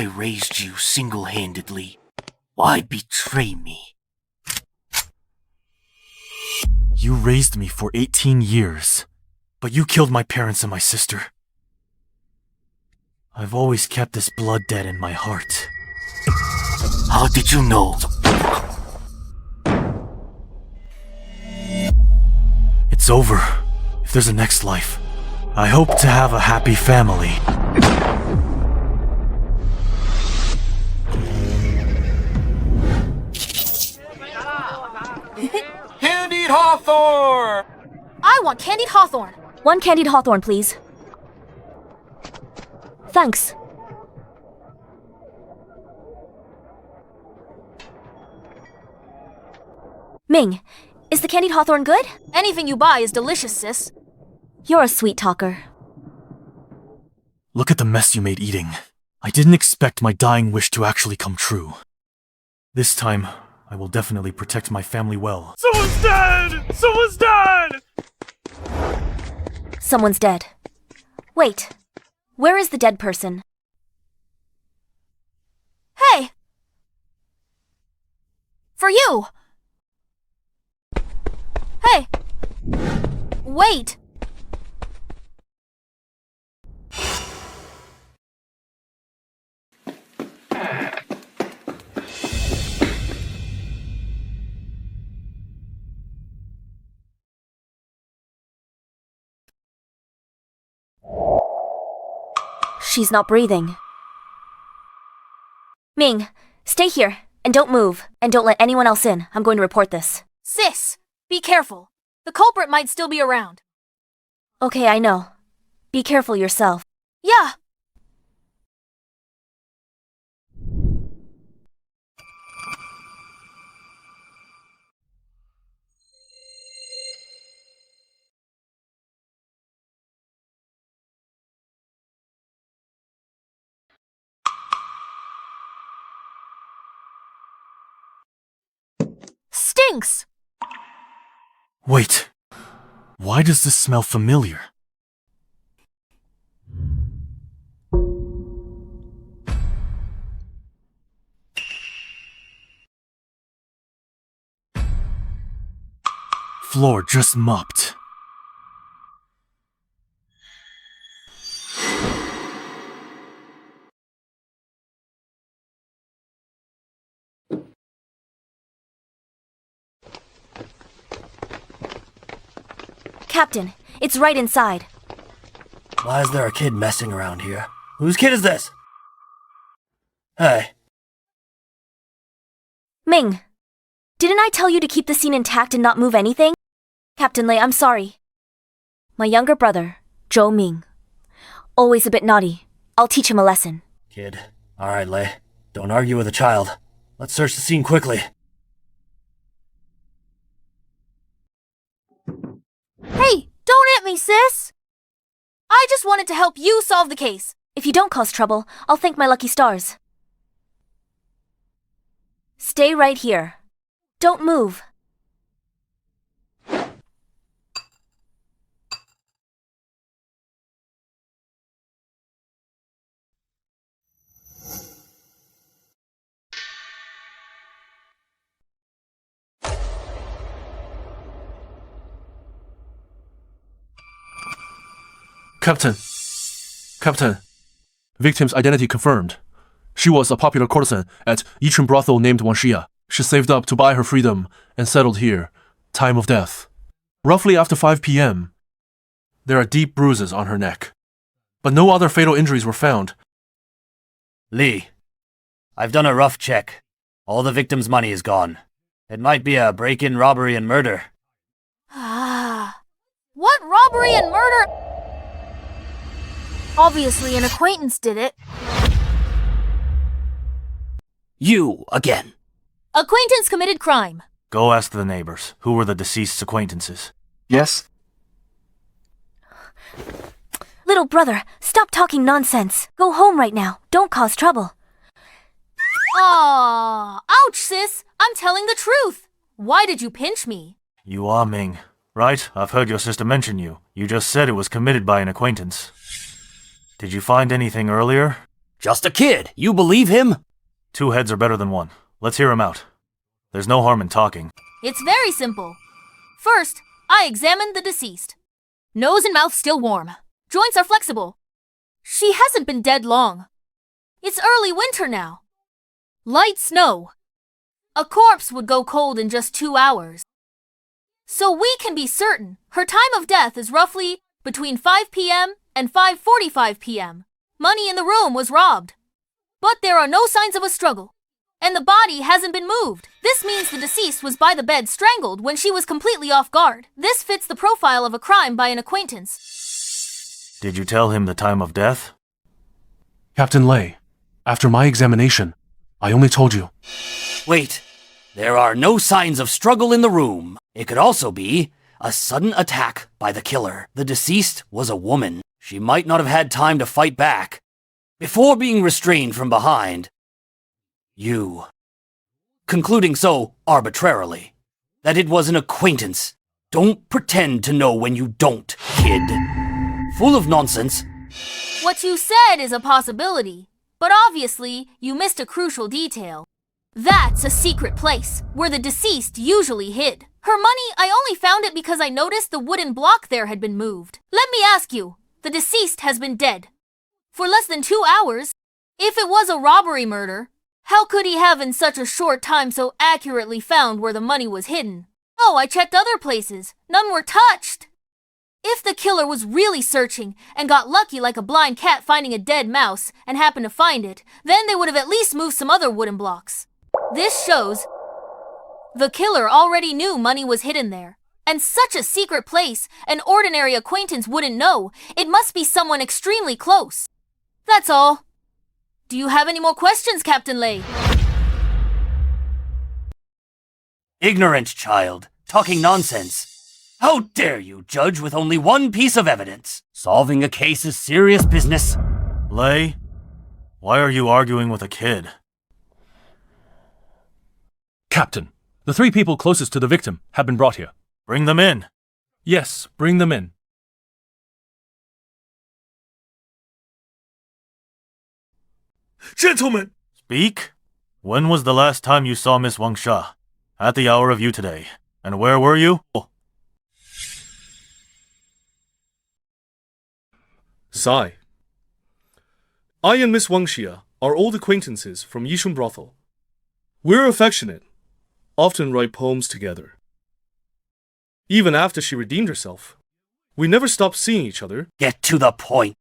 I raised you single-handedly. Why betray me? You raised me for 18 years, but you killed my parents and my sister. I've always kept this blood debt in my heart. How did you know? It's over. If there's a next life, I hope to have a happy family. Candied Hawthorne! I want candied hawthorn. 1 candied hawthorn, please. Thanks. Ming, is the candied hawthorn good? Anything you buy is delicious, sis. You're a sweet talker. Look at the mess you made eating. I didn't expect my dying wish to actually come true. This time, I will definitely protect my family well. Someone's dead! Someone's dead! Someone's dead. Wait, where is the dead person? Hey! For you! Hey! Wait! She's not breathing. Ming, stay here, and don't move, and don't let anyone else in. I'm going to report this. Sis, be careful. The culprit might still be around. Okay, I know. Be careful yourself. Yeah. Stinks! Wait, why does this smell familiar? Floor just mopped. Captain, it's right inside. Why is there a kid messing around here? Whose kid is this? Hey. Ming, didn't I tell you to keep the scene intact and not move anything? Captain Lei, I'm sorry. My younger brother, Zhou Ming. Always a bit naughty. I'll teach him a lesson. Kid. Alright, Lei. Don't argue with a child. Let's search the scene quickly. Hey, don't hit me, sis! I just wanted to help you solve the case. If you don't cause trouble, I'll thank my lucky stars. Stay right here. Don't move. Captain. Victim's identity confirmed. She was a popular courtesan at Yichun brothel named Wanxia. She saved up to buy her freedom and settled here. Time of death. Roughly after 5 p.m. There are deep bruises on her neck. But no other fatal injuries were found. Lee, I've done a rough check. All the victim's money is gone. It might be a break-in robbery and murder. Ah. What robbery and murder? Obviously, an acquaintance did it. You, again. Acquaintance committed crime. Go ask the neighbors. Who were the deceased's acquaintances? Yes? Little brother, stop talking nonsense. Go home right now. Don't cause trouble. Aww. Ouch, sis. I'm telling the truth. Why did you pinch me? You are Ming, right? I've heard your sister mention you. You just said it was committed by an acquaintance. Did you find anything earlier? Just a kid. You believe him? 2 heads are better than 1. Let's hear him out. There's no harm in talking. It's very simple. First, I examined the deceased. Nose and mouth still warm. Joints are flexible. She hasn't been dead long. It's early winter now. Light snow. A corpse would go cold in just 2 hours. So we can be certain her time of death is roughly between 5 p.m. and 5:45 p.m. Money in the room was robbed. But there are no signs of a struggle. And the body hasn't been moved. This means the deceased was by the bed strangled when she was completely off guard. This fits the profile of a crime by an acquaintance. Did you tell him the time of death? Captain Lei, after my examination, I only told you. Wait. There are no signs of struggle in the room. It could also be a sudden attack by the killer. The deceased was a woman. She might not have had time to fight back. Before being restrained from behind, you, concluding so arbitrarily, that it was an acquaintance. Don't pretend to know when you don't, kid. Full of nonsense. What you said is a possibility, but obviously you missed a crucial detail. That's a secret place where the deceased usually hid. Her money, I only found it because I noticed the wooden block there had been moved. Let me ask you, the deceased has been dead for less than 2 hours. If it was a robbery murder, how could he have in such a short time so accurately found where the money was hidden? Oh, I checked other places. None were touched. If the killer was really searching and got lucky like a blind cat finding a dead mouse and happened to find it, then they would have at least moved some other wooden blocks. This shows the killer already knew money was hidden there. And such a secret place, an ordinary acquaintance wouldn't know. It must be someone extremely close. That's all. Do you have any more questions, Captain Lei? Ignorant child, talking nonsense. How dare you judge with only one piece of evidence? Solving a case is serious business. Lei, why are you arguing with a kid? Captain, the 3 people closest to the victim have been brought here. Bring them in. Yes, bring them in. Gentlemen! Speak. When was the last time you saw Miss Wanxia? At the hour of you today. And where were you? Sigh. I and Miss Wanxia are old acquaintances from Yishun Brothel. We're affectionate, often write poems together. Even after she redeemed herself, we never stopped seeing each other. Get to the point.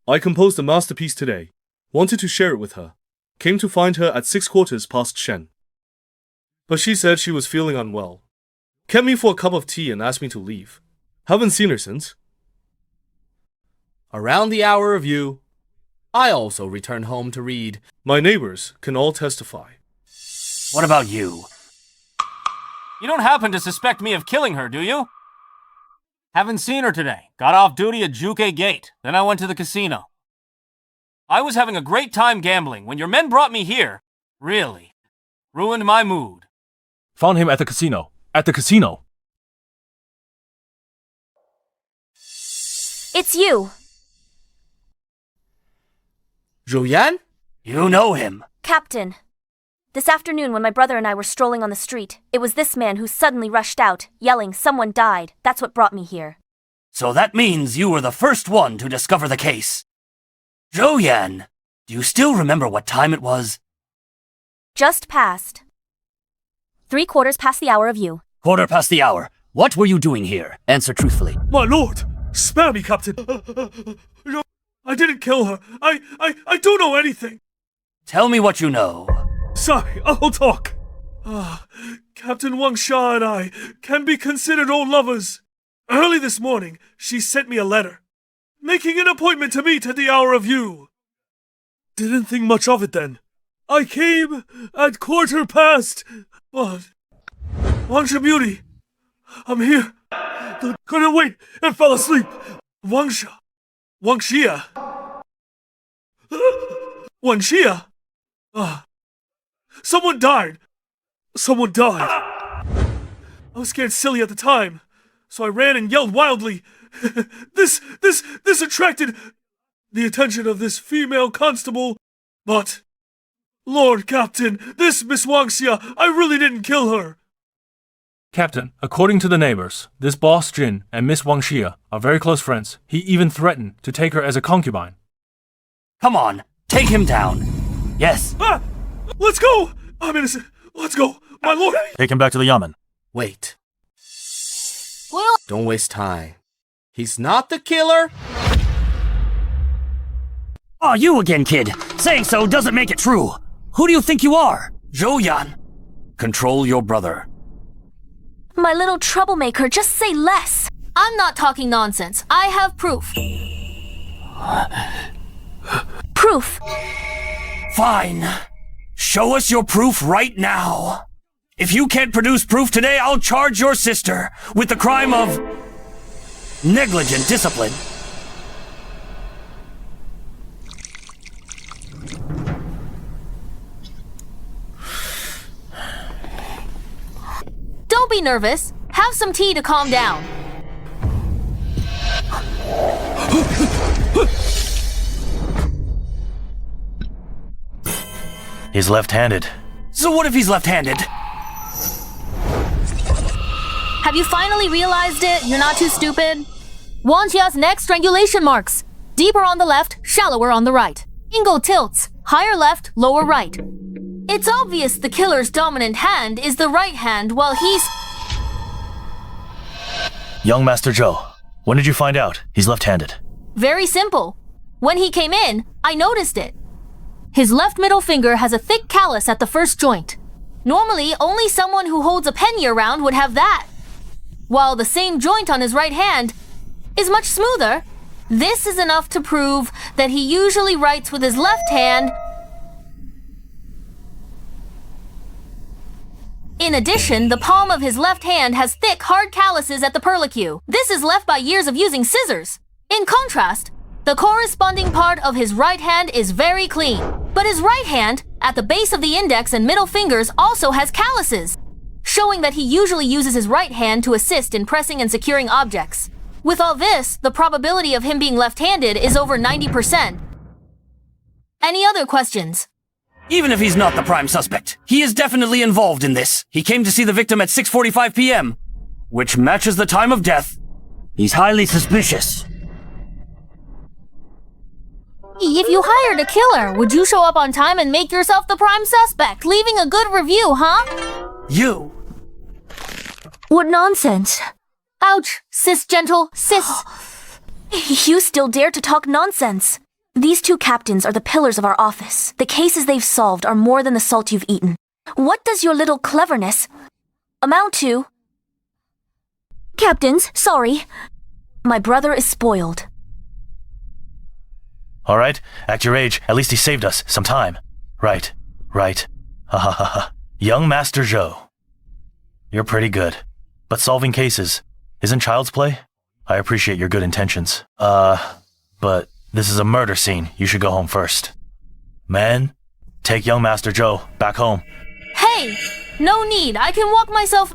I composed a masterpiece today, wanted to share it with her, came to find her at 6/4 past Shen. But she said she was feeling unwell, kept me for a cup of tea and asked me to leave. Haven't seen her since. Around the hour of you, I also return home to read. My neighbors can all testify. What about you? You don't happen to suspect me of killing her, do you? Haven't seen her today. Got off duty at Juke Gate. Then I went to the casino. I was having a great time gambling when your men brought me here. Really. Ruined my mood. Found him at the casino. At the casino. It's you. Zhou Yan? You know him. Captain. This afternoon when my brother and I were strolling on the street, it was this man who suddenly rushed out, yelling, "Someone died." That's what brought me here. So that means you were the first one to discover the case. Zhou Yan, do you still remember what time it was? Just past. 3/4 past the hour of you. 1/4 past the hour. What were you doing here? Answer truthfully. My lord! Spare me, Captain! I didn't kill her. I don't know anything. Tell me what you know. Sorry, I'll talk. Captain Wanxia and I can be considered old lovers. Early this morning, she sent me a letter, making an appointment to meet at the hour of you. Didn't think much of it then. I came at 1/4 past, but... Wanxia Beauty, I'm here. Couldn't wait and fell asleep. Wanxia. Wanxia. Wanxia. Someone died. Someone died. I was scared silly at the time, so I ran and yelled wildly. This attracted the attention of this female constable But, Lord Captain, this Miss Wanxia, I really didn't kill her. Captain, according to the neighbors, this boss Jin and Miss Wanxia are very close friends. He even threatened to take her as a concubine. Come on, take him down. Yes. Ah! Let's go! I'm innocent. Let's go, my lord. Take him back to the yamen. Wait. Well, Don't waste time. He's not the killer? Oh, you again, kid. Saying so doesn't make it true. Who do you think you are? Zhou Yan. Control your brother. My little troublemaker, just say less. I'm not talking nonsense. I have proof. Proof. Fine. Show us your proof right now. If you can't produce proof today, I'll charge your sister with the crime of negligent discipline. Don't be nervous. Have some tea to calm down. He's left-handed. So what if he's left-handed? Have you finally realized it? You're not too stupid? Wanxia's neck strangulation marks. Deeper on the left, shallower on the right. Angle tilts. Higher left, lower right. It's obvious the killer's dominant hand is the right hand while he's... Young Master Zhou, when did you find out he's left-handed? Very simple. When he came in, I noticed it. His left middle finger has a thick callus at the first joint. Normally, only someone who holds a pen year-round would have that. While the same joint on his right hand is much smoother, this is enough to prove that he usually writes with his left hand. In addition, the palm of his left hand has thick, hard calluses at the perlicue. This is left by years of using scissors. In contrast, the corresponding part of his right hand is very clean. But his right hand, at the base of the index and middle fingers, also has calluses, showing that he usually uses his right hand to assist in pressing and securing objects. With all this, the probability of him being left-handed is over 90%. Any other questions? Even if he's not the prime suspect, he is definitely involved in this. He came to see the victim at 6:45 p.m., which matches the time of death. He's highly suspicious. If you hired a killer, would you show up on time and make yourself the prime suspect, leaving a good review, huh? You. What nonsense. Ouch, sis gentle, sis. You still dare to talk nonsense. These two captains are the pillars of our office. The cases they've solved are more than the salt you've eaten. What does your little cleverness amount to? Captains, sorry. My brother is spoiled. All right, act your age. At least he saved us some time. Right. Ha ha ha ha. Young Master Zhou. You're pretty good. But solving cases isn't child's play? I appreciate your good intentions. But this is a murder scene. You should go home first. Man, take young Master Zhou back home. Hey, no need, I can walk myself.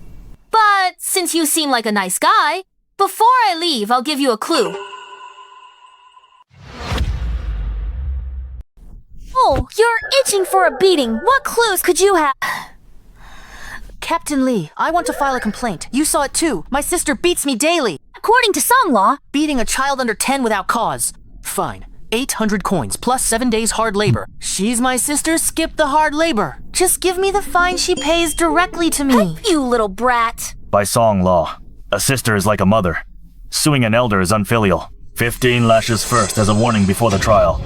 But since you seem like a nice guy, before I leave, I'll give you a clue. Oh, you're itching for a beating. What clues could you have? Captain Lee, I want to file a complaint. You saw it too. My sister beats me daily. According to song law, Beating a child under 10 without cause. Fine. 800 coins plus 7 days hard labor. She's my sister, skip the hard labor. Just give me the fine she pays directly to me. you little brat. By song law, a sister is like a mother. Suing an elder is unfilial. 15 lashes first as a warning before the trial.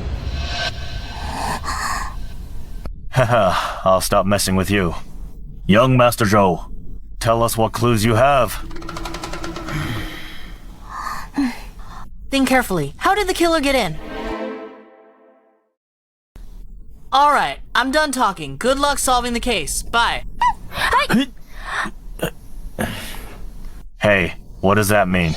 Haha, I'll stop messing with you. Young Master Zhou, tell us what clues you have. Think carefully. How did the killer get in? Alright, I'm done talking. Good luck solving the case. Bye. Hey, what does that mean?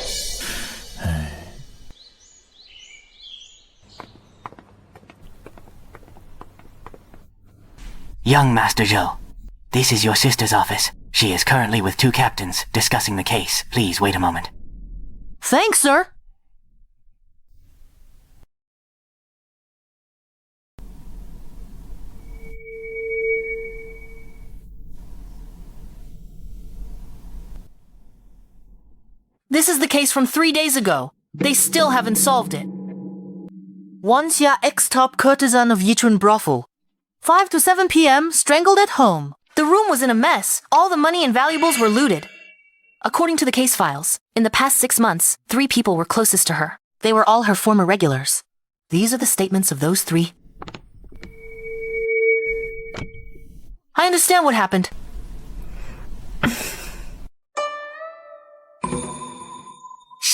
Young Master Zhou, this is your sister's office. She is currently with two captains discussing the case. Please wait a moment. Thanks, sir. This is the case from 3 days ago. They still haven't solved it. Wanxia ex-top courtesan of Yichun brothel. 5 to 7 p.m., strangled at home. The room was in a mess. All the money and valuables were looted. According to the case files, in the past 6 months, 3 people were closest to her. They were all her former regulars. These are the statements of those 3. I understand what happened.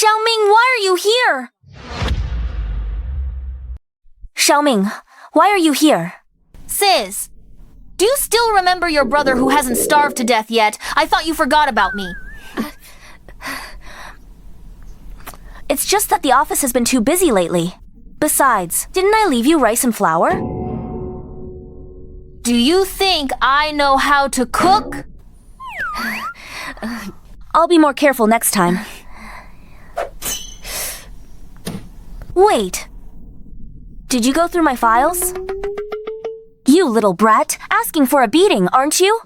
Zhou Ming, why are you here? Zhou Ming, why are you here? Sis, do you still remember your brother who hasn't starved to death yet? I thought you forgot about me. It's just that the office has been too busy lately. Besides, didn't I leave you rice and flour? Do you think I know how to cook? I'll be more careful next time. Wait. Did you go through my files? You little brat, asking for a beating, aren't you?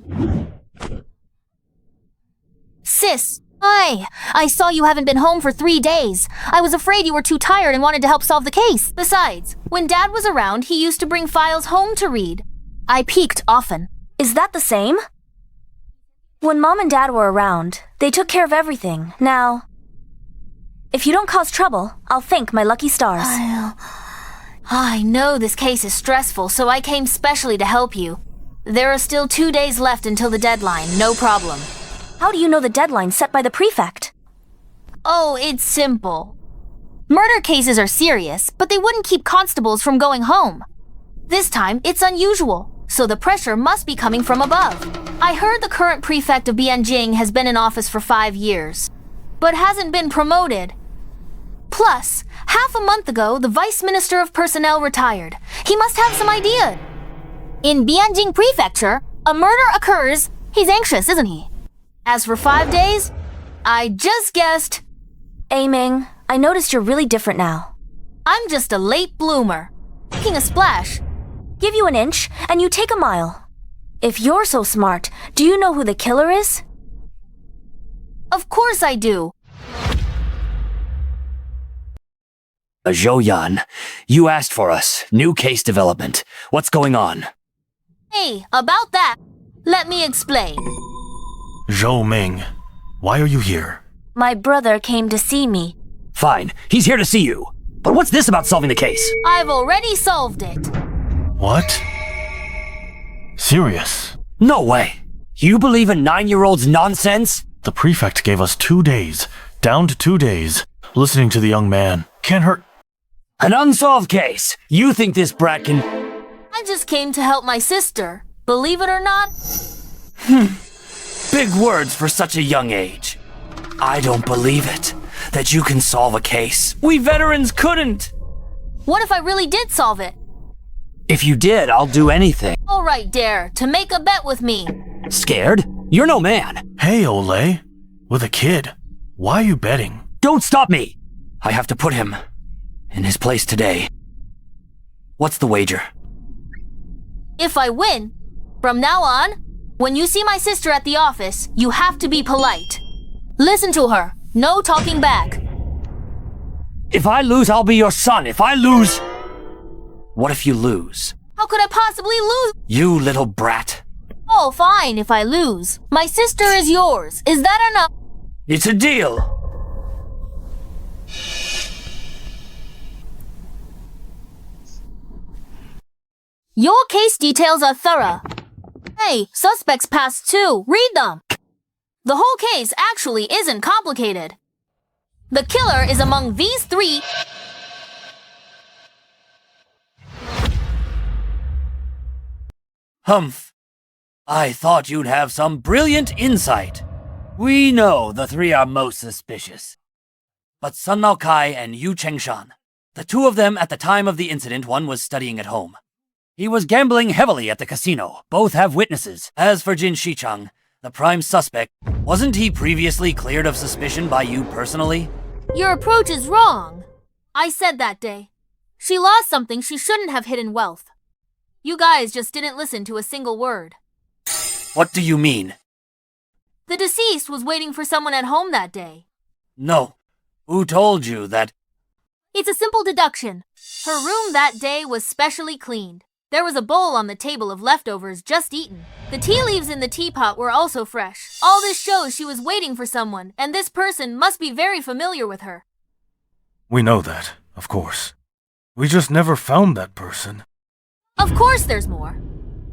Sis, I saw you haven't been home for 3 days. I was afraid you were too tired and wanted to help solve the case. Besides, when Dad was around, he used to bring files home to read. I peeked often. Is that the same? When Mom and Dad were around, they took care of everything. Now, if you don't cause trouble, I'll thank my lucky stars. I know this case is stressful, so I came specially to help you. There are still 2 days left until the deadline, no problem. How do you know the deadline set by the prefect? Oh, it's simple. Murder cases are serious, but they wouldn't keep constables from going home. This time, it's unusual, so the pressure must be coming from above. I heard the current prefect of Bianjing has been in office for 5 years, but hasn't been promoted. Plus, half a month ago, the Vice Minister of Personnel retired. He must have some idea. In Bianjing Prefecture, a murder occurs. He's anxious, isn't he? As for 5 days, I just guessed. Ming, I noticed you're really different now. I'm just a late bloomer. Making a splash. Give you an inch, and you take a mile. If you're so smart, do you know who the killer is? Of course I do. Zhou Yan, you asked for us. New case development. What's going on? Hey, about that, let me explain. Zhou Ming, why are you here? My brother came to see me. Fine, he's here to see you. But what's this about solving the case? I've already solved it. What? Serious? No way. You believe a 9-year-old's nonsense? The prefect gave us 2 days, down to 2 days. Listening to the young man can't hurt. An unsolved case. You think this brat can... I just came to help my sister. Believe it or not? Big words for such a young age. I don't believe it. That you can solve a case. We veterans couldn't. What if I really did solve it? If you did, I'll do anything. All right, Dare, to make a bet with me. Scared? You're no man. Hey, Olay. With a kid. Why are you betting? Don't stop me. I have to put him in his place today. What's the wager? If I win, from now on, when you see my sister at the office, you have to be polite. Listen to her. No talking back. If I lose, I'll be your son. If I lose... What if you lose? How could I possibly lose? You little brat. Oh, fine if I lose. My sister is yours. Is that enough? It's a deal. Your case details are thorough. Hey, suspects passed too. Read them. The whole case actually isn't complicated. The killer is among these 3. Humph. I thought you'd have some brilliant insight. We know the 3 are most suspicious. But Sun Lao Kai and Yu Chengshan, the 2 of them at the time of the incident, one was studying at home. He was gambling heavily at the casino. Both have witnesses. As for Jin Shichang, the prime suspect, wasn't he previously cleared of suspicion by you personally? Your approach is wrong. I said that day. She lost something she shouldn't have hidden wealth. You guys just didn't listen to a single word. What do you mean? The deceased was waiting for someone at home that day. No. Who told you that? It's a simple deduction. Her room that day was specially cleaned. There was a bowl on the table of leftovers just eaten. The tea leaves in the teapot were also fresh. All this shows she was waiting for someone, and this person must be very familiar with her. We know that, of course. We just never found that person. Of course there's more.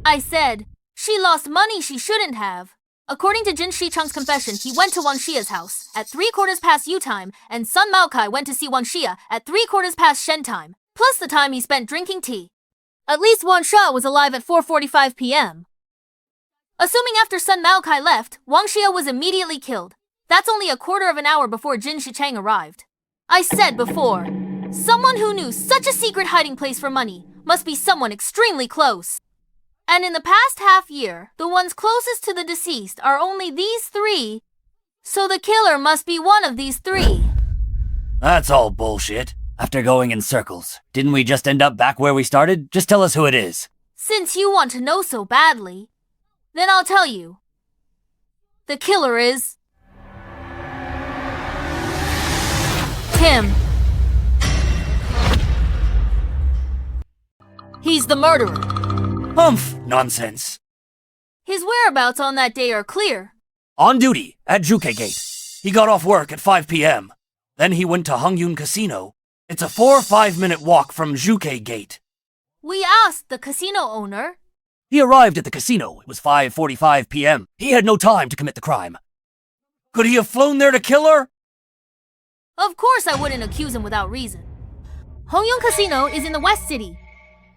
I said, she lost money she shouldn't have. According to Jin Shicheng's confession, he went to Wanxia's house at 3/4 past Yu time, and Sun Maokai went to see Wanxia at 3/4 past Shen time, plus the time he spent drinking tea. At least Wanxia was alive at 4:45 p.m. Assuming after Sun Maokai left, Wanxia was immediately killed. That's only a quarter of an hour before Jin Shicheng arrived. I said before, someone who knew such a secret hiding place for money must be someone extremely close. And in the past half year, the ones closest to the deceased are only these three, so the killer must be one of these three. That's all bullshit. After going in circles, didn't we just end up back where we started? Just tell us who it is. Since you want to know so badly, then I'll tell you. The killer is... him. He's the murderer. Humph! Nonsense. His whereabouts on that day are clear. On duty at Zhuke Gate. He got off work at 5 p.m. Then he went to Hongyun Casino. It's a 4 or 5 minute walk from Zhuke Gate. We asked the casino owner. He arrived at the casino. It was 5:45 p.m. He had no time to commit the crime. Could he have flown there to kill her? Of course I wouldn't accuse him without reason. Hongyun Casino is in the West City.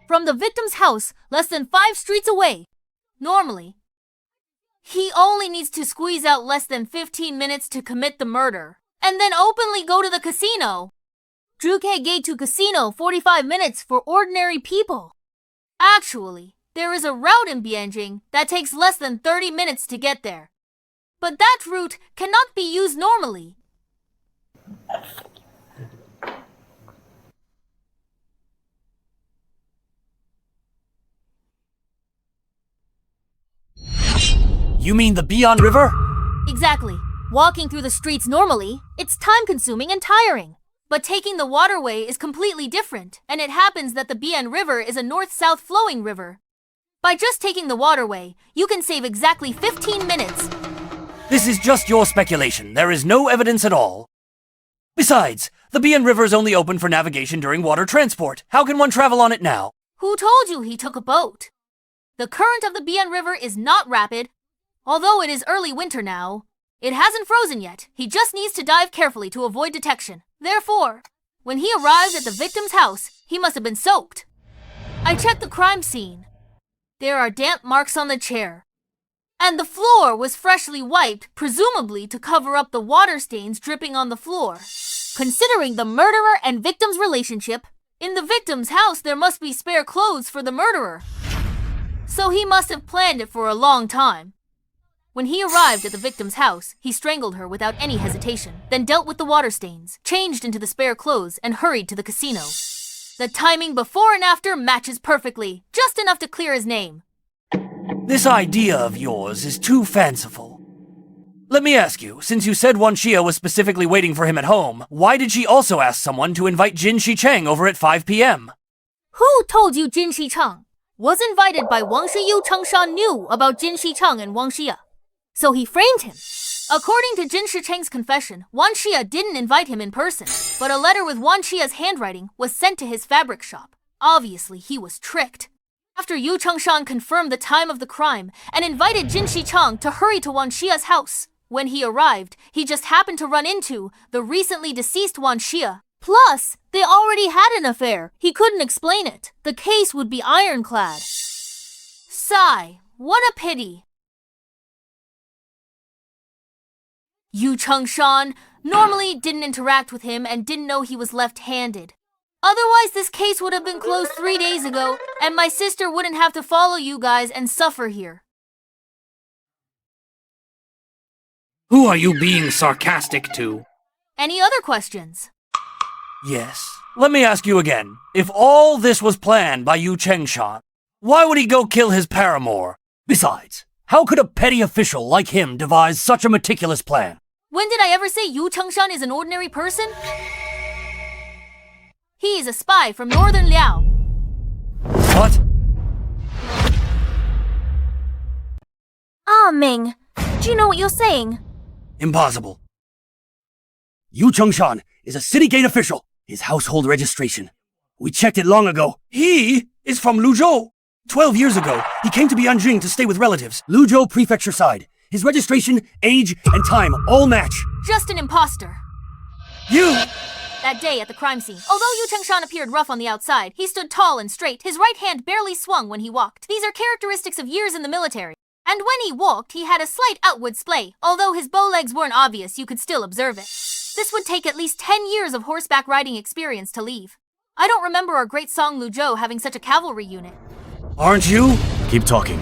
From the victim's house, less than 5 streets away. Normally, he only needs to squeeze out less than 15 minutes to commit the murder, and then openly go to the casino. Zhuke Gate to casino, 45 minutes for ordinary people. Actually, there is a route in Bianjing that takes less than 30 minutes to get there. But that route cannot be used normally. You mean the Bian River? Exactly. Walking through the streets normally, it's time-consuming and tiring. But taking the waterway is completely different, and it happens that the Bian River is a north-south flowing river. By just taking the waterway, you can save exactly 15 minutes. This is just your speculation. There is no evidence at all. Besides, the Bian River is only open for navigation during water transport. How can one travel on it now? Who told you he took a boat? The current of the Bian River is not rapid. Although it is early winter now, it hasn't frozen yet. He just needs to dive carefully to avoid detection. Therefore, when he arrived at the victim's house, he must have been soaked. I checked the crime scene. There are damp marks on the chair. And the floor was freshly wiped, presumably to cover up the water stains dripping on the floor. Considering the murderer and victim's relationship, in the victim's house there must be spare clothes for the murderer. So he must have planned it for a long time. When he arrived at the victim's house, he strangled her without any hesitation, then dealt with the water stains, changed into the spare clothes, and hurried to the casino. The timing before and after matches perfectly, just enough to clear his name. This idea of yours is too fanciful. Let me ask you, since you said Wanxia was specifically waiting for him at home, why did she also ask someone to invite Jin Shicheng over at 5 p.m.? Who told you Jin Shicheng was invited by Wanxia? Yu Chengshan knew about Jin Shicheng and Wanxia, so he framed him. According to Jin Shicheng's confession, Wanxia didn't invite him in person, but a letter with Wanxia's handwriting was sent to his fabric shop. Obviously, he was tricked. After Yu Chengshan confirmed the time of the crime and invited Jin Shicheng to hurry to Wanxia's house, when he arrived, he just happened to run into the recently deceased Wanxia. Plus, they already had an affair. He couldn't explain it. The case would be ironclad. Sigh, what a pity. Yu Chengshan normally didn't interact with him and didn't know he was left-handed. Otherwise, this case would have been closed 3 days ago, and my sister wouldn't have to follow you guys and suffer here. Who are you being sarcastic to? Any other questions? Yes. Let me ask you again. If all this was planned by Yu Chengshan, why would he go kill his paramour? Besides, how could a petty official like him devise such a meticulous plan? When did I ever say Yu Chengshan is an ordinary person? He is a spy from northern Liao. What? Ah, Ming, do you know what you're saying? Impossible. Yu Chengshan is a city gate official. His household registration. We checked it long ago. He is from Luzhou. 12 years ago, he came to Bianjing to stay with relatives. Luzhou Prefecture side. His registration, age, and time all match. Just an imposter. You! That day at the crime scene, although Yu Chengshan appeared rough on the outside, he stood tall and straight. His right hand barely swung when he walked. These are characteristics of years in the military. And when he walked, he had a slight outward splay. Although his bow legs weren't obvious, you could still observe it. This would take at least 10 years of horseback riding experience to leave. I don't remember our Great Song Luzhou having such a cavalry unit. Aren't you? Keep talking.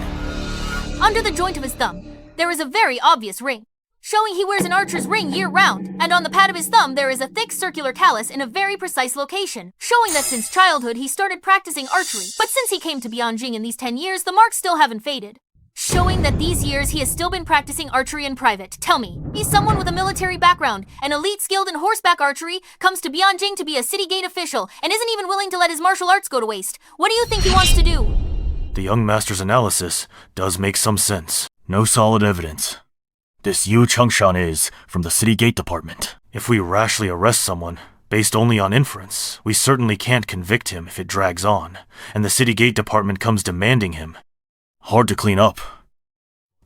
Under the joint of his thumb, there is a very obvious ring, showing he wears an archer's ring year-round, and on the pad of his thumb there is a thick circular callus in a very precise location, showing that since childhood he started practicing archery, but since he came to Bianjing in these 10 years, the marks still haven't faded. Showing that these years he has still been practicing archery in private. Tell me, he's someone with a military background, an elite skilled in horseback archery, comes to Bianjing to be a city gate official, and isn't even willing to let his martial arts go to waste. What do you think he wants to do? The young master's analysis does make some sense. No solid evidence. This Yu Chengshan is from the city gate department. If we rashly arrest someone, based only on inference, we certainly can't convict him if it drags on, and the city gate department comes demanding him. Hard to clean up.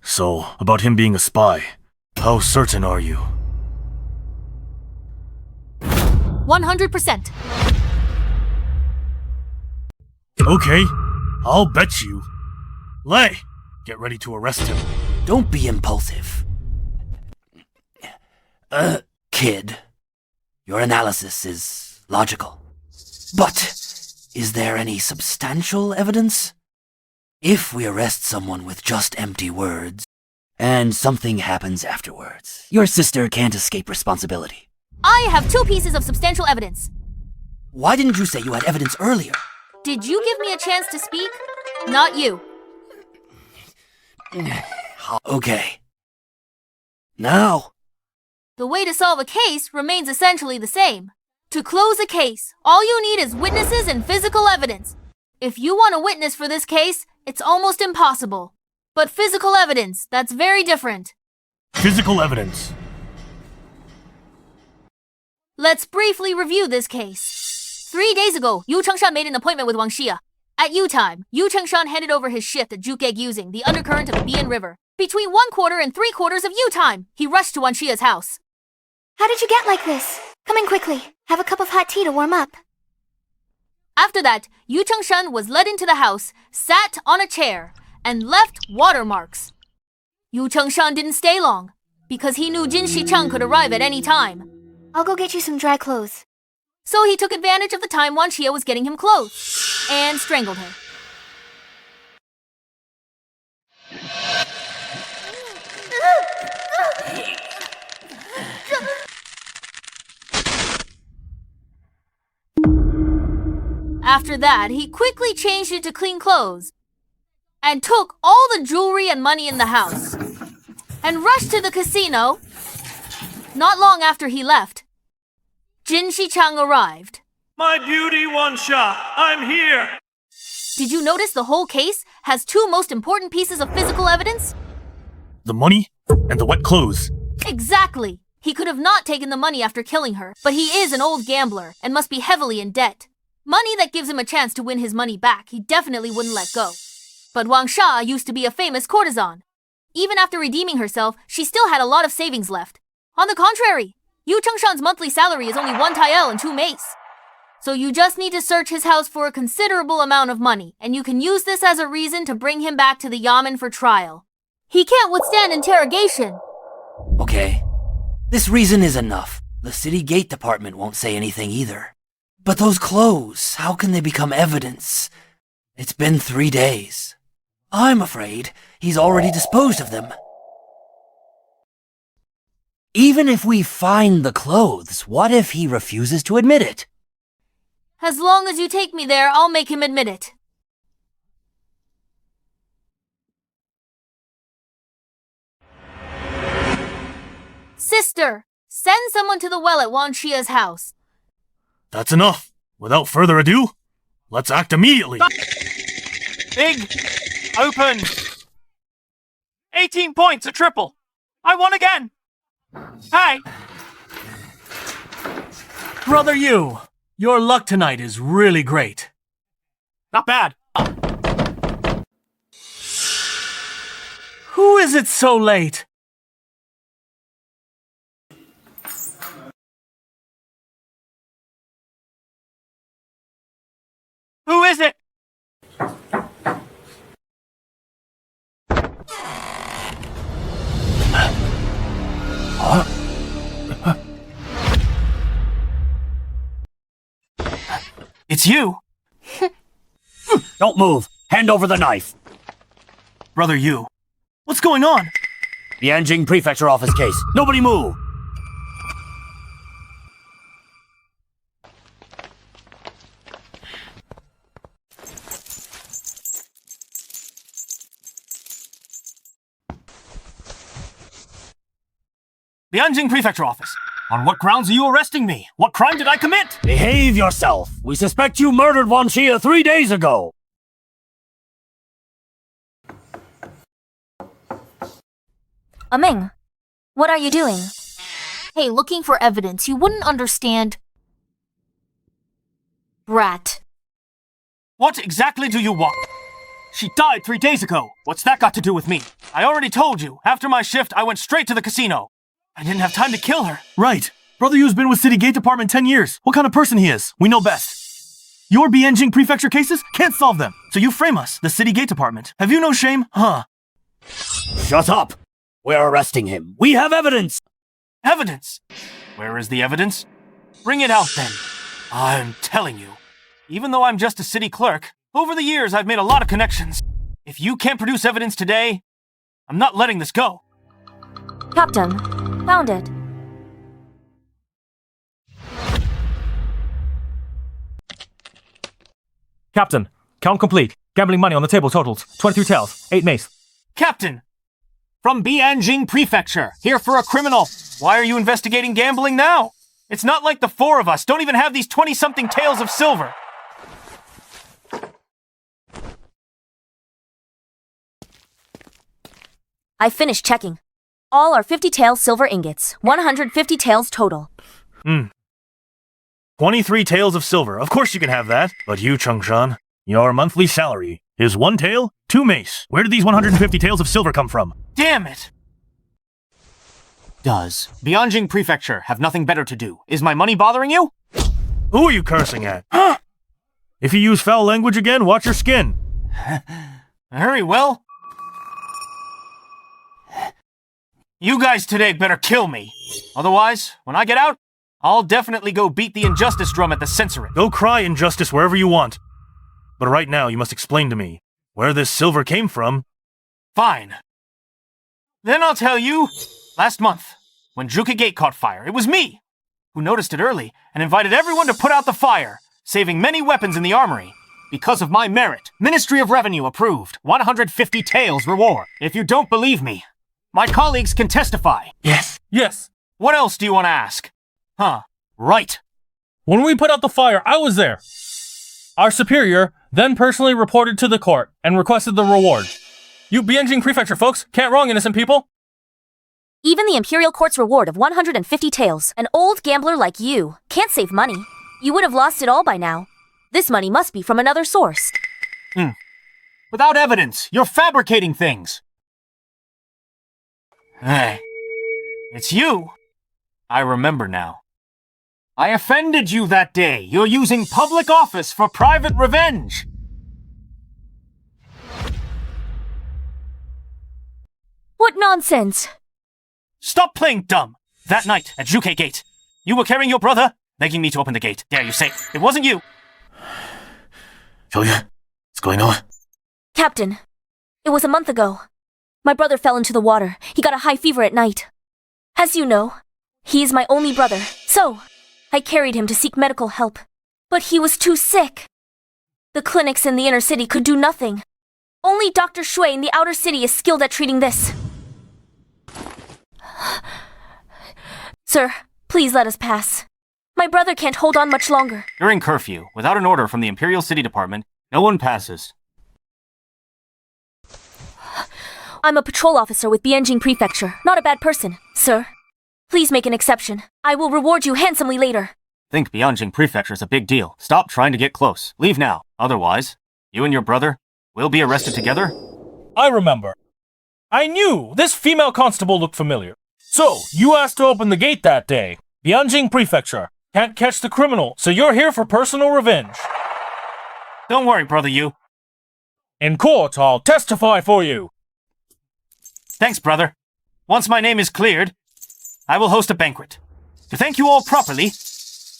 So, about him being a spy, how certain are you? 100%. Okay, I'll bet you. Lei, get ready to arrest him. Don't be impulsive. Kid, your analysis is logical. But is there any substantial evidence? If we arrest someone with just empty words, and something happens afterwards, your sister can't escape responsibility. I have 2 pieces of substantial evidence. Why didn't you say you had evidence earlier? Did you give me a chance to speak? Not you. Okay. Now. The way to solve a case remains essentially the same. To close a case, all you need is witnesses and physical evidence. If you want a witness for this case, it's almost impossible. But physical evidence, that's very different. Physical evidence. Let's briefly review this case. 3 days ago, Yu Chengshan made an appointment with Wanxia. At Yu time, Yu Chengshan handed over his shift at Jukeg using the undercurrent of the Bian River. Between 1/4 and 3/4 of Yu time, he rushed to Wanxia's house. How did you get like this? Come in quickly. Have a cup of hot tea to warm up. After that, Yu Chengshan was led into the house, sat on a chair, and left watermarks. Yu Chengshan didn't stay long, because he knew Jin Shicheng could arrive at any time. I'll go get you some dry clothes. So he took advantage of the time Wanxia was getting him clothes, and strangled her. After that, he quickly changed it to clean clothes, and took all the jewelry and money in the house, and rushed to the casino. Not long after he left, Jin Shicheng arrived. My beauty, Wanxia, I'm here! Did you notice the whole case has 2 most important pieces of physical evidence? The money and the wet clothes. Exactly. He could have not taken the money after killing her, but he is an old gambler and must be heavily in debt. Money that gives him a chance to win his money back, he definitely wouldn't let go. But Wanxia used to be a famous courtesan. Even after redeeming herself, she still had a lot of savings left. On the contrary, Yu Chengshan's monthly salary is only 1 tael and 2 mace. So you just need to search his house for a considerable amount of money, and you can use this as a reason to bring him back to the Yamen for trial. He can't withstand interrogation. Okay. This reason is enough. The city gate department won't say anything either. But those clothes, how can they become evidence? It's been 3 days. I'm afraid he's already disposed of them. Even if we find the clothes, what if he refuses to admit it? As long as you take me there, I'll make him admit it. Sister, send someone to the well at Wanxia's house. That's enough. Without further ado, let's act immediately. Big. Open. 18 points, a triple. I won again. Hi. Brother Yu, your luck tonight is really great. Not bad. Who is it so late? Who is it? It's you. Don't move. Hand over the knife. Brother Yu, what's going on? Bianjing Prefecture office case. Nobody move. Bianjing Prefecture office. On what grounds are you arresting me? What crime did I commit? Behave yourself. We suspect you murdered Wanxia 3 days ago. Ming, what are you doing? Hey, looking for evidence. You wouldn't understand. Brat. What exactly do you want? She died 3 days ago. What's that got to do with me? I already told you. After my shift, I went straight to the casino. I didn't have time to kill her. Right. Brother Yu's been with City Gate Department 10 years. What kind of person he is? We know best. Your Bianjing Prefecture cases? Can't solve them. So you frame us, the City Gate Department. Have you no shame? Huh? Shut up. We're arresting him. We have evidence. Evidence? Where is the evidence? Bring it out then. I'm telling you, even though I'm just a city clerk, over the years I've made a lot of connections. If you can't produce evidence today, I'm not letting this go. Captain, found it. Captain, count complete. Gambling money on the table totals 23 taels, 8 mace. Captain! From Bianjing Prefecture, here for a criminal. Why are you investigating gambling now? It's not like the 4 of us don't even have these 20-something taels of silver. I finished checking. All are 50 taels silver ingots, 150 taels total. 23 taels of silver. Of course you can have that. But you, Changshan, your monthly salary is 1 tael, 2 mace. Where did these 150 taels of silver come from? Damn it! Does Bianjing Prefecture have nothing better to do? Is my money bothering you? Who are you cursing at? If you use foul language again, watch your skin. Very well. You guys today better kill me. Otherwise, when I get out, I'll definitely go beat the injustice drum at the censoring. Go cry injustice wherever you want. But right now, you must explain to me where this silver came from. Fine. Then I'll tell you, last month, when Zhuke Gate caught fire, it was me who noticed it early and invited everyone to put out the fire, saving many weapons in the armory. Because of my merit, Ministry of Revenue approved 150 taels reward. If you don't believe me, my colleagues can testify. Yes. Yes. What else do you want to ask? Huh, right. When we put out the fire, I was there. Our superior then personally reported to the court and requested the reward. You Bianjing Prefecture folks can't wrong innocent people. Even the Imperial Court's reward of 150 taels, an old gambler like you, can't save money. You would have lost it all by now. This money must be from another source. Without evidence, you're fabricating things. Hey, it's you. I remember now. I offended you that day. You're using public office for private revenge. What nonsense! Stop playing dumb. That night at Zhuke Gate, you were carrying your brother, begging me to open the gate. Dare you say it wasn't you? Zhou Yan, what's going on? Captain, it was a month ago. My brother fell into the water. He got a high fever at night. As you know, he is my only brother, so I carried him to seek medical help. But he was too sick. The clinics in the inner city could do nothing. Only Dr. Shui in the outer city is skilled at treating this. Sir, please let us pass. My brother can't hold on much longer. During curfew, without an order from the Imperial City Department, no one passes. I'm a patrol officer with Bianjing Prefecture, not a bad person. Sir, please make an exception. I will reward you handsomely later. Think Bianjing Prefecture is a big deal. Stop trying to get close. Leave now. Otherwise, you and your brother will be arrested together? I remember. I knew this female constable looked familiar. So, you asked to open the gate that day. Bianjing Prefecture. Can't catch the criminal, so you're here for personal revenge. Don't worry, brother you. In court, I'll testify for you. Thanks, brother. Once my name is cleared, I will host a banquet. To thank you all properly.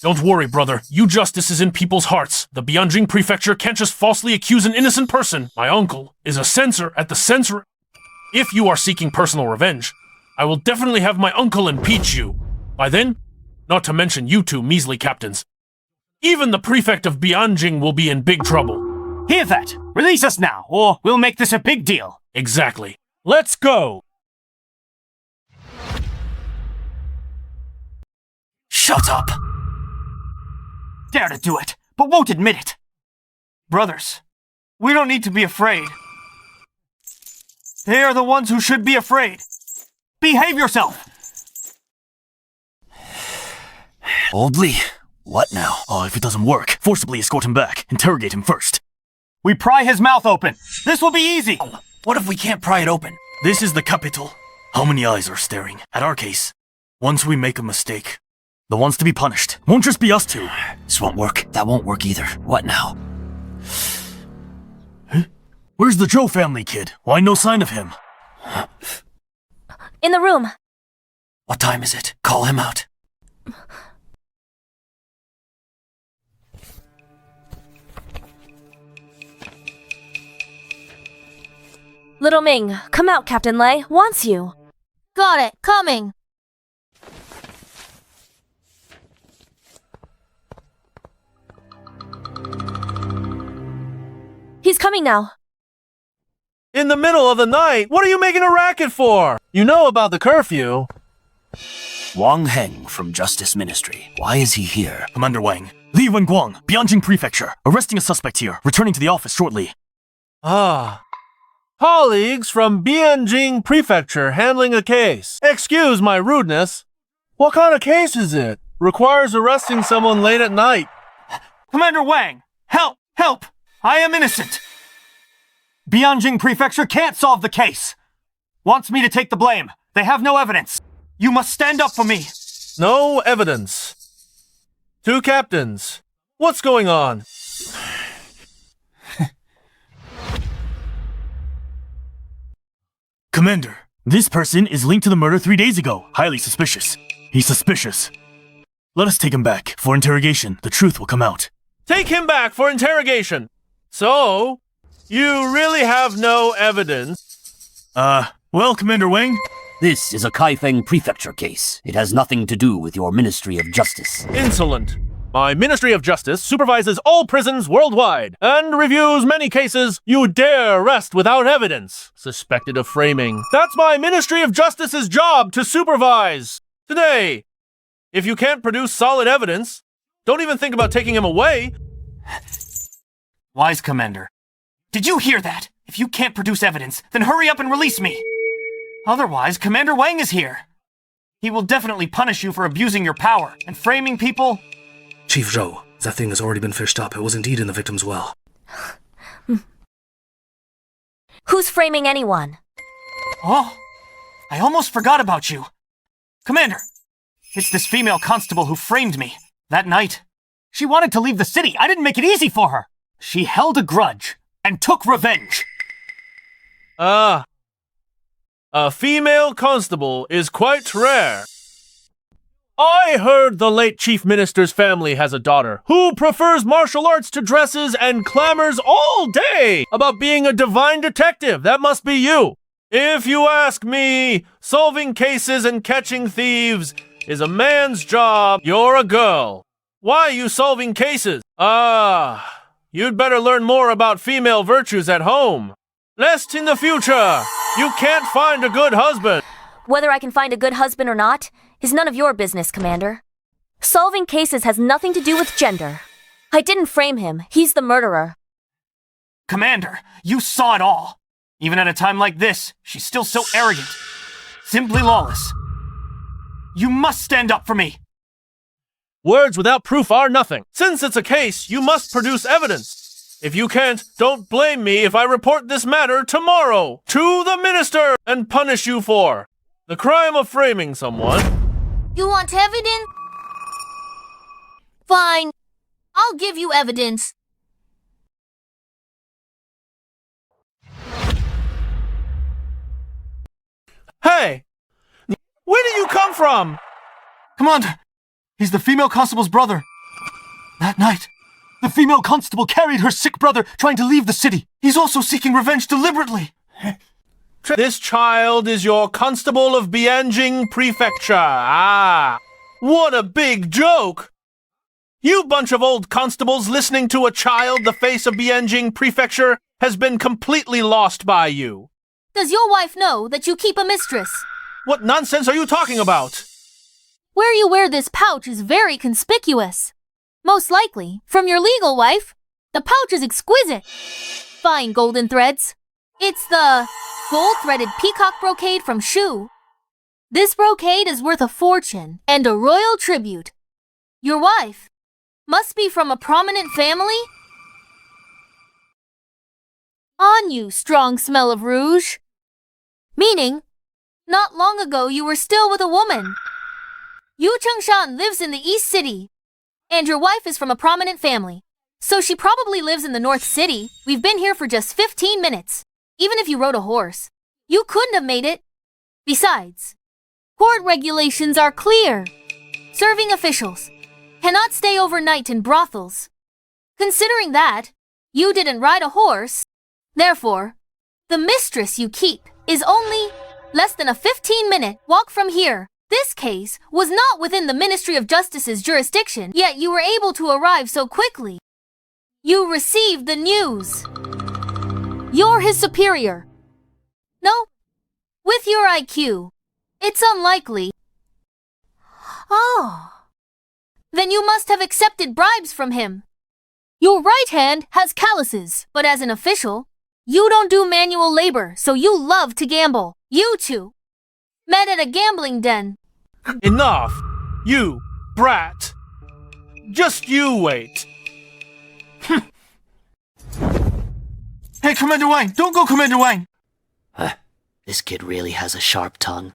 Don't worry, brother. You justice is in people's hearts. The Bianjing Prefecture can't just falsely accuse an innocent person. My uncle is a censor at the censor. If you are seeking personal revenge, I will definitely have my uncle impeach you. By then, not to mention you two measly captains, even the prefect of Bianjing will be in big trouble. Hear that! Release us now, or we'll make this a big deal. Exactly. Let's go! Shut up! Dare to do it, but won't admit it. Brothers, we don't need to be afraid. They are the ones who should be afraid. Behave yourself! Boldly? What now? Oh, if it doesn't work, forcibly escort him back. Interrogate him first. We pry his mouth open. This will be easy. What if we can't pry it open? This is the capital. How many eyes are staring at our case? Once we make a mistake, the ones to be punished won't just be us two. This won't work. That won't work either. What now? Huh? Where's the Zhou family kid? Why no sign of him? In the room. What time is it? Call him out. Little Ming, come out, Captain Lei wants you. Got it. Coming. He's coming now. In the middle of the night? What are you making a racket for? You know about the curfew. Wang Heng from Justice Ministry. Why is he here? Commander Wang. Li Wenguang, Bianjing Prefecture. Arresting a suspect here. Returning to the office shortly. Ah. Colleagues from Bianjing Prefecture handling a case. Excuse my rudeness. What kind of case is it? Requires arresting someone late at night. Commander Wang! Help! Help! I am innocent! Bianjing Prefecture can't solve the case! Wants me to take the blame. They have no evidence. You must stand up for me. No evidence. Two captains. What's going on? Commander, this person is linked to the murder 3 days ago. Highly suspicious. He's suspicious. Let us take him back. For interrogation, the truth will come out. Take him back for interrogation. So, you really have no evidence? Well, Commander Wang? This is a Kaifeng Prefecture case. It has nothing to do with your Ministry of Justice. Insolent. My Ministry of Justice supervises all prisons worldwide and reviews many cases you dare arrest without evidence, suspected of framing. That's my Ministry of Justice's job to supervise. Today, if you can't produce solid evidence, don't even think about taking him away. Wise Commander, did you hear that? If you can't produce evidence, then hurry up and release me. Otherwise, Commander Wang is here. He will definitely punish you for abusing your power and framing people. Chief Zhou, that thing has already been fished up. It was indeed in the victim's well. Who's framing anyone? Oh, I almost forgot about you. Commander, it's this female constable who framed me. That night, she wanted to leave the city. I didn't make it easy for her. She held a grudge and took revenge. A female constable is quite rare. I heard the late Chief Minister's family has a daughter who prefers martial arts to dresses and clamors all day about being a divine detective. That must be you. If you ask me, solving cases and catching thieves is a man's job. You're a girl. Why are you solving cases? You'd better learn more about female virtues at home. Lest in the future, you can't find a good husband. Whether I can find a good husband or not is none of your business, Commander. Solving cases has nothing to do with gender. I didn't frame him. He's the murderer. Commander, you saw it all. Even at a time like this, she's still so arrogant. Simply lawless. You must stand up for me. Words without proof are nothing. Since it's a case, you must produce evidence. If you can't, don't blame me if I report this matter tomorrow to the minister and punish you for the crime of framing someone. You want evidence? Fine. I'll give you evidence. Hey! Where did you come from? Commander, he's the female constable's brother. That night, the female constable carried her sick brother trying to leave the city. He's also seeking revenge deliberately. This child is your constable of Bianjing Prefecture. Ah, what a big joke! You bunch of old constables listening to a child the face of Bianjing Prefecture has been completely lost by you. Does your wife know that you keep a mistress? What nonsense are you talking about? Where you wear this pouch is very conspicuous. Most likely, from your legal wife. The pouch is exquisite. Fine golden threads. It's the gold-threaded peacock brocade from Shu. This brocade is worth a fortune and a royal tribute. Your wife must be from a prominent family? On you, strong smell of rouge. Meaning, not long ago you were still with a woman. Yu Chengshan lives in the East City, and your wife is from a prominent family. So she probably lives in the North City. We've been here for just 15 minutes. Even if you rode a horse, you couldn't have made it. Besides, court regulations are clear. Serving officials cannot stay overnight in brothels. Considering that, you didn't ride a horse. Therefore, the mistress you keep is only less than a 15-minute walk from here. This case was not within the Ministry of Justice's jurisdiction, yet you were able to arrive so quickly. You received the news. You're his superior. No, with your IQ, it's unlikely. Oh. Then you must have accepted bribes from him. Your right hand has calluses, but as an official, you don't do manual labor, so you love to gamble. You two met at a gambling den. Enough! You brat! Just you wait. Hey, Commander Wang! Don't go, Commander Wang! This kid really has a sharp tongue.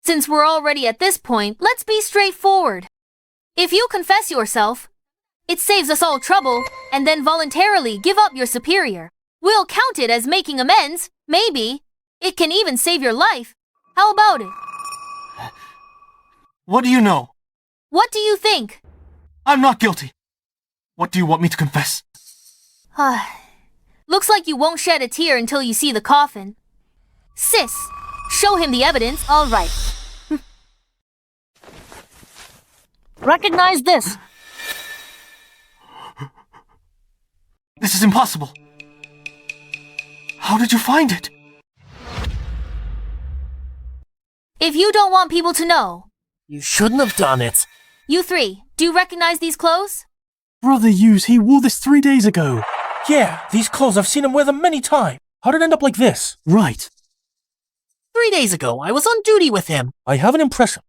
Since we're already at this point, let's be straightforward. If you confess yourself, it saves us all trouble, and then voluntarily give up your superior. We'll count it as making amends. Maybe it can even save your life. How about it? What do you know? What do you think? I'm not guilty. What do you want me to confess? Looks like you won't shed a tear until you see the coffin. Sis, show him the evidence. All right. Recognize this. This is impossible. How did you find it? If you don't want people to know. You shouldn't have done it. You three, do you recognize these clothes? Brother Hughes, he wore this 3 days ago. Yeah, these clothes, I've seen him wear them many times. How did it end up like this? Right. 3 days ago, I was on duty with him. I have an impression.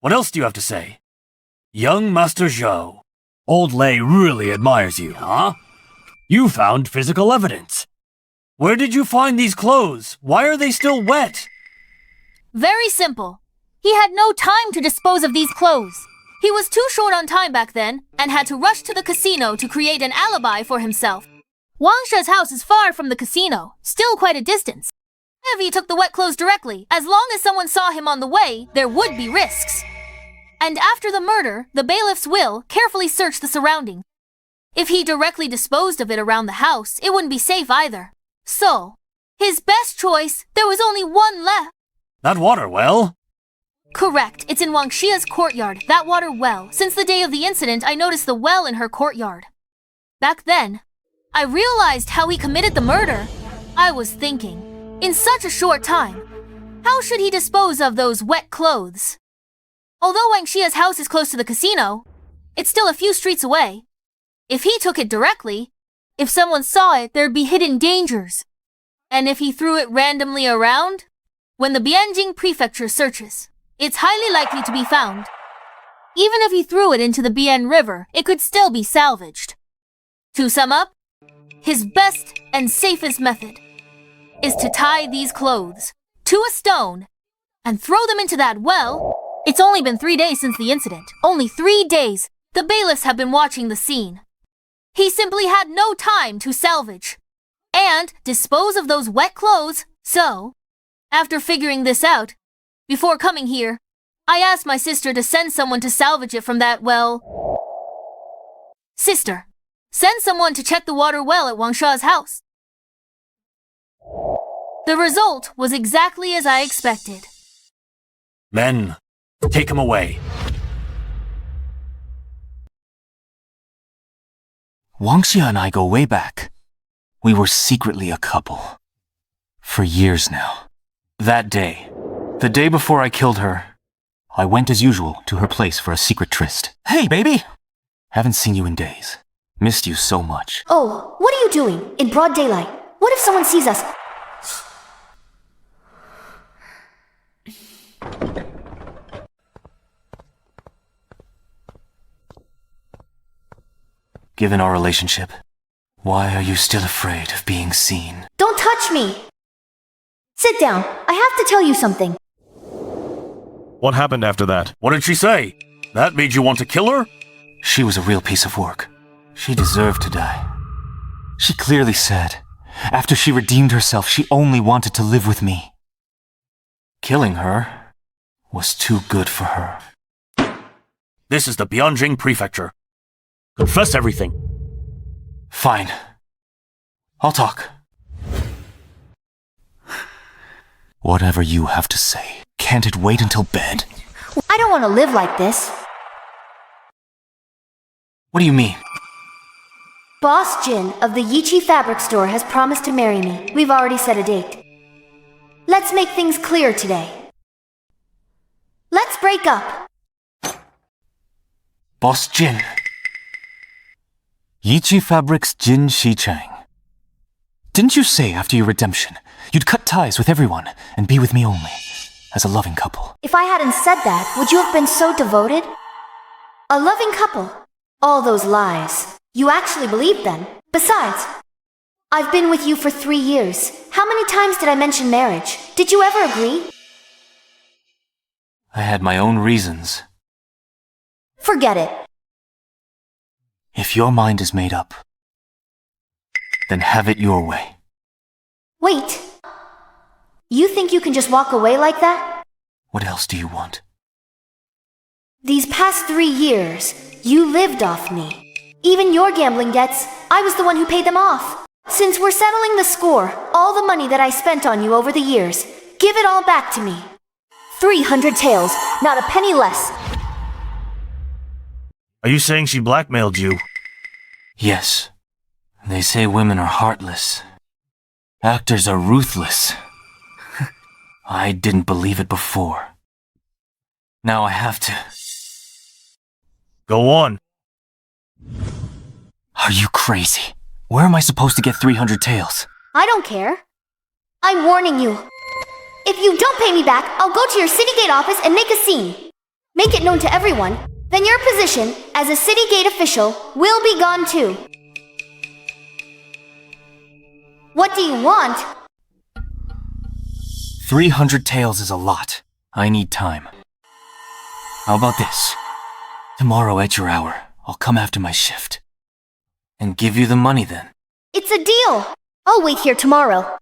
What else do you have to say? Young Master Zhou. Old Lei really admires you, huh? You found physical evidence. Where did you find these clothes? Why are they still wet? Very simple. He had no time to dispose of these clothes. He was too short on time back then and had to rush to the casino to create an alibi for himself. Wanxia's house is far from the casino, still quite a distance. If he took the wet clothes directly, as long as someone saw him on the way, there would be risks. And after the murder, the bailiffs will carefully search the surroundings. If he directly disposed of it around the house, it wouldn't be safe either. So, his best choice, there was only one left. That water well? Correct. It's in Wanxia's courtyard, that water well. Since the day of the incident, I noticed the well in her courtyard. Back then, I realized how he committed the murder. I was thinking, in such a short time, how should he dispose of those wet clothes? Although Wanxia's house is close to the casino, it's still a few streets away. If he took it directly, if someone saw it, there'd be hidden dangers. And if he threw it randomly around, when the Bianjing Prefecture searches, it's highly likely to be found. Even if he threw it into the Bian River, it could still be salvaged. To sum up, his best and safest method is to tie these clothes to a stone and throw them into that well. It's only been 3 days since the incident. Only 3 days. The bailiffs have been watching the scene. He simply had no time to salvage and dispose of those wet clothes. So, after figuring this out, before coming here, I asked my sister to send someone to salvage it from that well. Sister, send someone to check the water well at Wanxia's house. The result was exactly as I expected. Men, take him away. Wanxia and I go way back. We were secretly a couple. For years now. That day, the day before I killed her, I went as usual to her place for a secret tryst. Hey, baby! Haven't seen you in days. Missed you so much. Oh, what are you doing in broad daylight? What if someone sees us? Given our relationship, why are you still afraid of being seen? Don't touch me! Sit down. I have to tell you something. What happened after that? What did she say? That made you want to kill her? She was a real piece of work. She deserved to die. She clearly said, after she redeemed herself, she only wanted to live with me. Killing her was too good for her. This is the Bianjing Prefecture. Confess everything. Fine. I'll talk. Whatever you have to say. Can't it wait until bed? I don't want to live like this. What do you mean? Boss Jin of the Yichi fabric store has promised to marry me. We've already set a date. Let's make things clear today. Let's break up. Boss Jin. Yichi Fabrics Jin Shichang. Didn't you say after your redemption, you'd cut ties with everyone and be with me only, as a loving couple? If I hadn't said that, would you have been so devoted? A loving couple. All those lies. You actually believed them. Besides, I've been with you for 3 years. How many times did I mention marriage? Did you ever agree? I had my own reasons. Forget it. If your mind is made up, then have it your way. Wait. You think you can just walk away like that? What else do you want? These past 3 years, you lived off me. Even your gambling debts, I was the one who paid them off. Since we're settling the score, all the money that I spent on you over the years, give it all back to me. 300 taels, not a penny less. Are you saying she blackmailed you? Yes. They say women are heartless. Actors are ruthless. I didn't believe it before. Now I have to. Go on. Are you crazy? Where am I supposed to get 300 taels? I don't care. I'm warning you. If you don't pay me back, I'll go to your city gate office and make a scene. Make it known to everyone. Then your position as a city gate official will be gone too. What do you want? 300 taels is a lot. I need time. How about this? Tomorrow at your hour, I'll come after my shift. And give you the money then. It's a deal. I'll wait here tomorrow.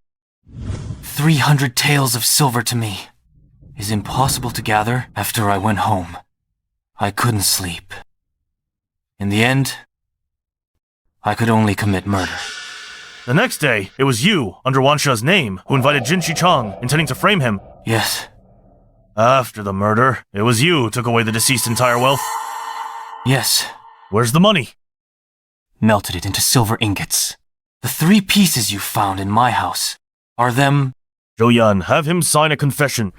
300 taels of silver to me is impossible to gather after I went home. I couldn't sleep. In the end, I could only commit murder. The next day, it was you, under Wanxia's name, who invited Jin Shichang, intending to frame him. Yes. After the murder, it was you who took away the deceased's entire wealth? Yes. Where's the money? Melted it into silver ingots. The 3 pieces you found in my house are them. Zhou Yan, have him sign a confession.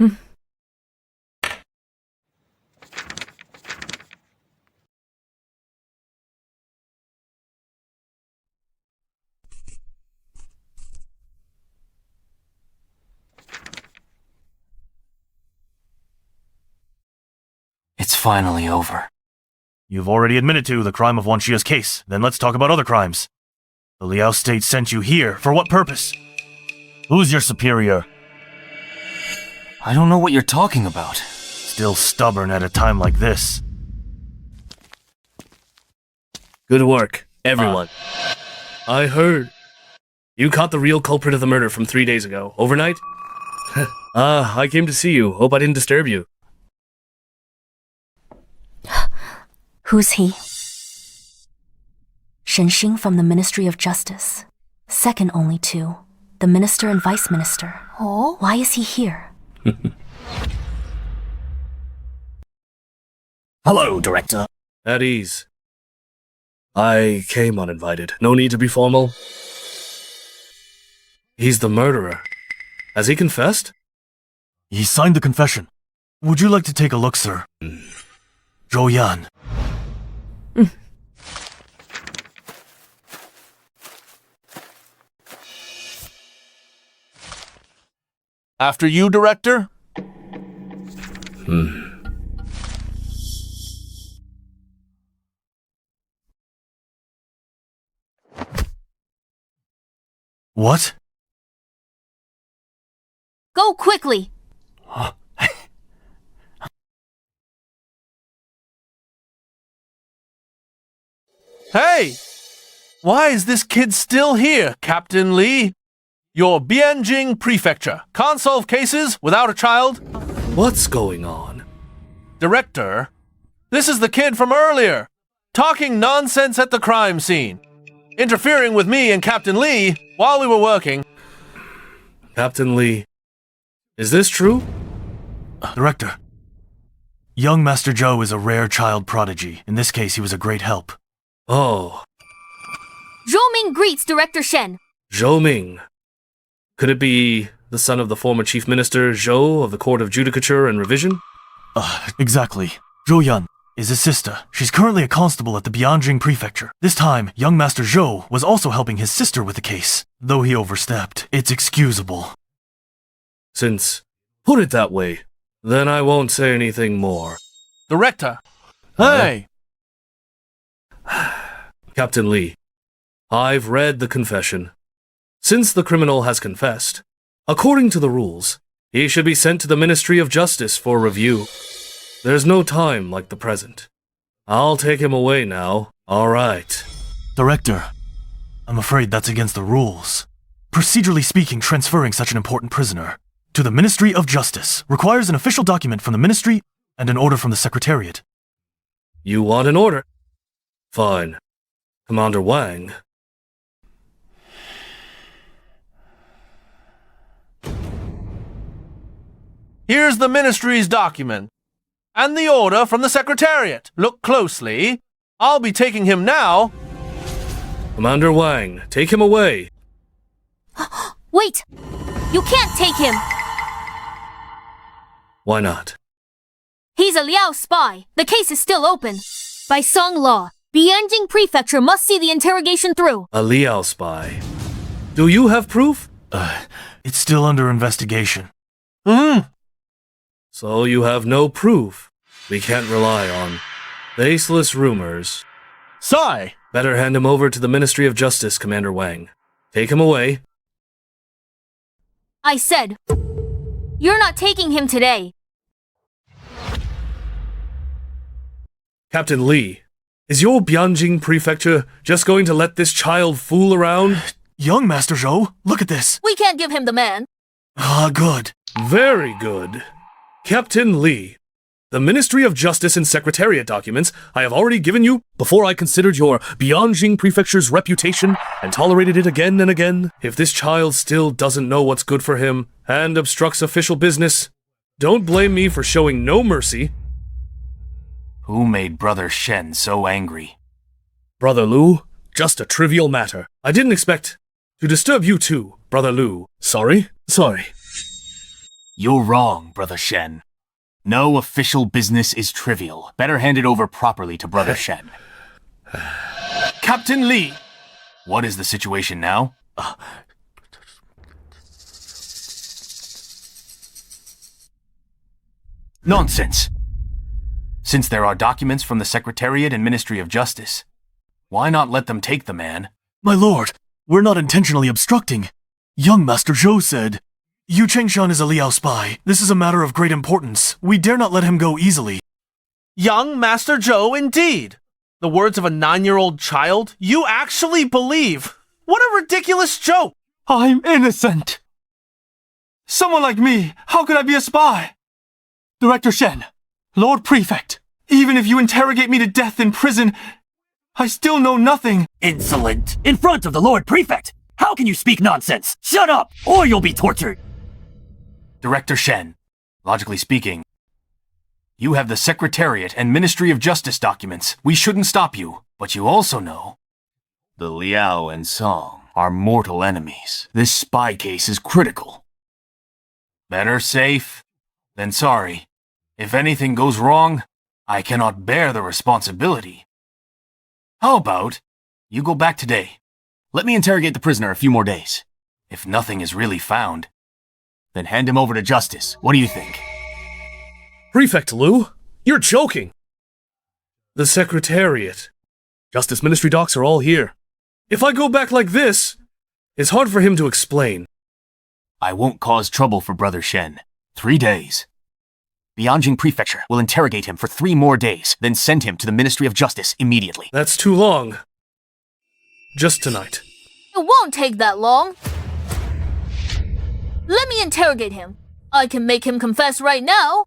It's finally over. You've already admitted to the crime of Wanxia's case. Then let's talk about other crimes. The Liao state sent you here. For what purpose? Who's your superior? I don't know what you're talking about. Still stubborn at a time like this. Good work, everyone. I heard. You caught the real culprit of the murder from 3 days ago, overnight? I came to see you. Hope I didn't disturb you. Who's he? Shen Xing from the Ministry of Justice. Second only to the Minister and Vice Minister. Oh? Why is he here? Hello, Director. At ease. I came uninvited. No need to be formal. He's the murderer. Has he confessed? He signed the confession. Would you like to take a look, sir? Zhou Yan. After you, Director? What? Go quickly! Hey! Why is this kid still here, Captain Li? Your Bianjing Prefecture. Can't solve cases without a child? What's going on? Director, this is the kid from earlier. Talking nonsense at the crime scene. Interfering with me and Captain Li while we were working. Captain Li, is this true? Director, young Master Zhou is a rare child prodigy. In this case, he was a great help. Oh, Zhou Ming greets Director Shen. Zhou Ming. Could it be the son of the former Chief Minister Zhou of the Court of Judicature and Revision? Exactly. Zhou Yan is his sister. She's currently a constable at the Bianjing Prefecture. This time, young Master Zhou was also helping his sister with the case. Though he overstepped, it's excusable. Since put it that way, then I won't say anything more. Director, hey! Captain Li, I've read the confession. Since the criminal has confessed, according to the rules, he should be sent to the Ministry of Justice for review. There's no time like the present. I'll take him away now, all right. Director, I'm afraid that's against the rules. Procedurally speaking, transferring such an important prisoner to the Ministry of Justice requires an official document from the Ministry and an order from the Secretariat. You want an order? Fine. Commander Wang. Here's the Ministry's document. And the order from the Secretariat. Look closely. I'll be taking him now. Commander Wang, take him away. Wait! You can't take him! Why not? He's a Liao spy. The case is still open. By Song law, Bianjing Prefecture must see the interrogation through. A Liao spy. Do you have proof? It's still under investigation. So you have no proof. We can't rely on baseless rumors. Sigh! Better hand him over to the Ministry of Justice, Commander Wang. Take him away. I said, you're not taking him today. Captain Li, is your Bianjing Prefecture just going to let this child fool around? Young Master Zhou, look at this. We can't give him the man. Good. Very good. Captain Li, the Ministry of Justice and Secretariat documents I have already given you before I considered your Bianjing Prefecture's reputation and tolerated it again and again. If this child still doesn't know what's good for him and obstructs official business, Don't blame me for showing no mercy. Who made Brother Shen so angry? Brother Lu, just a trivial matter. I didn't expect to disturb you too, Brother Lu. Sorry. You're wrong, Brother Shen. No official business is trivial. Better hand it over properly to Brother Shen. Captain Li! What is the situation now? Nonsense! Since there are documents from the Secretariat and Ministry of Justice, why not let them take the man? My lord, we're not intentionally obstructing. Young Master Zhou said, Yu Chengshan is a Liao spy. This is a matter of great importance. We dare not let him go easily. Young Master Zhou, indeed. The words of a 9-year-old child? You actually believe? What a ridiculous joke! I'm innocent! Someone like me, how could I be a spy? Director Shen, Lord Prefect, even if you interrogate me to death in prison, I still know nothing. Insolent! In front of the Lord Prefect! How can you speak nonsense? Shut up, or you'll be tortured! Director Shen, logically speaking, you have the Secretariat and Ministry of Justice documents. We shouldn't stop you. But you also know the Liao and Song are mortal enemies. This spy case is critical. Better safe than sorry. If anything goes wrong, I cannot bear the responsibility. How about you go back today? Let me interrogate the prisoner a few more days. If nothing is really found, then hand him over to justice. What do you think? Prefect Lu, you're joking. The Secretariat, Justice Ministry docs are all here. If I go back like this, it's hard for him to explain. I won't cause trouble for Brother Shen. 3 days. Bianjing Prefecture will interrogate him for 3 more days, then send him to the Ministry of Justice immediately. That's too long. Just tonight. It won't take that long. Let me interrogate him. I can make him confess right now.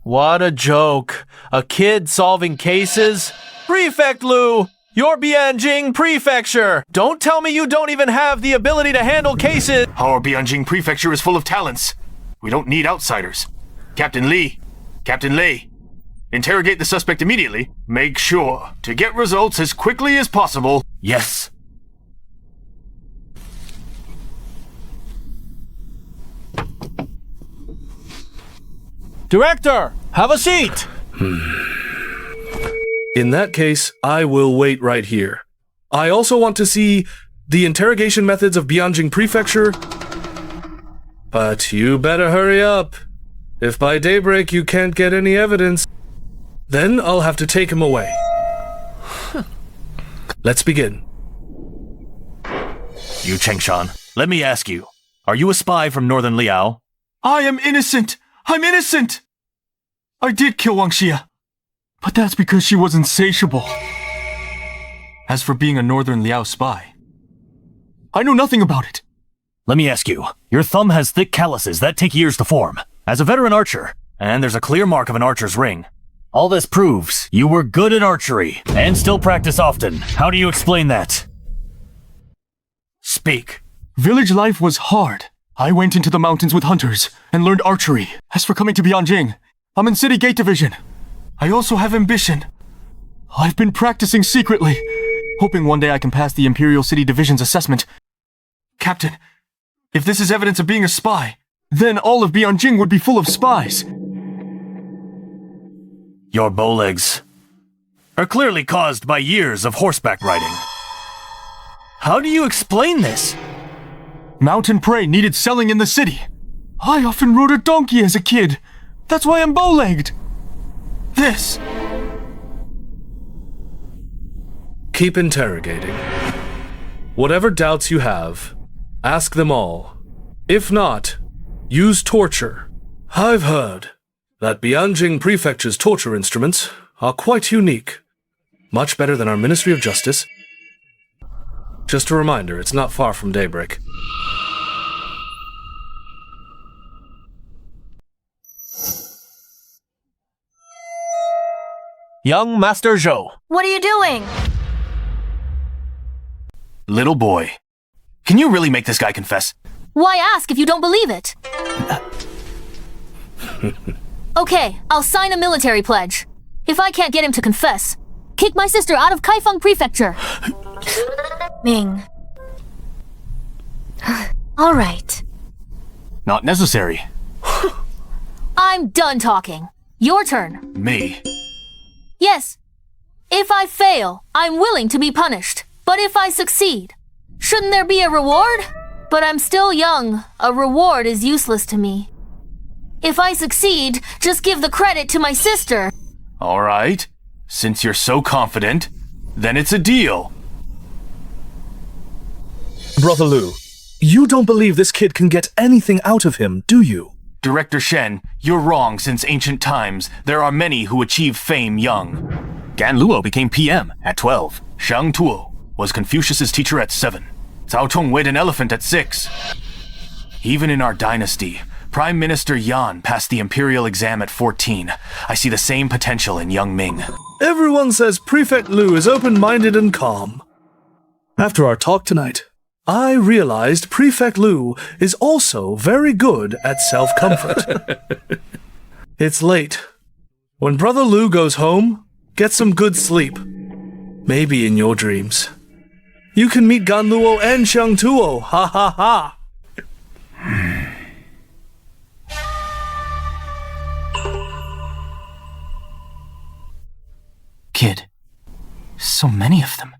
What a joke. A kid solving cases? Prefect Lu, you're Bianjing Prefecture. Don't tell me you don't even have the ability to handle cases. Our Bianjing Prefecture is full of talents. We don't need outsiders. Captain Li, interrogate the suspect immediately. Make sure to get results as quickly as possible. Yes. Director, have a seat. In that case, I will wait right here. I also want to see the interrogation methods of Bianjing Prefecture. But you better hurry up. If by daybreak you can't get any evidence, then I'll have to take him away. Let's begin. Yu Chengshan, let me ask you, are you a spy from Northern Liao? I am innocent! I'm innocent! I did kill Wanxia, but that's because she was insatiable. As for being a Northern Liao spy, I know nothing about it. Let me ask you, your thumb has thick calluses that take years to form. As a veteran archer, and there's a clear mark of an archer's ring. All this proves you were good at archery, and still practice often. How do you explain that? Speak. Village life was hard. I went into the mountains with hunters and learned archery. As for coming to Bianjing, I'm in City Gate Division. I also have ambition. I've been practicing secretly, hoping one day I can pass the Imperial City Division's assessment. Captain, if this is evidence of being a spy, then all of Bianjing would be full of spies. Your bowlegs are clearly caused by years of horseback riding. How do you explain this? Mountain prey needed selling in the city. I often rode a donkey as a kid. That's why I'm bow-legged. This. Keep interrogating. Whatever doubts you have, ask them all. If not, use torture. I've heard that Bianjing Prefecture's torture instruments are quite unique. Much better than our Ministry of Justice. Just a reminder, it's not far from daybreak. Young Master Zhou. What are you doing? Little boy, can you really make this guy confess? Why ask if you don't believe it? Okay, I'll sign a military pledge. If I can't get him to confess, kick my sister out of Kaifeng Prefecture. Ming. All right. Not necessary. I'm done talking. Your turn. Me. Yes. If I fail, I'm willing to be punished. But if I succeed, shouldn't there be a reward? But I'm still young. A reward is useless to me. If I succeed, just give the credit to my sister. All right. Since you're so confident, then it's a deal. Brother Lu, you don't believe this kid can get anything out of him, do you? Director Shen, you're wrong. Since ancient times, there are many who achieve fame young. Gan Luo became PM at 12. Shang Tuo was Confucius's teacher at 7. Cao Tong weighed an elephant at 6. Even in our dynasty, Prime Minister Yan passed the imperial exam at 14. I see the same potential in young Ming. Everyone says Prefect Lu is open-minded and calm. After our talk tonight, I realized Prefect Lu is also very good at self-comfort. It's late. When Brother Lu goes home, get some good sleep. Maybe in your dreams. You can meet Gan Luo and Shang Tuo, ha ha ha! Kid, so many of them.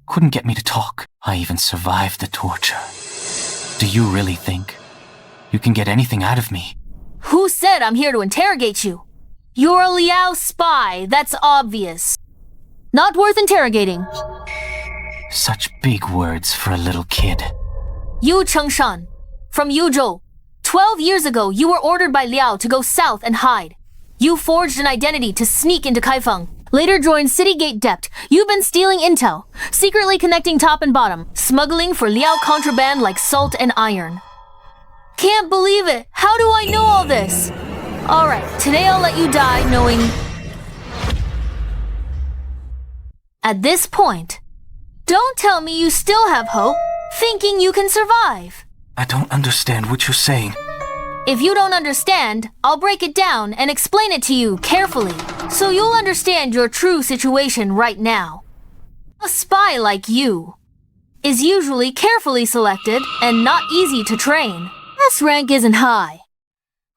Couldn't get me to talk. I even survived the torture. Do you really think you can get anything out of me? Who said I'm here to interrogate you? You're a Liao spy, that's obvious. Not worth interrogating. Such big words for a little kid. Yu Chengshan, from Yuzhou. 12 years ago, you were ordered by Liao to go south and hide. You forged an identity to sneak into Kaifeng. Later joined City Gate Dept. You've been stealing intel, secretly connecting top and bottom, smuggling for Liao contraband like salt and iron. Can't believe it. How do I know all this? Alright, today I'll let you die knowing... At this point, don't tell me you still have hope, thinking you can survive. I don't understand what you're saying. If you don't understand, I'll break it down and explain it to you carefully, so you'll understand your true situation right now. A spy like you is usually carefully selected and not easy to train. S rank isn't high.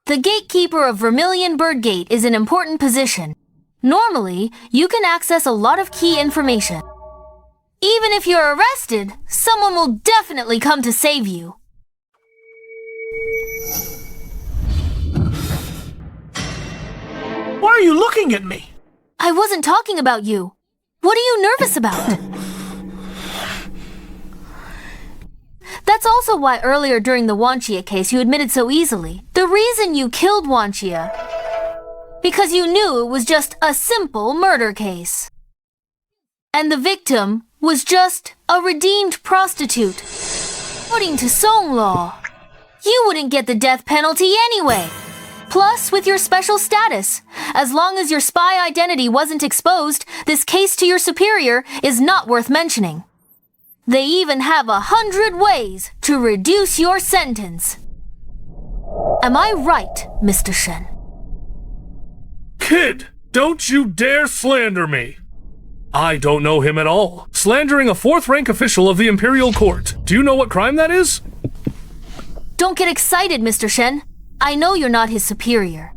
The gatekeeper of Vermilion Bird Gate is an important position. Normally, you can access a lot of key information. Even if you're arrested, someone will definitely come to save you. Why are you looking at me? I wasn't talking about you. What are you nervous about? That's also why earlier during the Wanxia case you admitted so easily. The reason you killed Wanxia, because you knew it was just a simple murder case. And the victim was just a redeemed prostitute. According to Song law, you wouldn't get the death penalty anyway. Plus, with your special status, as long as your spy identity wasn't exposed, this case to your superior is not worth mentioning. They even have 100 ways to reduce your sentence. Am I right, Mr. Shen? Kid, don't you dare slander me! I don't know him at all. Slandering a 4th-rank official of the Imperial Court. Do you know what crime that is? Don't get excited, Mr. Shen. I know you're not his superior.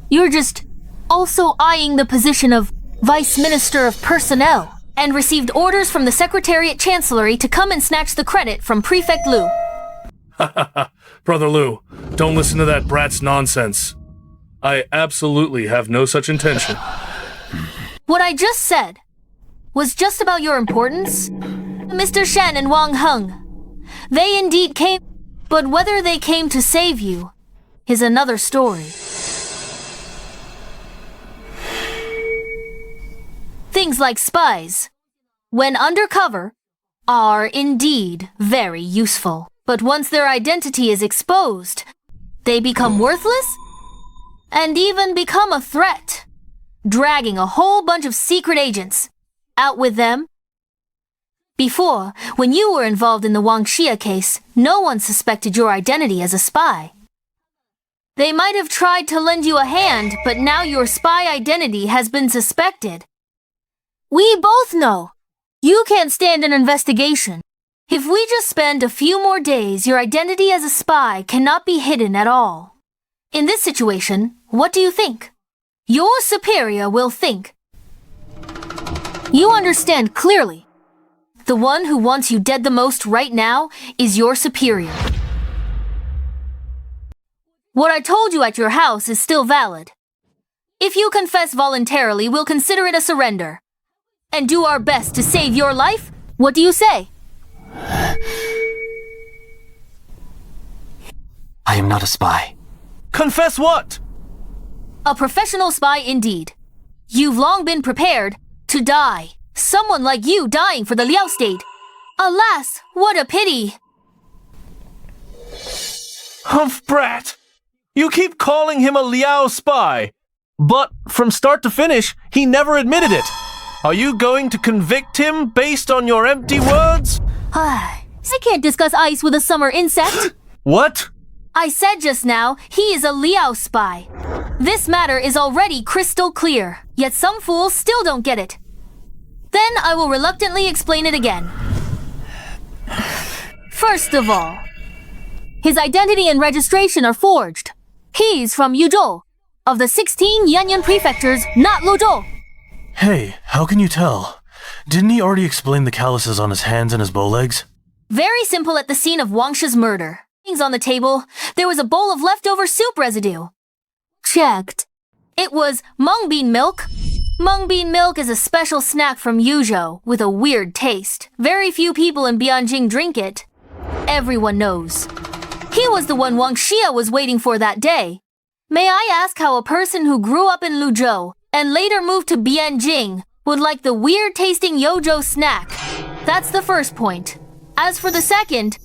You're just also eyeing the position of Vice Minister of Personnel and received orders from the Secretariat Chancellery to come and snatch the credit from Prefect Lu. Brother Lu, don't listen to that brat's nonsense. I absolutely have no such intention. What I just said was just about your importance. Mr. Shen and Wang Heng. They indeed came, but whether they came to save you is another story. Things like spies, when undercover, are indeed very useful. But once their identity is exposed, they become worthless and even become a threat, dragging a whole bunch of secret agents out with them. Before, when you were involved in the Wanxia case, no one suspected your identity as a spy. They might have tried to lend you a hand, but now your spy identity has been suspected. We both know you can't stand an investigation. If we just spend a few more days, your identity as a spy cannot be hidden at all. In this situation, what do you think? Your superior will think. You understand clearly. The one who wants you dead the most right now is your superior. What I told you at your house is still valid. If you confess voluntarily, we'll consider it a surrender. And do our best to save your life? What do you say? I am not a spy. Confess what? A professional spy indeed. You've long been prepared to die. Someone like you dying for the Liao state. Alas, what a pity. Humph brat! You keep calling him a Liao spy, but from start to finish, he never admitted it. Are you going to convict him based on your empty words? I can't discuss ice with a summer insect. What? I said just now, he is a Liao spy. This matter is already crystal clear, yet some fools still don't get it. Then I will reluctantly explain it again. First of all, his identity and registration are forged. He's from Yuzhou, of the 16 Yanyan prefectures, not Luzhou. Hey, how can you tell? Didn't he already explain the calluses on his hands and his bow legs? Very simple at the scene of Wanxia's murder. Things on the table, there was a bowl of leftover soup residue. Checked. It was mung bean milk. Mung bean milk is a special snack from Yuzhou with a weird taste. Very few people in Bianjing drink it. Everyone knows. He was the one Wanxia was waiting for that day. May I ask how a person who grew up in Luzhou and later moved to Bianjing would like the weird-tasting Yojo snack? That's the first point. As for the second,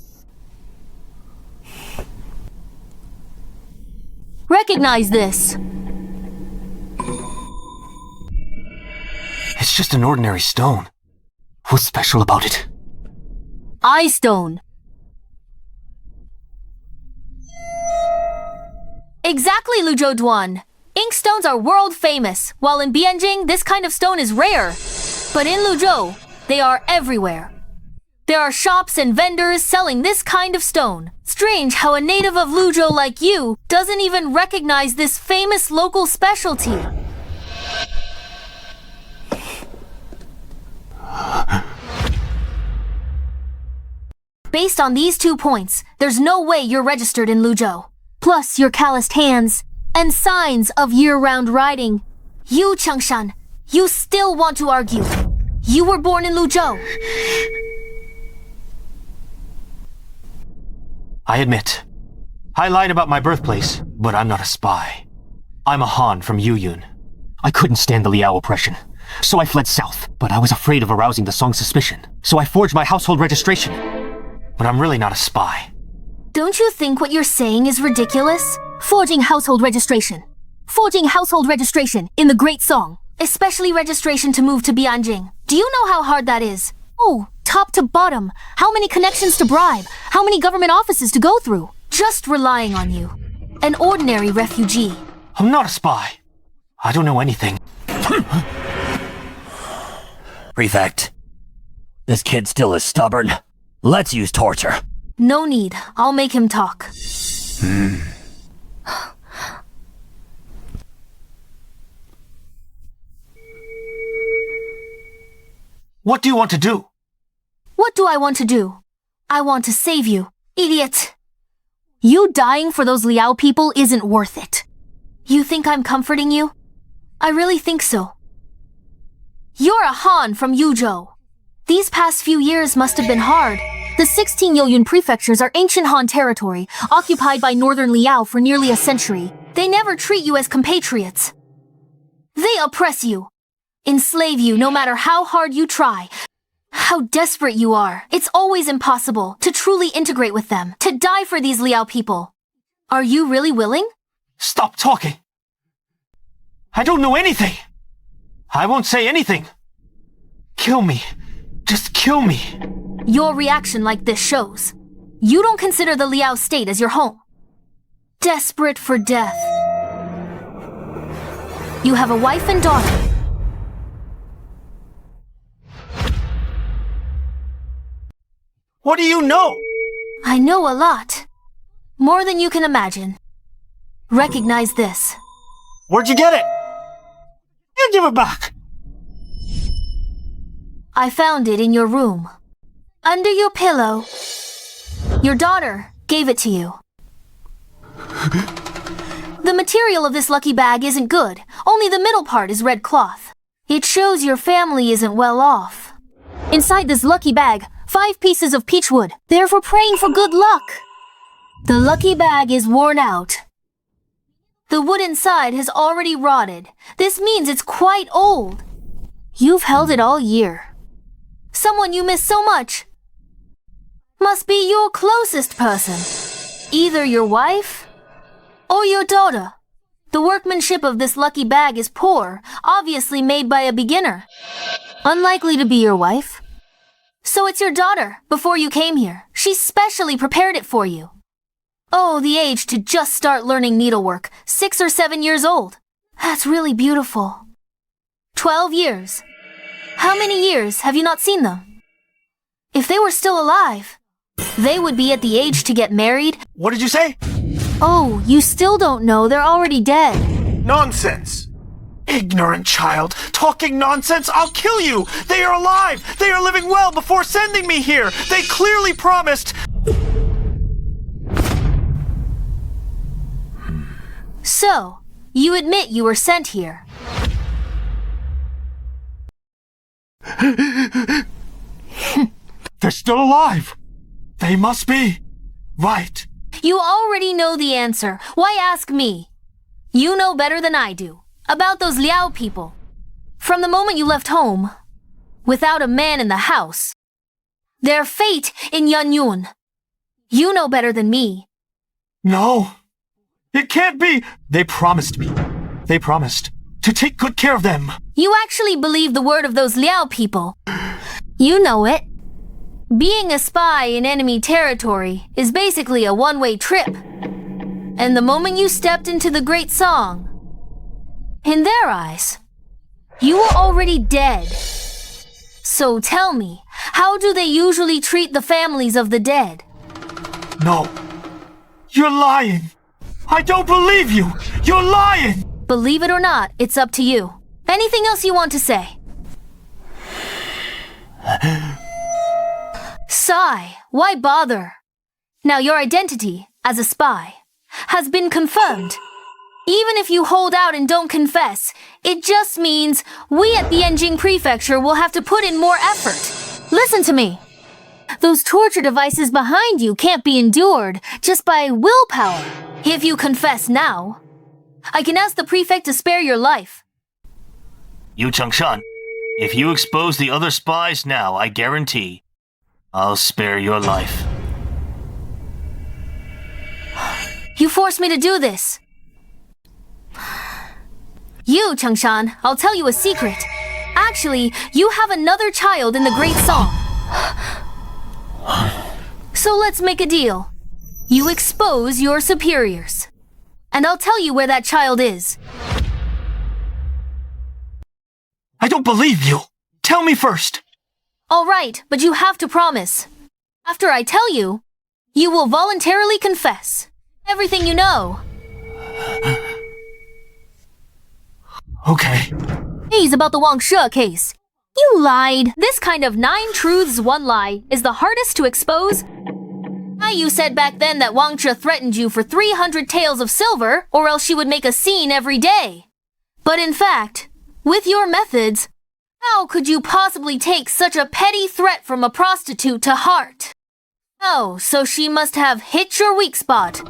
recognize this. It's just an ordinary stone. What's special about it? Eye stone. Exactly, Luzhou Duan. Inkstones are world famous, while in Bianjing, this kind of stone is rare. But in Luzhou, they are everywhere. There are shops and vendors selling this kind of stone. Strange how a native of Luzhou like you doesn't even recognize this famous local specialty. Based on these 2 points, there's no way you're registered in Luzhou. Plus your calloused hands and signs of year-round riding. You, Changshan, you still want to argue. You were born in Luzhou. I admit, I lied about my birthplace, but I'm not a spy. I'm a Han from Yuyun. I couldn't stand the Liao oppression, so I fled south, but I was afraid of arousing the Song's suspicion, so I forged my household registration. But I'm really not a spy. Don't you think what you're saying is ridiculous? Forging household registration. Forging household registration in the Great Song. Especially registration to move to Bianjing. Do you know how hard that is? Oh, top to bottom. How many connections to bribe? How many government offices to go through? Just relying on you. An ordinary refugee. I'm not a spy. I don't know anything. Prefect, this kid still is stubborn. Let's use torture. No need. I'll make him talk. What do you want to do? What do I want to do? I want to save you, idiot. You dying for those Liao people isn't worth it. You think I'm comforting you? I really think so. You're a Han from Yuzhou. These past few years must have been hard. The 16 Yoyun prefectures are ancient Han territory, occupied by northern Liao for nearly a century. They never treat you as compatriots. They oppress you, enslave you no matter how hard you try, how desperate you are. It's always impossible to truly integrate with them, to die for these Liao people. Are you really willing? Stop talking! I don't know anything! I won't say anything! Kill me! Just kill me. Your reaction like this shows. You don't consider the Liao state as your home. Desperate for death. You have a wife and daughter. What do you know? I know a lot. More than you can imagine. Recognize this. Where'd you get it? You give it back. I found it in your room. Under your pillow. Your daughter gave it to you. The material of this lucky bag isn't good. Only the middle part is red cloth. It shows your family isn't well off. Inside this lucky bag, 5 pieces of peach wood. They're for praying for good luck. The lucky bag is worn out. The wood inside has already rotted. This means it's quite old. You've held it all year. Someone you miss so much must be your closest person. Either your wife or your daughter. The workmanship of this lucky bag is poor, obviously made by a beginner. Unlikely to be your wife. So it's your daughter, before you came here. She specially prepared it for you. Oh, the age to just start learning needlework, 6 or 7 years old. That's really beautiful. 12 years. How many years have you not seen them? If they were still alive, they would be at the age to get married. What did you say? Oh, you still don't know. They're already dead. Nonsense! Ignorant child! Talking nonsense! I'll kill you! They are alive! They are living well before sending me here! They clearly promised... So, you admit you were sent here. They're still alive! They must be... right. You already know the answer. Why ask me? You know better than I do. About those Liao people. From the moment you left home, without a man in the house. Their fate in Yanyun. You know better than me. No. It can't be. They promised me. They promised to take good care of them. You actually believe the word of those Liao people. You know it. Being a spy in enemy territory is basically a one-way trip. And the moment you stepped into the Great Song, in their eyes, you were already dead. So tell me, how do they usually treat the families of the dead? No. You're lying. I don't believe you. You're lying. Believe it or not, it's up to you. Anything else you want to say? Sigh, why bother? Now your identity, as a spy, has been confirmed. Even if you hold out and don't confess, it just means we at Bianjing Prefecture will have to put in more effort. Listen to me. Those torture devices behind you can't be endured just by willpower. If you confess now, I can ask the prefect to spare your life. Yu Changshan, if you expose the other spies now, I guarantee I'll spare your life. You forced me to do this. You, Changshan, I'll tell you a secret. Actually, you have another child in the Great Song. So let's make a deal. You expose your superiors. And I'll tell you where that child is. I don't believe you. Tell me first. All right, but you have to promise. After I tell you, you will voluntarily confess everything you know. Okay. He's about the Wanxia case. You lied. This kind of 9 truths, 1 lie is the hardest to expose. Now you said back then that Wanxia threatened you for 300 taels of silver, or else she would make a scene every day. But in fact, with your methods, how could you possibly take such a petty threat from a prostitute to heart? Oh, so she must have hit your weak spot.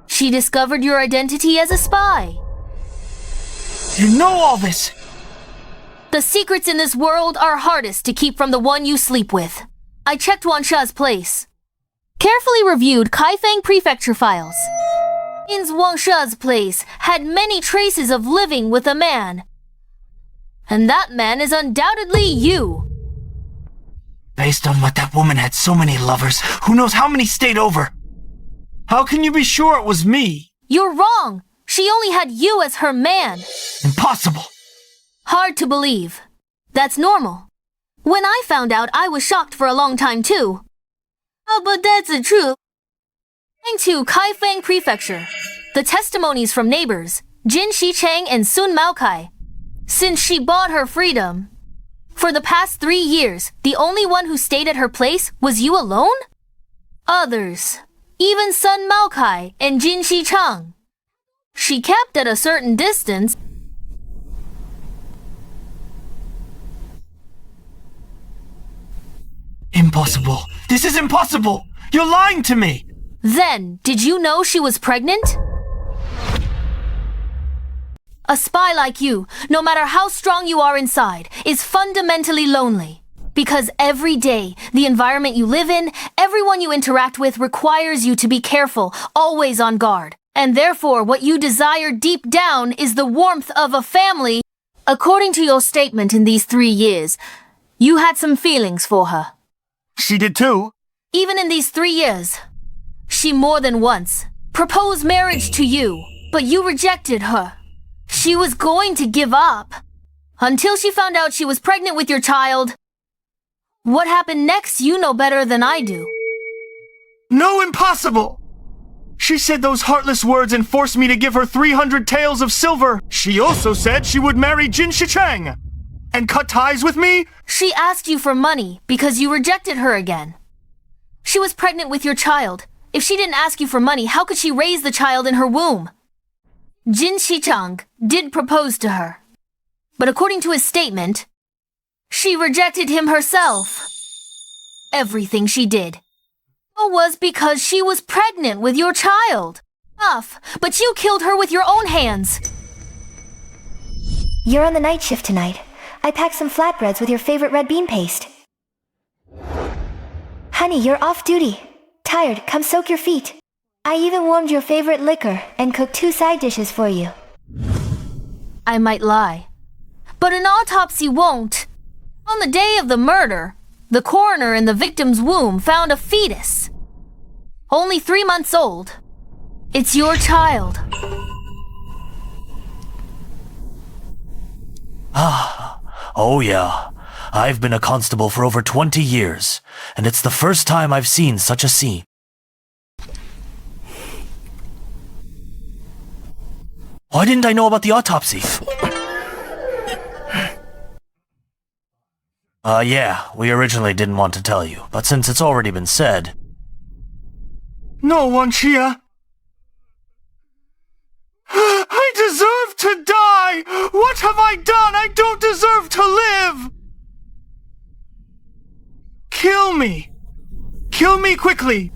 She discovered your identity as a spy. You know all this! The secrets in this world are hardest to keep from the one you sleep with. I checked Wanxia's place. Carefully reviewed Kaifeng Prefecture files. In Wanxia's place had many traces of living with a man. And that man is undoubtedly you. Based on what that woman had so many lovers, who knows how many stayed over? How can you be sure it was me? You're wrong. She only had you as her man. Impossible. Hard to believe. That's normal. When I found out, I was shocked for a long time too. Oh, but that's true. Going to Kaifeng Prefecture. The testimonies from neighbors, Jin Shicheng and Sun Maokai. Since she bought her freedom. For the past 3 years, the only one who stayed at her place was you alone? Others, even Sun Maokai and Jin Shicheng. She kept at a certain distance. Impossible. This is impossible. You're lying to me. Then, did you know she was pregnant? A spy like you, no matter how strong you are inside, is fundamentally lonely. Because every day, the environment you live in, everyone you interact with requires you to be careful, always on guard. And therefore, what you desire deep down is the warmth of a family. According to your statement in these 3 years, you had some feelings for her. She did too. Even in these 3 years, she more than once proposed marriage to you, but you rejected her. She was going to give up until she found out she was pregnant with your child. What happened next, you know better than I do. No, impossible! She said those heartless words and forced me to give her 300 taels of silver. She also said she would marry Jin Shicheng and cut ties with me. She asked you for money because you rejected her again. She was pregnant with your child. If she didn't ask you for money, how could she raise the child in her womb? Jin Shicheng did propose to her. But according to his statement, she rejected him herself. Everything she did was because she was pregnant with your child. Tough, but you killed her with your own hands. You're on the night shift tonight. I packed some flatbreads with your favorite red bean paste. Honey, you're off duty. Tired, come soak your feet. I even warmed your favorite liquor and cooked 2 side dishes for you. I might lie, but an autopsy won't. On the day of the murder, the coroner in the victim's womb found a fetus. Only 3 months old. It's your child. Oh yeah. I've been a constable for over 20 years, and it's the first time I've seen such a scene. Why didn't I know about the autopsy? Yeah, we originally didn't want to tell you, but since it's already been said... No, Wanxia. I deserve to die! What have I done? I don't deserve to live! Kill me! Kill me quickly!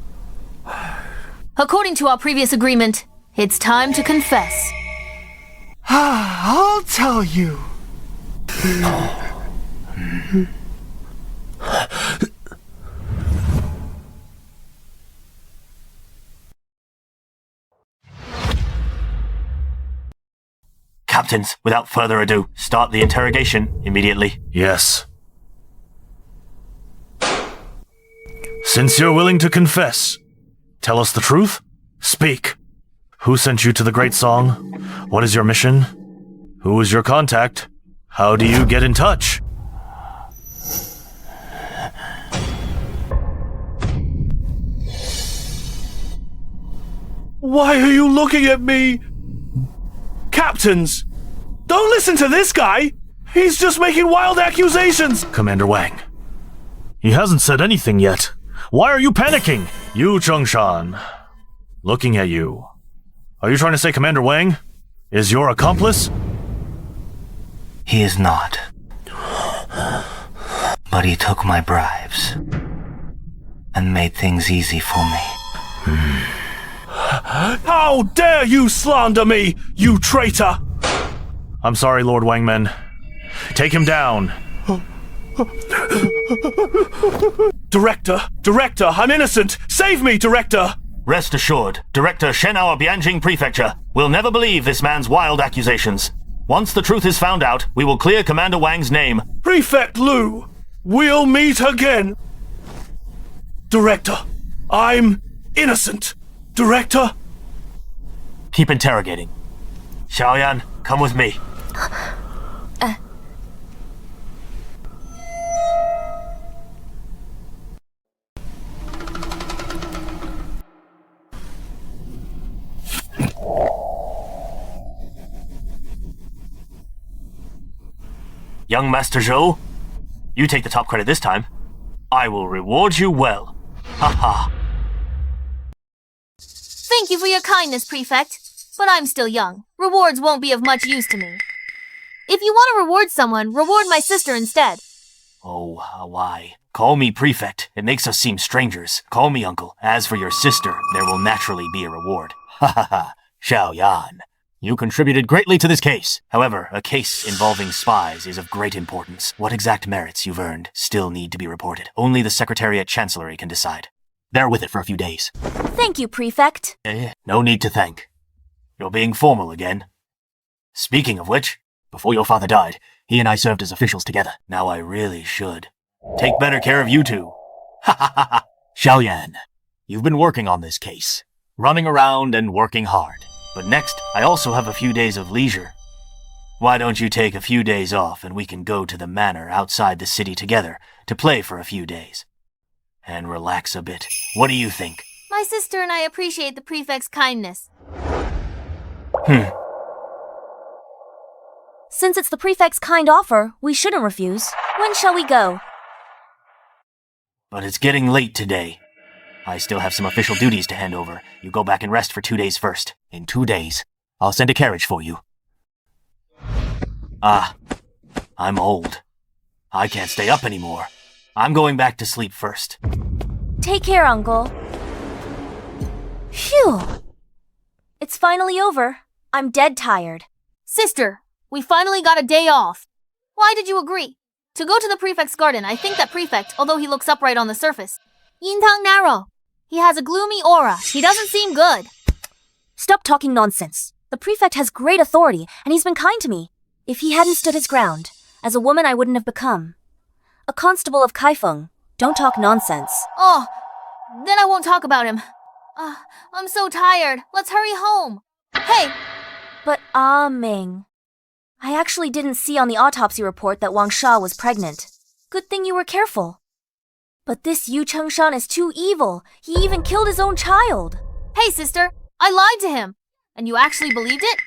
According to our previous agreement, it's time to confess. I'll tell you. Captains, without further ado, start the interrogation immediately. Yes. Since you're willing to confess, tell us the truth. Speak. Who sent you to the Great Song? What is your mission? Who is your contact? How do you get in touch? Why are you looking at me? Captains, don't listen to this guy! He's just making wild accusations! Commander Wang. He hasn't said anything yet. Why are you panicking? You, Zhengshan. Looking at you. Are you trying to say Commander Wang is your accomplice? He is not. But he took my bribes and made things easy for me. How dare you slander me, you traitor! I'm sorry, Lord Wangman. Take him down. Director, I'm innocent! Save me, Director! Rest assured, Director Shenhao of Bianjing Prefecture will never believe this man's wild accusations. Once the truth is found out, we will clear Commander Wang's name. Prefect Lu, we'll meet again! Director, I'm innocent. Director? Keep interrogating. Zhou Yan, come with me. Young Master Zhou, you take the top credit this time. I will reward you well. Ha ha. Thank you for your kindness, Prefect. But I'm still young. Rewards won't be of much use to me. If you want to reward someone, reward my sister instead. Oh, why? Call me Prefect. It makes us seem strangers. Call me Uncle. As for your sister, there will naturally be a reward. Ha ha ha. Zhou Yan. You contributed greatly to this case. However, a case involving spies is of great importance. What exact merits you've earned still need to be reported. Only the Secretariat Chancellery can decide. Bear with it for a few days. Thank you, Prefect. No need to thank. You're being formal again. Speaking of which, before your father died, he and I served as officials together. Now I really should take better care of you two. Ha ha ha ha. Zhou Yan, you've been working on this case. Running around and working hard. But next, I also have a few days of leisure. Why don't you take a few days off and we can go to the manor outside the city together to play for a few days? And relax a bit. What do you think? My sister and I appreciate the Prefect's kindness. Since it's the Prefect's kind offer, we shouldn't refuse. When shall we go? But it's getting late today. I still have some official duties to hand over. You go back and rest for 2 days first. In 2 days, I'll send a carriage for you. I'm old. I can't stay up anymore. I'm going back to sleep first. Take care, Uncle. Phew. It's finally over. I'm dead tired. Sister, we finally got a day off. Why did you agree? To go to the Prefect's garden, I think that Prefect, although he looks upright on the surface, Yintang narrow. He has a gloomy aura. He doesn't seem good. Stop talking nonsense. The Prefect has great authority, and he's been kind to me. If he hadn't stood his ground, as a woman I wouldn't have become. A constable of Kaifeng. Don't talk nonsense. Oh, then I won't talk about him. I'm so tired. Let's hurry home. Hey! But Ming. I actually didn't see on the autopsy report that Wanxia was pregnant. Good thing you were careful. But this Yu Chengshan is too evil. He even killed his own child. Hey, sister, I lied to him. And you actually believed it?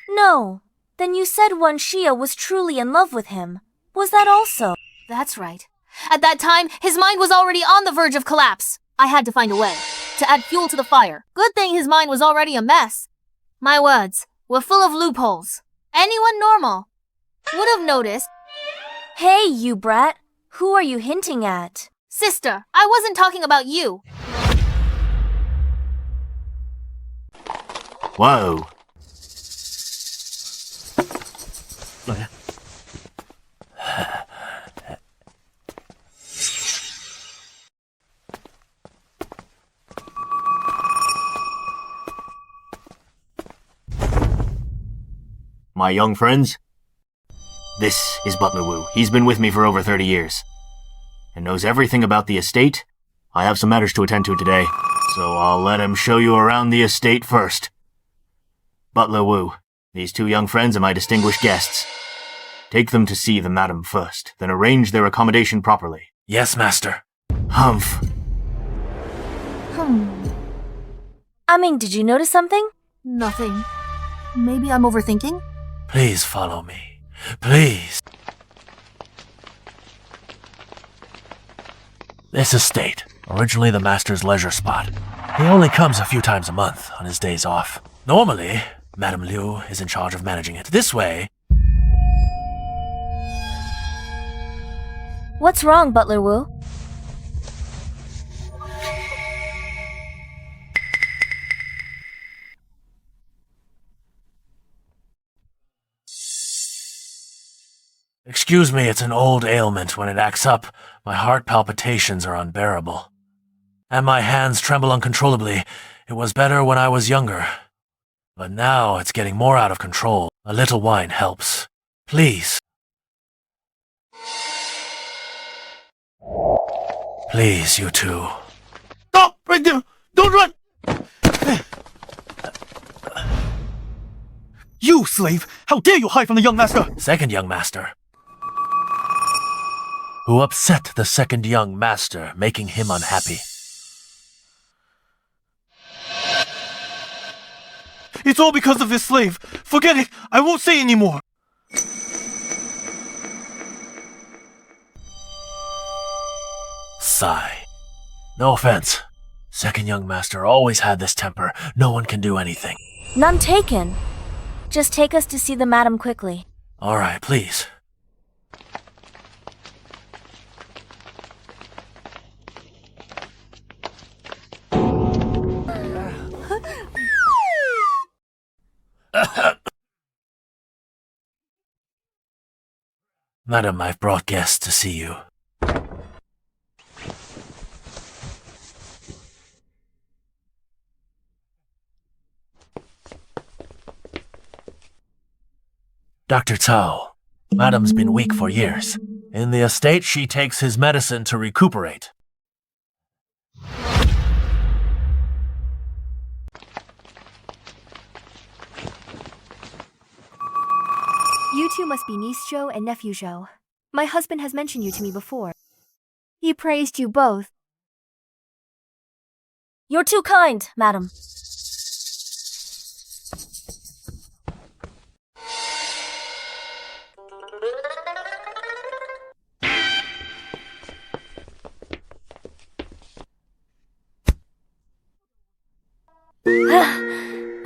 No. Then you said Wanxia was truly in love with him. Was that also? That's right. At that time, his mind was already on the verge of collapse. I had to find a way to add fuel to the fire. Good thing his mind was already a mess. My words were full of loopholes. Anyone normal would have noticed. Hey, you brat. Who are you hinting at? Sister, I wasn't talking about you. Whoa. My young friends, this is Butler Wu. He's been with me for over 30 years and knows everything about the estate. I have some matters to attend to today, so I'll let him show you around the estate first. Butler Wu, these two young friends are my distinguished guests. Take them to see the madam first, then arrange their accommodation properly. Yes, master. Humph. Ming, did you notice something? Nothing. Maybe I'm overthinking? Please follow me. Please. This estate, originally the master's leisure spot. He only comes a few times a month on his days off. Normally, Madame Liu is in charge of managing it. This way... What's wrong, Butler Wu? Excuse me, it's an old ailment. When it acts up, my heart palpitations are unbearable. And my hands tremble uncontrollably. It was better when I was younger. But now it's getting more out of control. A little wine helps. Please. Please, you two. Stop! Right there! Don't run! You slave! How dare you hide from the young master! Second young master. Who upset the second young master, making him unhappy. It's all because of this slave. Forget it. I won't say anymore. Sigh. No offense. Second young master always had this temper. No one can do anything. None taken. Just take us to see the madam quickly. All right, please. Madam, I've brought guests to see you. Dr. Cao, Madam's been weak for years. In the estate, she takes his medicine to recuperate. You two must be niece Zhou and nephew Zhou. My husband has mentioned you to me before. He praised you both. You're too kind, madam.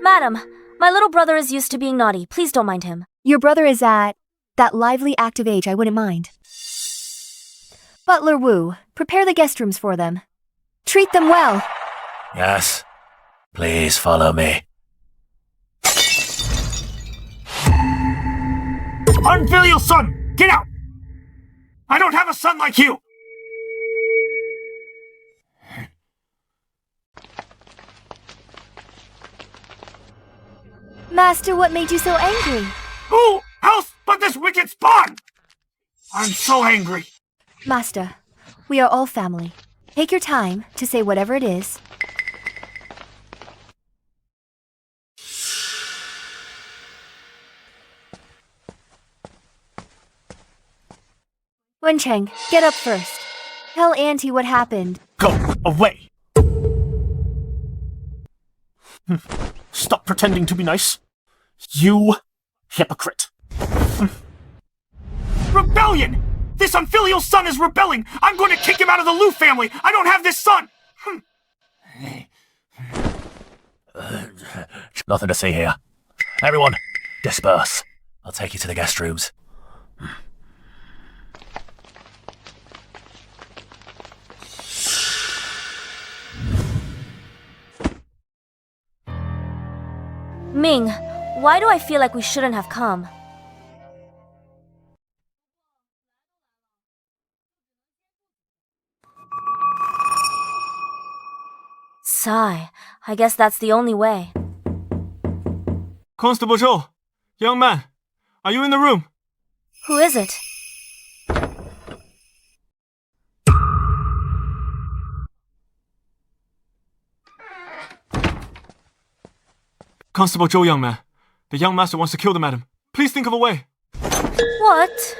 Madam, my little brother is used to being naughty. Please don't mind him. Your brother is at that lively, active age I wouldn't mind. Butler Wu, prepare the guest rooms for them. Treat them well. Yes. Please follow me. Unfilial son! Get out! I don't have a son like you! Master, what made you so angry? Who else but this wicked spawn? I'm so angry. Master, we are all family. Take your time to say whatever it is. Wencheng, get up first. Tell Auntie what happened. Go away! Stop pretending to be nice. You hypocrite. Rebellion! This unfilial son is rebelling! I'm going to kick him out of the Lu family! I don't have this son! Nothing to see here. Everyone, disperse. I'll take you to the guest rooms. Ming, why do I feel like we shouldn't have come? Sigh. I guess that's the only way. Constable Zhou, young man, are you in the room? Who is it? Constable Zhou, young man. The young master wants to kill the madam. Please think of a way. What?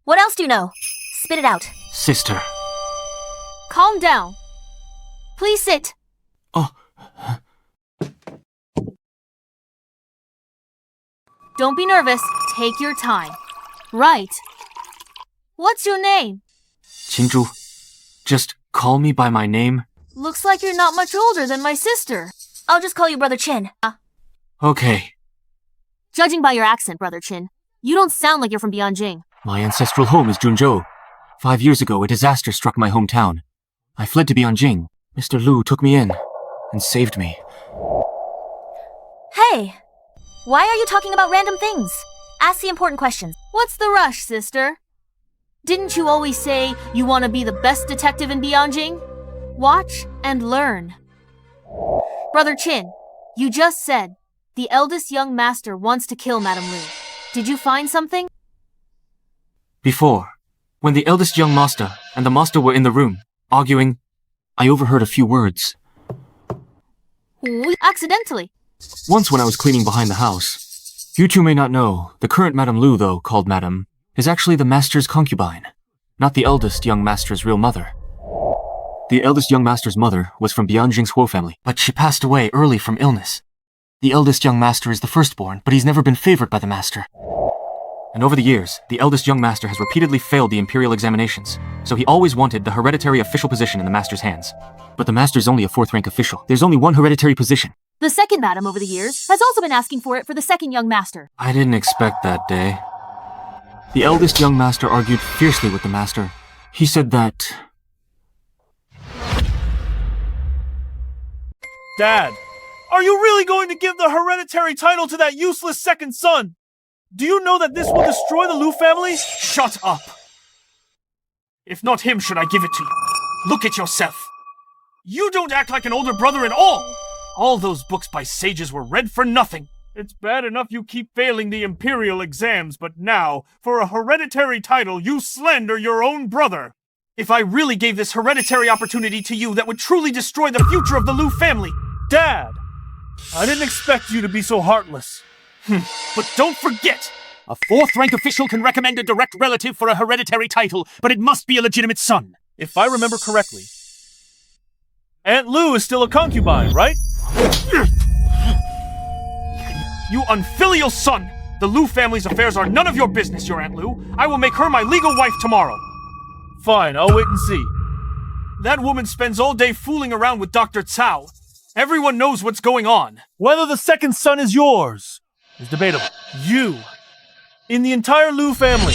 What else do you know? Spit it out. Sister. Calm down. Please sit. Oh. Don't be nervous. Take your time. Right. What's your name? Qingzhu, just call me by my name. Looks like you're not much older than my sister. I'll just call you Brother Qin. Okay. Judging by your accent, Brother Qin, you don't sound like you're from Bianjing. My ancestral home is Junzhou. 5 years ago, a disaster struck my hometown. I fled to Bianjing. Mr. Lu took me in and saved me. Hey! Why are you talking about random things? Ask the important questions. What's the rush, sister? Didn't you always say you want to be the best detective in Bianjing? Watch and learn. Brother Qin, you just said the eldest young master wants to kill Madame Lu. Did you find something? Before, When the eldest young master and the master were in the room, arguing, I overheard a few words. Accidentally. Once when I was cleaning behind the house. You two may not know, the current Madame Lu, though, called Madame, is actually the master's concubine, not the eldest young master's real mother. The eldest young master's mother was from Bianjing's Huo family, but she passed away early from illness. The eldest young master is the firstborn, but he's never been favored by the master. And over the years, the eldest young master has repeatedly failed the imperial examinations, so he always wanted the hereditary official position in the master's hands. But the master's only a 4th-rank official. There's only one hereditary position. The second madam over the years has also been asking for it for the second young master. I didn't expect that day. The eldest young master argued fiercely with the master. He said that... Dad, are you really going to give the hereditary title to that useless second son? Do you know that this will destroy the Lu family? Shut up! If not him, should I give it to you? Look at yourself. You don't act like an older brother at all! All those books by sages were read for nothing. It's bad enough you keep failing the imperial exams, but now, for a hereditary title, you slander your own brother. If I really gave this hereditary opportunity to you, that would truly destroy the future of the Lu family. Dad, I didn't expect you to be so heartless. But don't forget, a 4th-rank official can recommend a direct relative for a hereditary title, but it must be a legitimate son. If I remember correctly, Aunt Lu is still a concubine, right? You unfilial son! The Lu family's affairs are none of your business, your Aunt Lu. I will make her my legal wife tomorrow. Fine, I'll wait and see. That woman spends all day fooling around with Dr. Cao. Everyone knows what's going on. Whether the second son is yours is debatable. You, in the entire Lu family,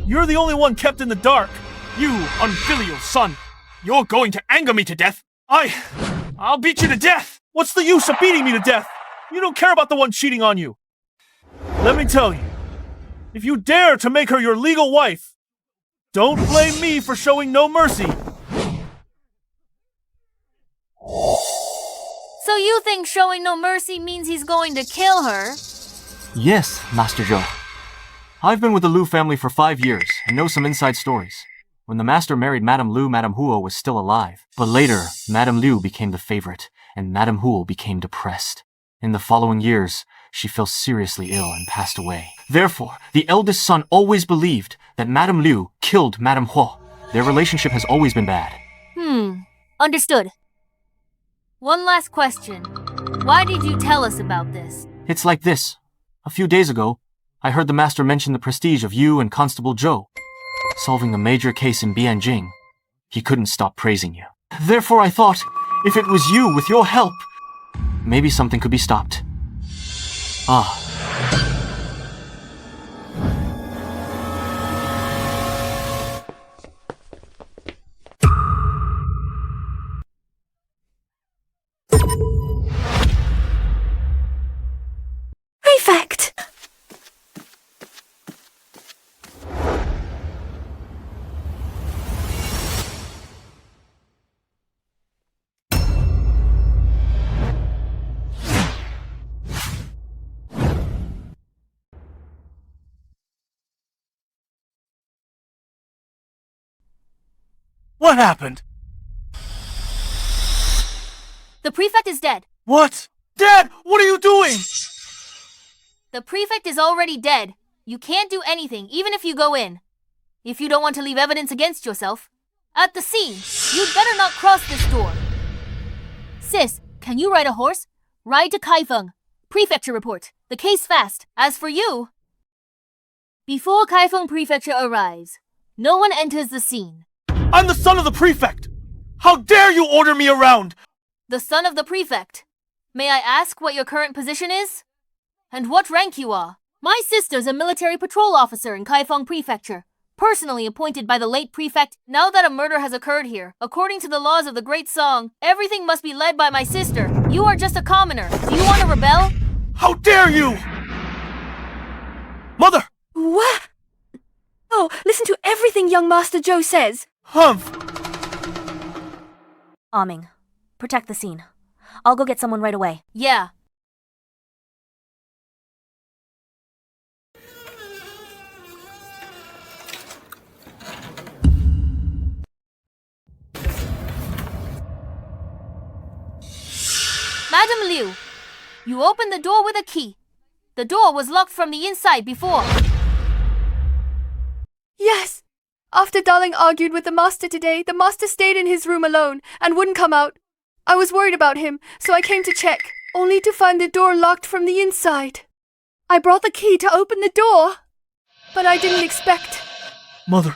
you're the only one kept in the dark. You unfilial son! You're going to anger me to death! I'll beat you to death! What's the use of beating me to death? You don't care about the one cheating on you. Let me tell you, if you dare to make her your legal wife, don't blame me for showing no mercy. So you think showing no mercy means he's going to kill her? Yes, Master Zhou. I've been with the Lu family for 5 years and know some inside stories. When the master married Madame Lu, Madame Huo was still alive. But later, Madame Lu became the favorite, and Madame Huo became depressed. In the following years, she fell seriously ill and passed away. Therefore, the eldest son always believed that Madame Lu killed Madame Huo. Their relationship has always been bad. Understood. One last question. Why did you tell us about this? It's like this. A few days ago, I heard the master mention the prestige of you and Constable Zhou. Solving a major case in Bianjing, he couldn't stop praising you. Therefore, I thought, if it was you with your help, maybe something could be stopped. Prefect! What happened? The prefect is dead. What? Dad, what are you doing? The prefect is already dead. You can't do anything, even if you go in. If you don't want to leave evidence against yourself, at the scene, you'd better not cross this door. Sis, can you ride a horse? Ride to Kaifeng. Prefecture report. The case fast. As for you, before Kaifeng Prefecture arrives, no one enters the scene. I'm the son of the prefect! How dare you order me around! The son of the prefect. May I ask what your current position is? And what rank you are? My sister's a military patrol officer in Kaifeng Prefecture, personally appointed by the late prefect. Now that a murder has occurred here, according to the laws of the Great Song, everything must be led by my sister. You are just a commoner. Do you want to rebel? How dare you! Mother! What? Oh, listen to everything young Master Zhou says. Humph! Ming, protect the scene. I'll go get someone right away. Yeah. Madam Liu, you opened the door with a key. The door was locked from the inside before. Yes! After Darling argued with the master today, the master stayed in his room alone and wouldn't come out. I was worried about him, so I came to check, only to find the door locked from the inside. I brought the key to open the door, but I didn't expect. Mother,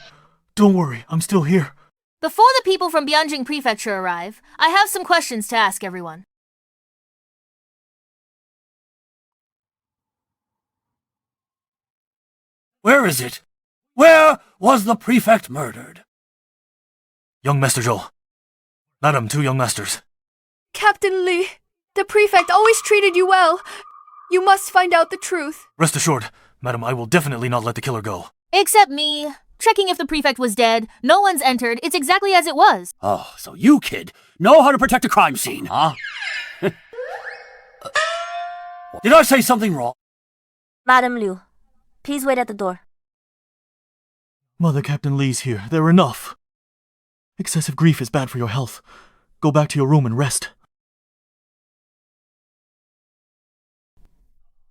don't worry, I'm still here. Before the people from Bianjing Prefecture arrive, I have some questions to ask everyone. Where is it? Where was the prefect murdered? Young Master Zhou. Madam, two young masters. Captain Li, the prefect always treated you well. You must find out the truth. Rest assured, madam, I will definitely not let the killer go. Except me. Checking if the prefect was dead. No one's entered. It's exactly as it was. Oh, so you, kid, know how to protect a crime scene, huh? Did I say something wrong? Madam Liu, please wait at the door. Mother, Captain Li's here. They're enough. Excessive grief is bad for your health. Go back to your room and rest.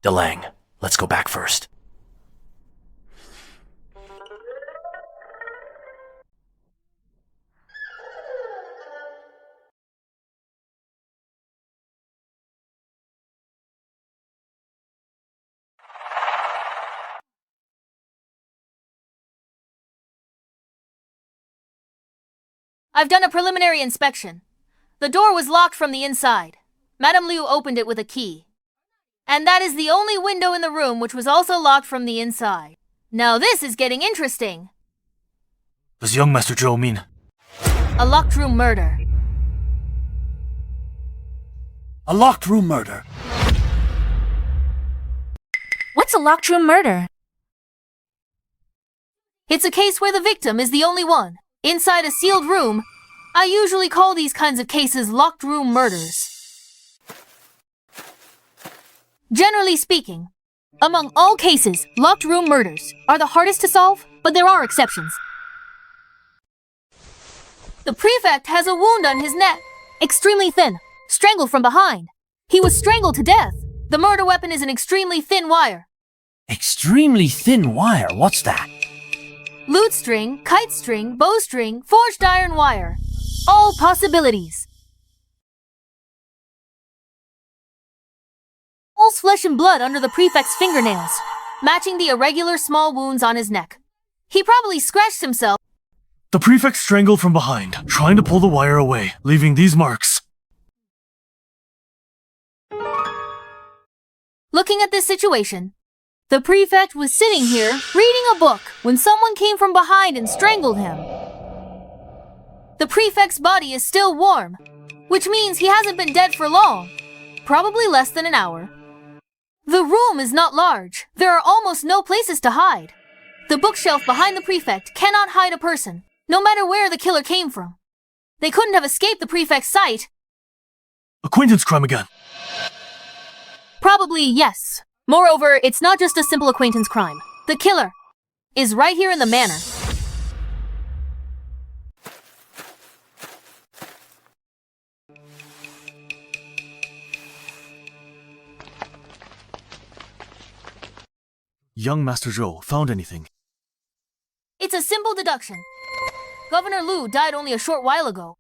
Delang, let's go back first. I've done a preliminary inspection. The door was locked from the inside. Madame Liu opened it with a key. And that is the only window in the room which was also locked from the inside. Now this is getting interesting. Does young Master Zhou mean? A locked room murder. A locked room murder. What's a locked room murder? It's a case where the victim is the only one. Inside a sealed room. I usually call these kinds of cases locked room murders. Generally speaking, among all cases, locked room murders are the hardest to solve, but there are exceptions. The prefect has a wound on his neck, extremely thin, strangled from behind. He was strangled to death. The murder weapon is an extremely thin wire. Extremely thin wire, what's that? Lute string, kite string, bowstring, forged iron wire. All possibilities. All's flesh and blood under the prefect's fingernails, matching the irregular small wounds on his neck. He probably scratched himself. The prefect strangled from behind, trying to pull the wire away, leaving these marks. Looking at this situation, the prefect was sitting here, reading a book, when someone came from behind and strangled him. The prefect's body is still warm, which means he hasn't been dead for long, probably less than an hour. The room is not large. There are almost no places to hide. The bookshelf behind the prefect cannot hide a person, no matter where the killer came from. They couldn't have escaped the prefect's sight. Acquaintance crime again. Probably, yes. Moreover, it's not just a simple acquaintance crime. The killer is right here in the manor. Young Master Zhou found anything? It's a simple deduction. Governor Lu died only a short while ago.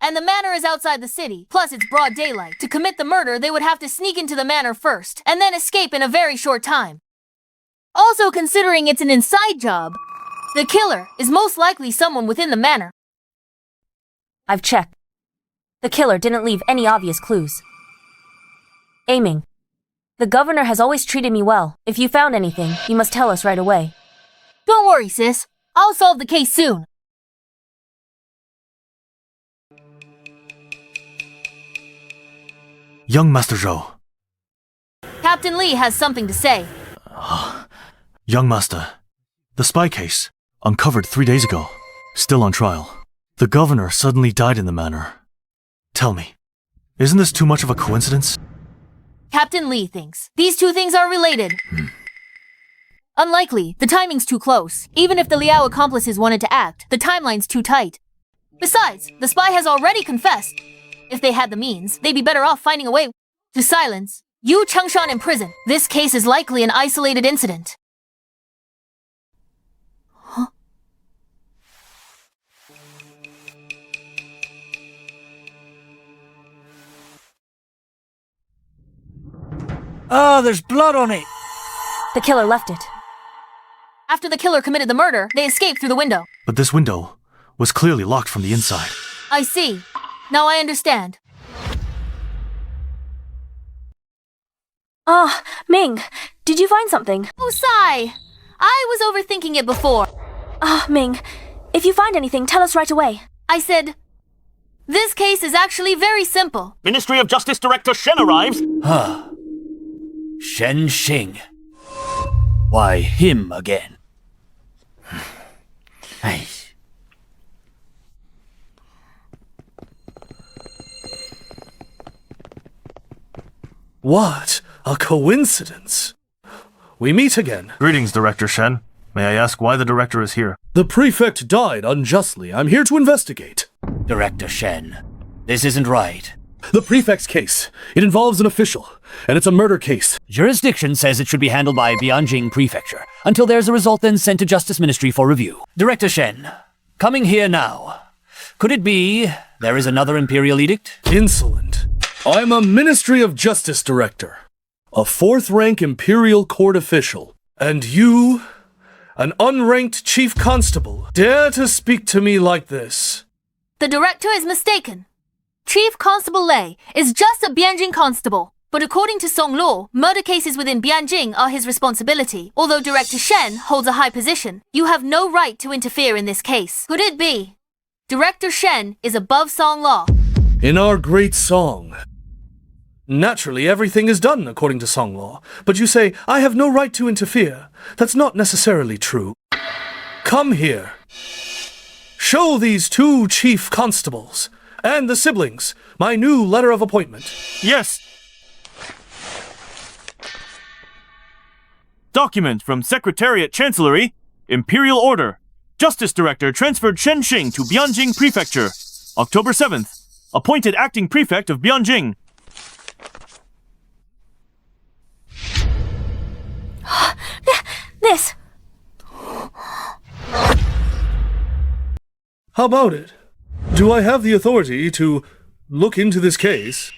And the manor is outside the city, plus it's broad daylight. To commit the murder, they would have to sneak into the manor first, and then escape in a very short time. Also, considering it's an inside job, the killer is most likely someone within the manor. I've checked. The killer didn't leave any obvious clues. Aiming. The governor has always treated me well. If you found anything, you must tell us right away. Don't worry, sis. I'll solve the case soon. Young Master Zhou. Captain Li has something to say. Young Master, the spy case, uncovered 3 days ago, still on trial. The governor suddenly died in the manor. Tell me, isn't this too much of a coincidence? Captain Li thinks these two things are related. Unlikely. The timing's too close. Even if the Liao accomplices wanted to act, the timeline's too tight. Besides, the spy has already confessed. If they had the means, they'd be better off finding a way to silence Yu Chengshan in prison. This case is likely an isolated incident. Ah, there's blood on it. The killer left it. After the killer committed the murder, they escaped through the window. But this window was clearly locked from the inside. I see. Now I understand. Ming, did you find something? Oh, sigh. I was overthinking it before. Ming, if you find anything, tell us right away. I said, this case is actually very simple. Ministry of Justice Director Shen arrives. Shen Xing. Why, him again. Hey. What a coincidence. We meet again. Greetings, Director Shen. May I ask why the director is here? The prefect died unjustly. I'm here to investigate. Director Shen, this isn't right. The prefect's case. It involves an official, and it's a murder case. Jurisdiction says it should be handled by Bianjing Prefecture, until there's a result then sent to Justice Ministry for review. Director Shen, coming here now. Could it be there is another imperial edict? Insolent. I'm a Ministry of Justice Director, a fourth-rank imperial court official. And you, an unranked chief constable, dare to speak to me like this? The director is mistaken. Chief Constable Lei is just a Bianjing constable. But according to Song law, murder cases within Bianjing are his responsibility. Although Director Shen holds a high position, you have no right to interfere in this case. Could it be Director Shen is above Song law? In our Great Song. Naturally, everything is done according to Song law. But you say, I have no right to interfere. That's not necessarily true. Come here. Show these two chief constables and the siblings my new letter of appointment. Yes. Document from Secretariat Chancellery, Imperial Order. Justice Director transferred Shen Xing to Bianjing Prefecture. October 7th. Appointed Acting Prefect of Bianjing. This! How about it? Do I have the authority to look into this case?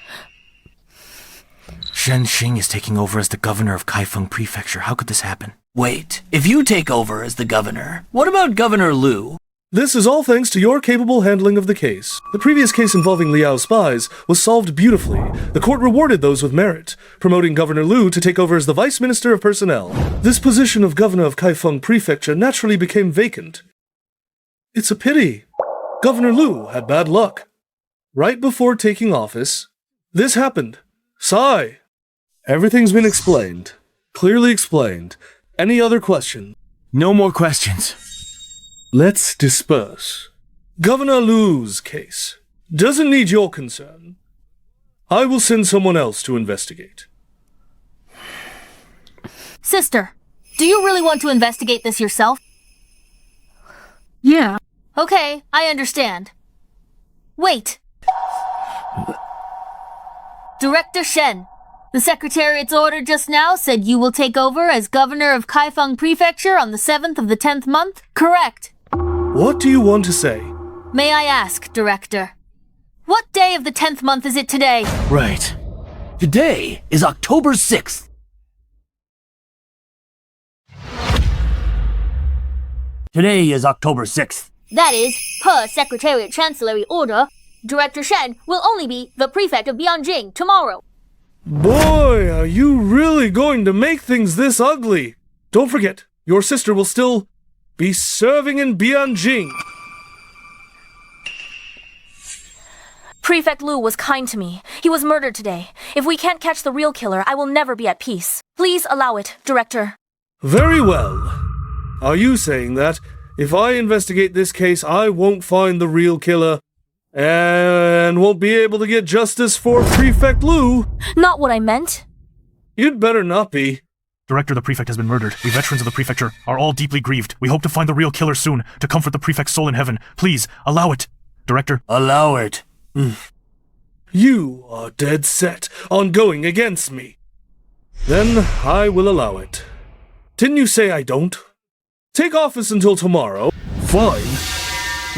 Shen Xing is taking over as the governor of Kaifeng Prefecture. How could this happen? Wait, if you take over as the governor, what about Governor Liu? This is all thanks to your capable handling of the case. The previous case involving Liao's spies was solved beautifully. The court rewarded those with merit, promoting Governor Liu to take over as the Vice Minister of Personnel. This position of Governor of Kaifeng Prefecture naturally became vacant. It's a pity. Governor Liu had bad luck. Right before taking office, this happened. Sigh. Everything's been explained. Clearly explained. Any other questions? No more questions. Let's disperse. Governor Liu's case doesn't need your concern. I will send someone else to investigate. Sister, do you really want to investigate this yourself? Yeah. Okay, I understand. Wait. Director Shen, the Secretariat's order just now said you will take over as governor of Kaifeng Prefecture on the 7th of the 10th month? Correct. What do you want to say? May I ask, Director, what day of the 10th month is it today? Right. Today is October 6th. Today is October 6th. That is, per Secretariat Chancellery order, Director Shen will only be the prefect of Bianjing tomorrow. Boy, are you really going to make things this ugly? Don't forget, your sister will still be serving in Bianjing. Prefect Liu was kind to me. He was murdered today. If we can't catch the real killer, I will never be at peace. Please allow it, Director. Very well. Are you saying that if I investigate this case, I won't find the real killer and won't be able to get justice for Prefect Liu? Not what I meant. You'd better not be. Director, the prefect has been murdered. We veterans of the prefecture are all deeply grieved. We hope to find the real killer soon to comfort the prefect's soul in heaven. Please, allow it. Director. Allow it. You are dead set on going against me. Then I will allow it. Didn't you say I don't? Take office until tomorrow. Fine.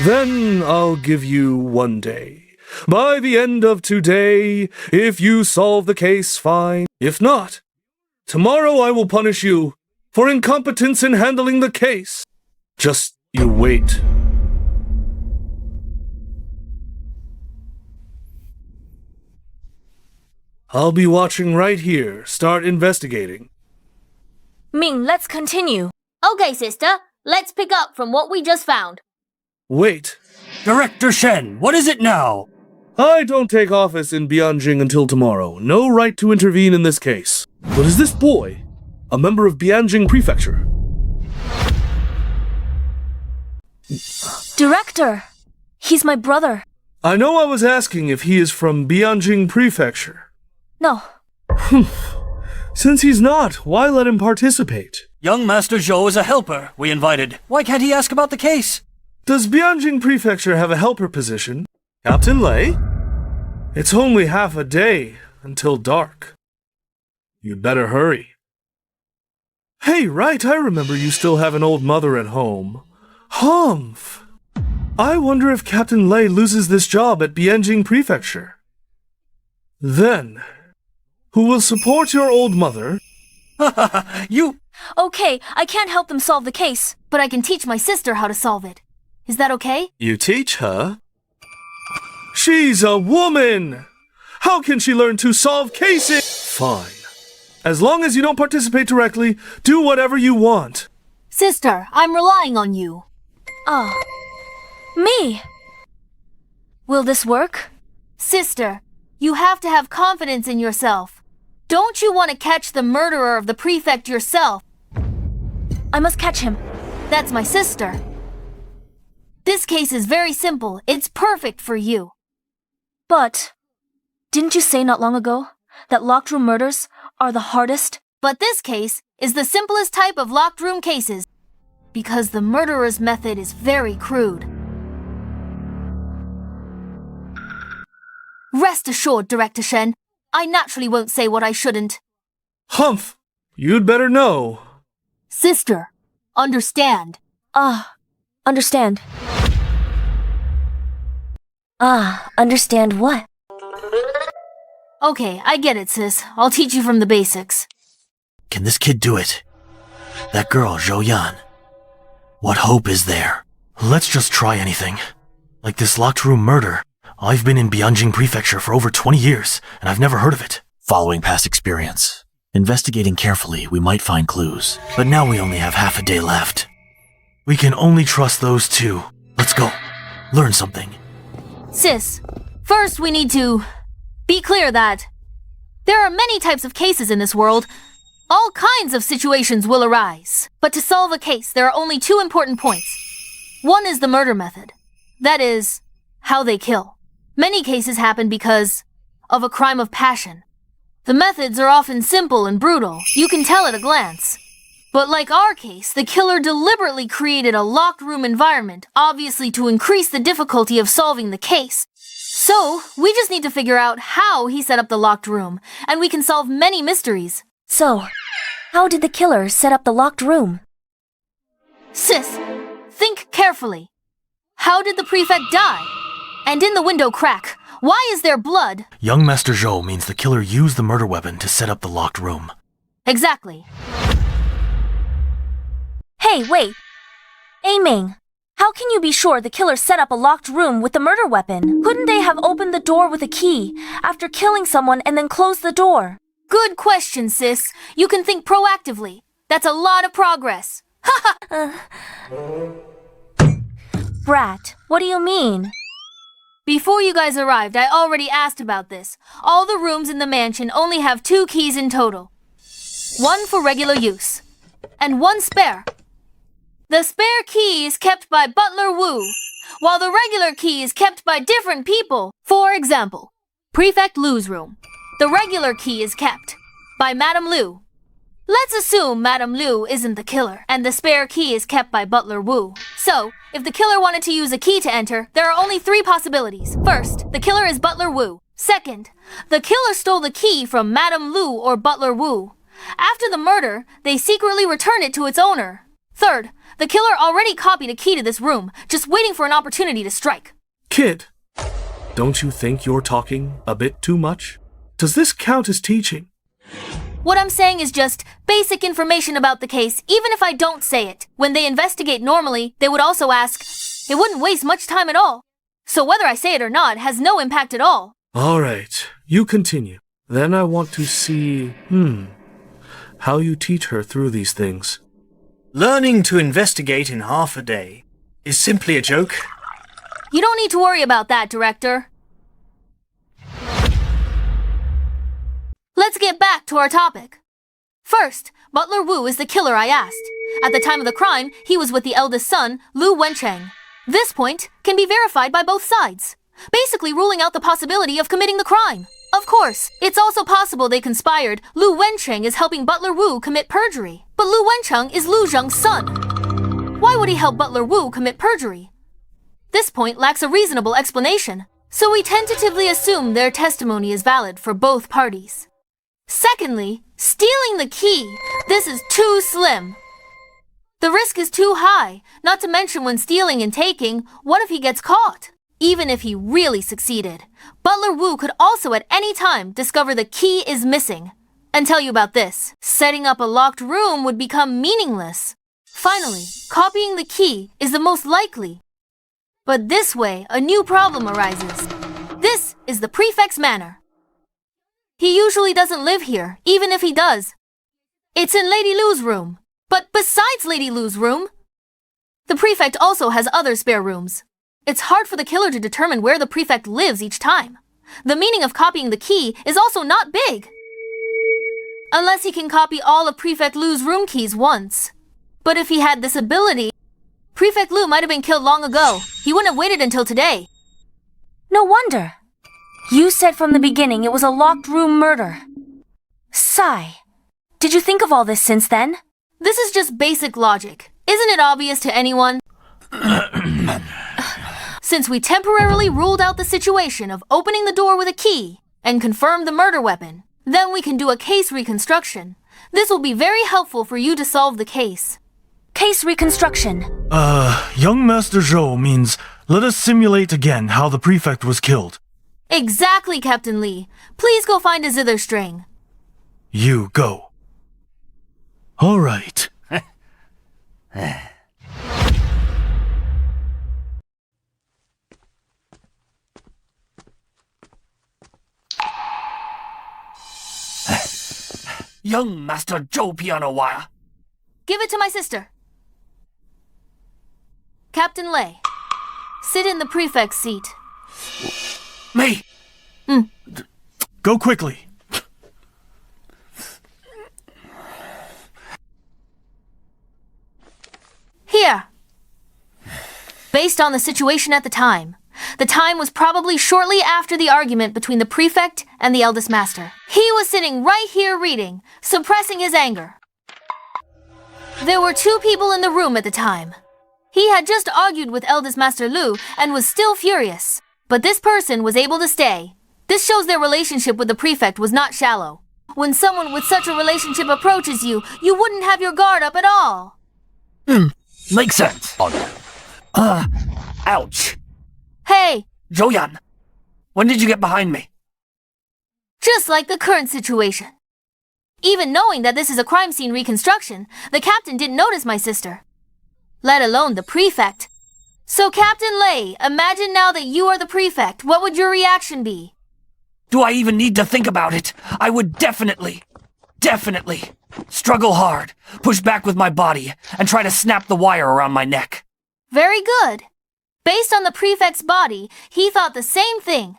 Then I'll give you 1 day. By the end of today, if you solve the case, fine. If not, tomorrow I will punish you for incompetence in handling the case. Just you wait. I'll be watching right here. Start investigating. Ming, let's continue. Okay, sister, let's pick up from what we just found. Wait. Director Shen, what is it now? I don't take office in Bianjing until tomorrow. No right to intervene in this case. But is this boy a member of Bianjing Prefecture? Director, he's my brother. I know I was asking if he is from Bianjing Prefecture. No. Since he's not, why let him participate? Young Master Zhou is a helper we invited. Why can't he ask about the case? Does Bianjing Prefecture have a helper position? Captain Lei? It's only half a day until dark. You'd better hurry. Hey, right, I remember you still have an old mother at home. Humph! I wonder if Captain Lei loses this job at Bianjing Prefecture. Then, who will support your old mother? You... Okay, I can't help them solve the case. But I can teach my sister how to solve it. Is that okay? You teach her? She's a woman! How can she learn to solve cases? Fine. As long as you don't participate directly, do whatever you want. Sister, I'm relying on you. Oh. Me? Will this work? Sister, you have to have confidence in yourself. Don't you want to catch the murderer of the prefect yourself? I must catch him. That's my sister. This case is very simple. It's perfect for you. But, didn't you say not long ago that locked room murders are the hardest? But this case is the simplest type of locked room cases, because the murderer's method is very crude. Rest assured, Director Shen, I naturally won't say what I shouldn't. Humph! You'd better know. Sister, understand. Understand. Understand what? Okay, I get it, sis. I'll teach you from the basics. Can this kid do it? That girl, Zhou Yan. What hope is there? Let's just try anything. Like this locked room murder. I've been in Bianjing Prefecture for over 20 years, and I've never heard of it. Following past experience, investigating carefully, we might find clues. But now we only have half a day left. We can only trust those two. Let's go. Learn something. Sis, first we need to be clear that there are many types of cases in this world. All kinds of situations will arise. But to solve a case, there are only two important points. One is the murder method. That is, how they kill. Many cases happen because of a crime of passion. The methods are often simple and brutal. You can tell at a glance. But like our case, the killer deliberately created a locked room environment, obviously to increase the difficulty of solving the case. So, we just need to figure out how he set up the locked room, and we can solve many mysteries. So, how did the killer set up the locked room? Sis, think carefully. How did the prefect die? And in the window crack, why is there blood? Young Master Zhou means the killer used the murder weapon to set up the locked room. Exactly. Hey, wait. Ming, how can you be sure the killer set up a locked room with the murder weapon? Couldn't they have opened the door with a key after killing someone and then closed the door? Good question, sis. You can think proactively. That's a lot of progress. Brat, what do you mean? Before you guys arrived, I already asked about this. All the rooms in the mansion only have 2 keys in total. One for regular use, and one spare. The spare key is kept by Butler Wu, while the regular key is kept by different people. For example, Prefect Lu's room. The regular key is kept by Madame Lu. Let's assume Madame Lu isn't the killer, and the spare key is kept by Butler Wu. So, if the killer wanted to use a key to enter, there are only 3 possibilities. First, the killer is Butler Wu. Second, the killer stole the key from Madame Lu or Butler Wu. After the murder, they secretly returned it to its owner. Third, the killer already copied a key to this room, just waiting for an opportunity to strike. Kid, don't you think you're talking a bit too much? Does this count as teaching? What I'm saying is just basic information about the case, even if I don't say it. When they investigate normally, they would also ask. It wouldn't waste much time at all. So whether I say it or not has no impact at all. All right, you continue. Then I want to see, how you teach her through these things. Learning to investigate in half a day is simply a joke. You don't need to worry about that, Director. Let's get back to our topic. First, Butler Wu is the killer I asked. At the time of the crime, he was with the eldest son, Lu Wencheng. This point can be verified by both sides, basically ruling out the possibility of committing the crime. Of course, it's also possible they conspired. Lu Wencheng is helping Butler Wu commit perjury, but Lu Wencheng is Lu Zheng's son. Why would he help Butler Wu commit perjury? This point lacks a reasonable explanation, so we tentatively assume their testimony is valid for both parties. Secondly, stealing the key. This is too slim. The risk is too high, not to mention when stealing and taking, what if he gets caught? Even if he really succeeded, Butler Wu could also at any time discover the key is missing. And tell you about this, setting up a locked room would become meaningless. Finally, copying the key is the most likely. But this way, a new problem arises. This is the prefect's manor. He usually doesn't live here, even if he does. It's in Lady Lu's room. But besides Lady Lu's room, the prefect also has other spare rooms. It's hard for the killer to determine where the prefect lives each time. The meaning of copying the key is also not big. Unless he can copy all of Prefect Lu's room keys once. But if he had this ability, Prefect Lu might have been killed long ago. He wouldn't have waited until today. No wonder. You said from the beginning it was a locked room murder. Sigh. Did you think of all this since then? This is just basic logic. Isn't it obvious to anyone? Since we temporarily ruled out the situation of opening the door with a key and confirmed the murder weapon, then we can do a case reconstruction. This will be very helpful for you to solve the case. Case reconstruction. Young Master Zhou means let us simulate again how the prefect was killed. Exactly, Captain Lee. Please go find a zither string. You go. All right. Young Master Zhou piano wire. Give it to my sister. Captain Lei, sit in the prefect's seat. Me? Go quickly. Here. Based on the situation at the time was probably shortly after the argument between the prefect and the eldest master. He was sitting right here reading, suppressing his anger. There were two people in the room at the time. He had just argued with eldest master Lu and was still furious. But this person was able to stay. This shows their relationship with the prefect was not shallow. When someone with such a relationship approaches you, you wouldn't have your guard up at all. Makes sense. Ouch. Hey! Zhou Yan, when did you get behind me? Just like the current situation. Even knowing that this is a crime scene reconstruction, the captain didn't notice my sister. Let alone the prefect. So Captain Lei, imagine now that you are the prefect, what would your reaction be? Do I even need to think about it? I would definitely struggle hard, push back with my body, and try to snap the wire around my neck. Very good. Based on the prefect's body, he thought the same thing.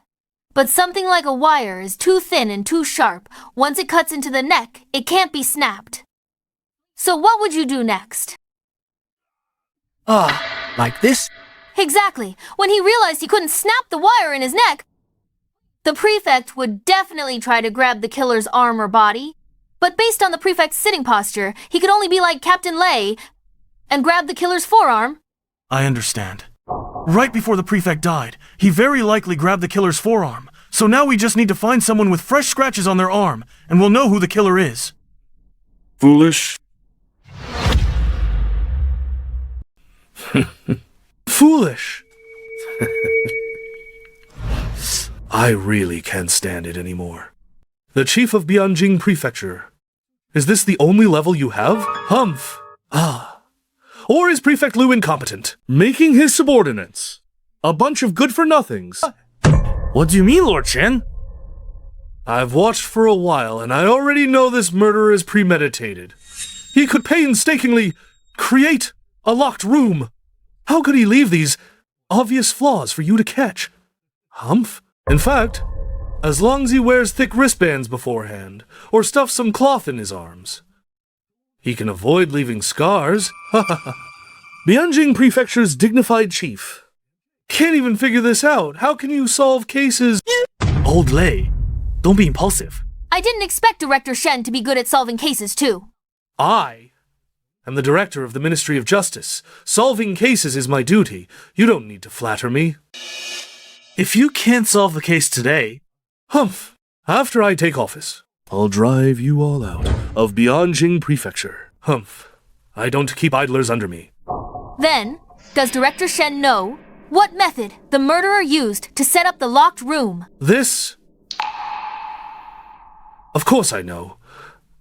But something like a wire is too thin and too sharp. Once it cuts into the neck, it can't be snapped. So what would you do next? Like this? Exactly. When he realized he couldn't snap the wire in his neck, the prefect would definitely try to grab the killer's arm or body. But based on the prefect's sitting posture, he could only be like Captain Lei and grab the killer's forearm. I understand. Right before the prefect died, he very likely grabbed the killer's forearm, So now we just need to find someone with fresh scratches on their arm, and we'll know who the killer is. Foolish. Foolish. I really can't stand it anymore. The chief of Bianjing Prefecture. Is this the only level you have? Humph. Ah. Or is Prefect Liu incompetent? Making his subordinates a bunch of good-for-nothings. What do you mean, Lord Chen? I've watched for a while, and I already know this murder is premeditated. He could painstakingly create a locked room. How could he leave these obvious flaws for you to catch? Humph. In fact, as long as he wears thick wristbands beforehand, or stuffs some cloth in his arms, he can avoid leaving scars. Bianjing Prefecture's dignified chief. Can't even figure this out. How can you solve cases? Old Lei, don't be impulsive. I didn't expect Director Shen to be good at solving cases, too. I am the director of the Ministry of Justice. Solving cases is my duty. You don't need to flatter me. If you can't solve the case today... Humph. After I take office, I'll drive you all out of Bianjing Prefecture. Humph. I don't keep idlers under me. Then, does Director Shen know what method the murderer used to set up the locked room? This... Of course I know.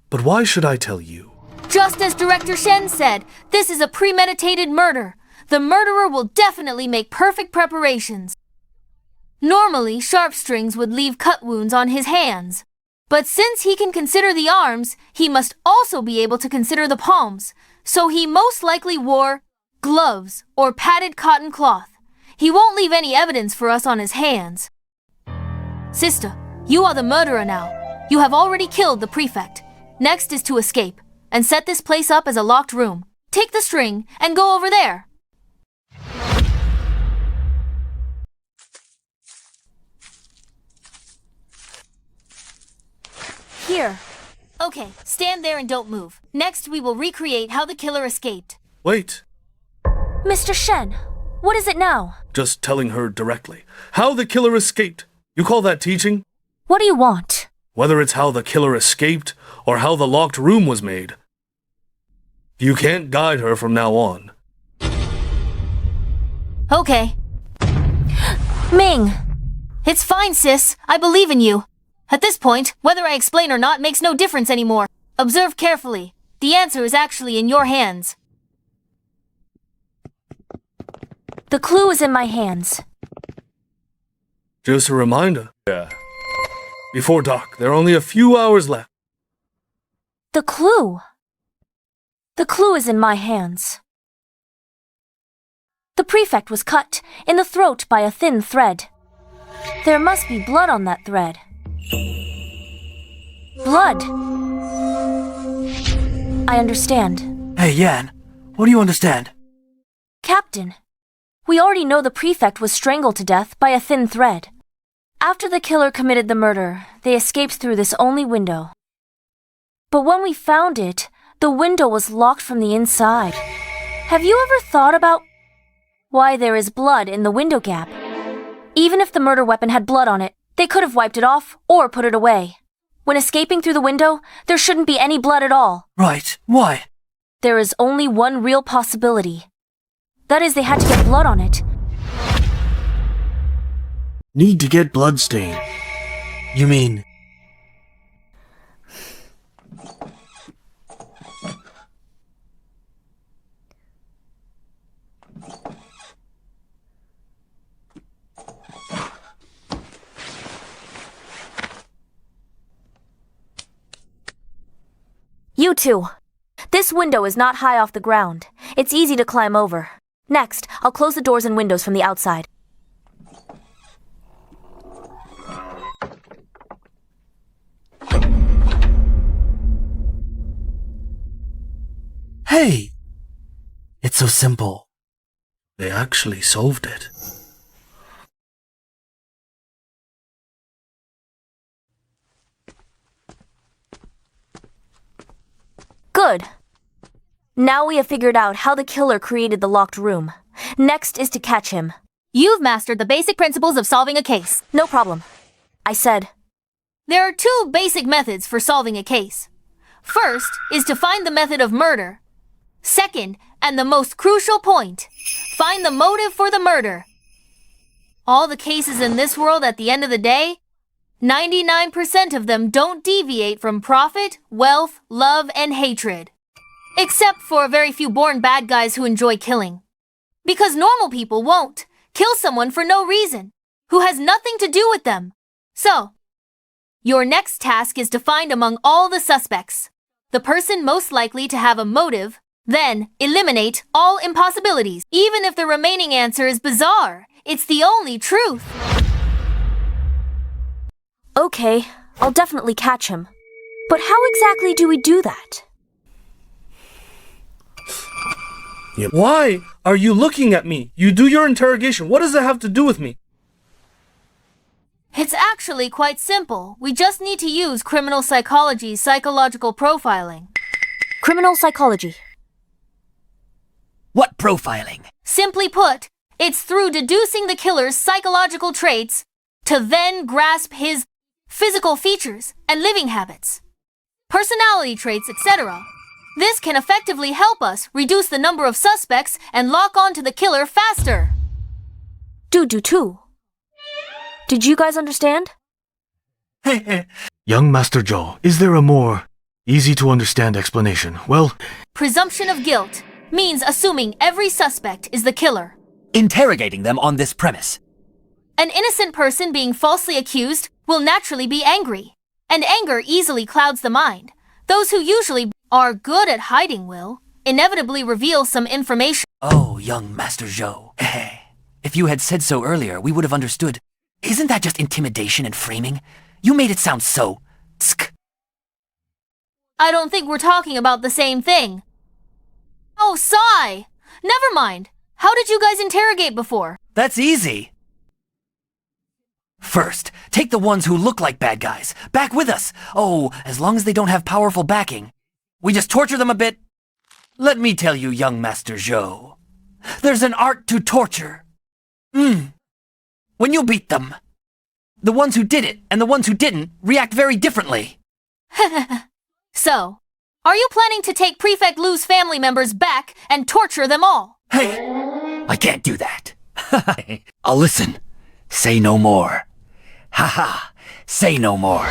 But why should I tell you? Just as Director Shen said, this is a premeditated murder. The murderer will definitely make perfect preparations. Normally, sharp strings would leave cut wounds on his hands. But since he can consider the arms, he must also be able to consider the palms. So he most likely wore gloves or padded cotton cloth. He won't leave any evidence for us on his hands. Sister, you are the murderer now. You have already killed the prefect. Next is to escape and set this place up as a locked room. Take the string and go over there. Here. Okay, stand there and don't move. Next, we will recreate how the killer escaped. Wait. Mr. Shen, what is it now? Just telling her directly. How the killer escaped. You call that teaching? What do you want? Whether it's how the killer escaped or how the locked room was made. You can't guide her from now on. Okay. Ming! It's fine, sis. I believe in you. At this point, whether I explain or not makes no difference anymore. Observe carefully. The answer is actually in your hands. The clue is in my hands. Just a reminder. Yeah. Before dark, there are only a few hours left. The clue. The clue is in my hands. The prefect was cut in the throat by a thin thread. There must be blood on that thread. Blood. I understand. Hey, Yan, what do you understand? Captain, we already know the prefect was strangled to death by a thin thread. After the killer committed the murder, they escaped through this only window. But when we found it, the window was locked from the inside. Have you ever thought about why there is blood in the window gap? Even if the murder weapon had blood on it, they could have wiped it off or put it away. When escaping through the window, there shouldn't be any blood at all. Right. Why? There is only one real possibility. That is, they had to get blood on it. Need to get bloodstain. You mean... You two. This window is not high off the ground. It's easy to climb over. Next, I'll close the doors and windows from the outside. Hey! It's so simple. They actually solved it. Good. Now we have figured out how the killer created the locked room. Next is to catch him. You've mastered the basic principles of solving a case. No problem. I said. There are two basic methods for solving a case. First is to find the method of murder. Second, and the most crucial point, find the motive for the murder. All the cases in this world at the end of the day, 99% of them don't deviate from profit, wealth, love, and hatred. Except for a very few born bad guys who enjoy killing. Because normal people won't kill someone for no reason, who has nothing to do with them. So, your next task is to find among all the suspects the person most likely to have a motive, then eliminate all impossibilities. Even if the remaining answer is bizarre, it's the only truth. Okay, I'll definitely catch him. But how exactly do we do that? Why are you looking at me? You do your interrogation. What does that have to do with me? It's actually quite simple. We just need to use criminal psychology's psychological profiling. Criminal psychology. What profiling? Simply put, it's through deducing the killer's psychological traits to then grasp his physical features and living habits, personality traits, etc. This can effectively help us reduce the number of suspects and lock on to the killer faster. Do too. Did you guys understand? Young Master Zhou, is there a more easy-to-understand explanation? Well, Presumption of guilt means assuming every suspect is the killer. Interrogating them on this premise. An innocent person being falsely accused will naturally be angry, and anger easily clouds the mind. Those who usually are good at hiding will inevitably reveal some information. Oh, young Master Zhou. If you had said so earlier, we would have understood. Isn't that just intimidation and framing? You made it sound so... tsk. I don't think we're talking about the same thing. Oh, sigh! Never mind. How did you guys interrogate before? That's easy. First, take the ones who look like bad guys. Back with us. Oh, as long as they don't have powerful backing. We just torture them a bit. Let me tell you, young Master Zhou. There's an art to torture. When you beat them, the ones who did it and the ones who didn't react very differently. So, are you planning to take Prefect Lu's family members back and torture them all? Hey, I can't do that. I'll listen. Say no more. Haha, say no more.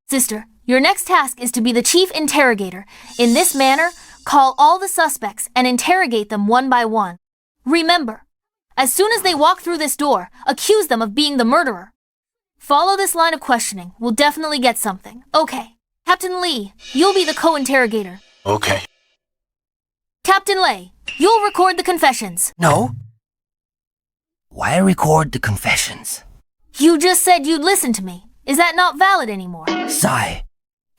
Sister, your next task is to be the chief interrogator. In this manner, call all the suspects and interrogate them one by one. Remember, as soon as they walk through this door, accuse them of being the murderer. Follow this line of questioning. We'll definitely get something. Okay. Captain Lee, you'll be the co-interrogator. okay. Captain Lei, you'll record the confessions. No? Why record the confessions? You just said you'd listen to me. Is that not valid anymore? Sigh.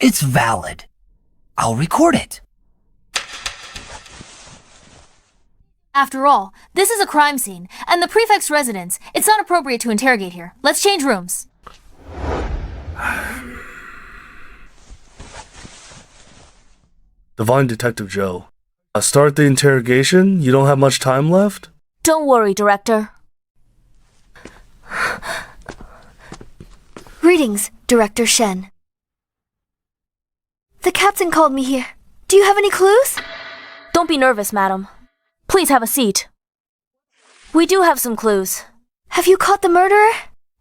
It's valid. I'll record it. After all, this is a crime scene, and the prefect's residence. It's not appropriate to interrogate here. Let's change rooms. Divine Detective Zhou. Start the interrogation? You don't have much time left? Don't worry, Director. Greetings, Director Shen. The captain called me here. Do you have any clues? Don't be nervous, madam. Please have a seat. We do have some clues. Have you caught the murderer?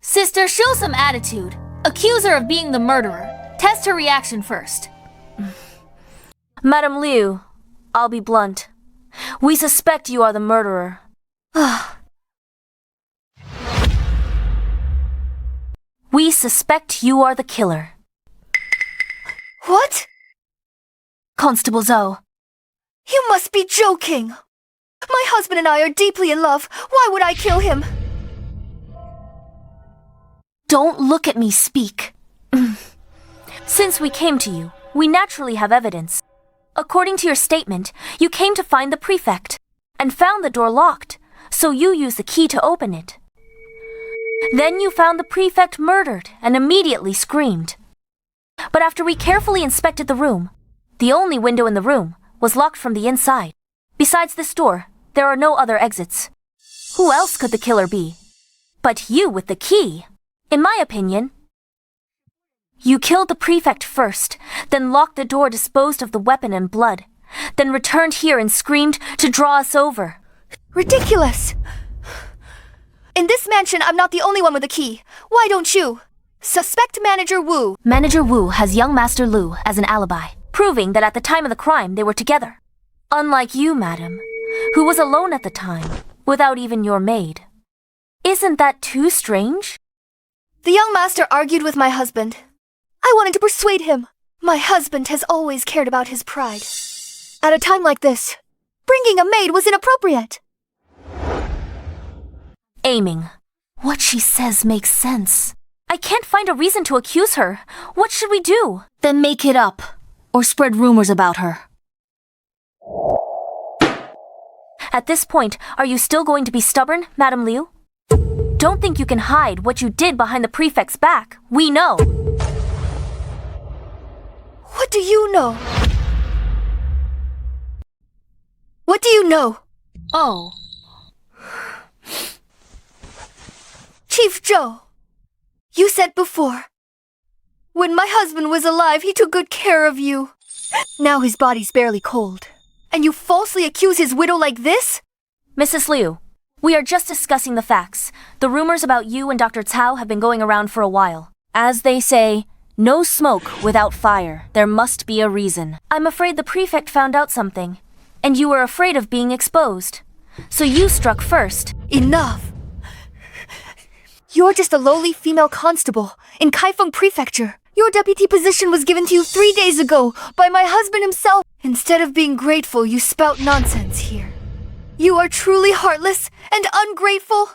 Sister, show some attitude. Accuse her of being the murderer. Test her reaction first. Madam Liu, I'll be blunt. We suspect you are the murderer. We suspect you are the killer. What? Constable Zhou. You must be joking. My husband and I are deeply in love. Why would I kill him? Don't look at me speak. Since we came to you, we naturally have evidence. According to your statement, you came to find the prefect and found the door locked, so you used the key to open it. Then you found the prefect murdered and immediately screamed. But after we carefully inspected the room, the only window in the room was locked from the inside. Besides this door, there are no other exits. Who else could the killer be? But you with the key. In my opinion, you killed the prefect first, then locked the door, disposed of the weapon and blood, then returned here and screamed to draw us over. Ridiculous! In this mansion, I'm not the only one with a key. Why don't you? Suspect Manager Wu. Manager Wu has young Master Lu as an alibi, proving that at the time of the crime they were together. Unlike you, madam, who was alone at the time, without even your maid. Isn't that too strange? The young master argued with my husband. I wanted to persuade him. My husband has always cared about his pride. At a time like this, bringing a maid was inappropriate. Aiming. What she says makes sense. I can't find a reason to accuse her. What should we do? Then make it up, or spread rumors about her. At this point, are you still going to be stubborn, Madam Liu? Don't think you can hide what you did behind the prefect's back. We know. What do you know? What do you know? Oh. Chief Zhou, you said before, when my husband was alive, he took good care of you. Now his body's barely cold, and you falsely accuse his widow like this? Mrs. Liu, we are just discussing the facts. The rumors about you and Dr. Cao have been going around for a while. As they say, no smoke without fire. There must be a reason. I'm afraid the prefect found out something, and you were afraid of being exposed. So you struck first. Enough! You're just a lowly female constable in Kaifeng Prefecture. Your deputy position was given to you 3 days ago by my husband himself. Instead of being grateful, you spout nonsense here. You are truly heartless and ungrateful.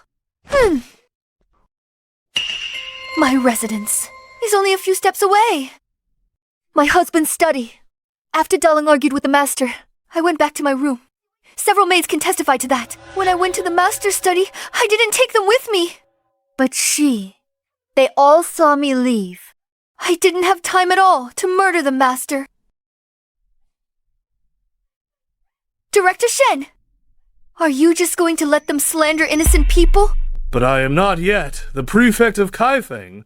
My residence is only a few steps away. My husband's study. After Darling argued with the master, I went back to my room. Several maids can testify to that. When I went to the master's study, I didn't take them with me. But they all saw me leave. I didn't have time at all to murder the master. Director Shen, are you just going to let them slander innocent people? But I am not yet the prefect of Kaifeng,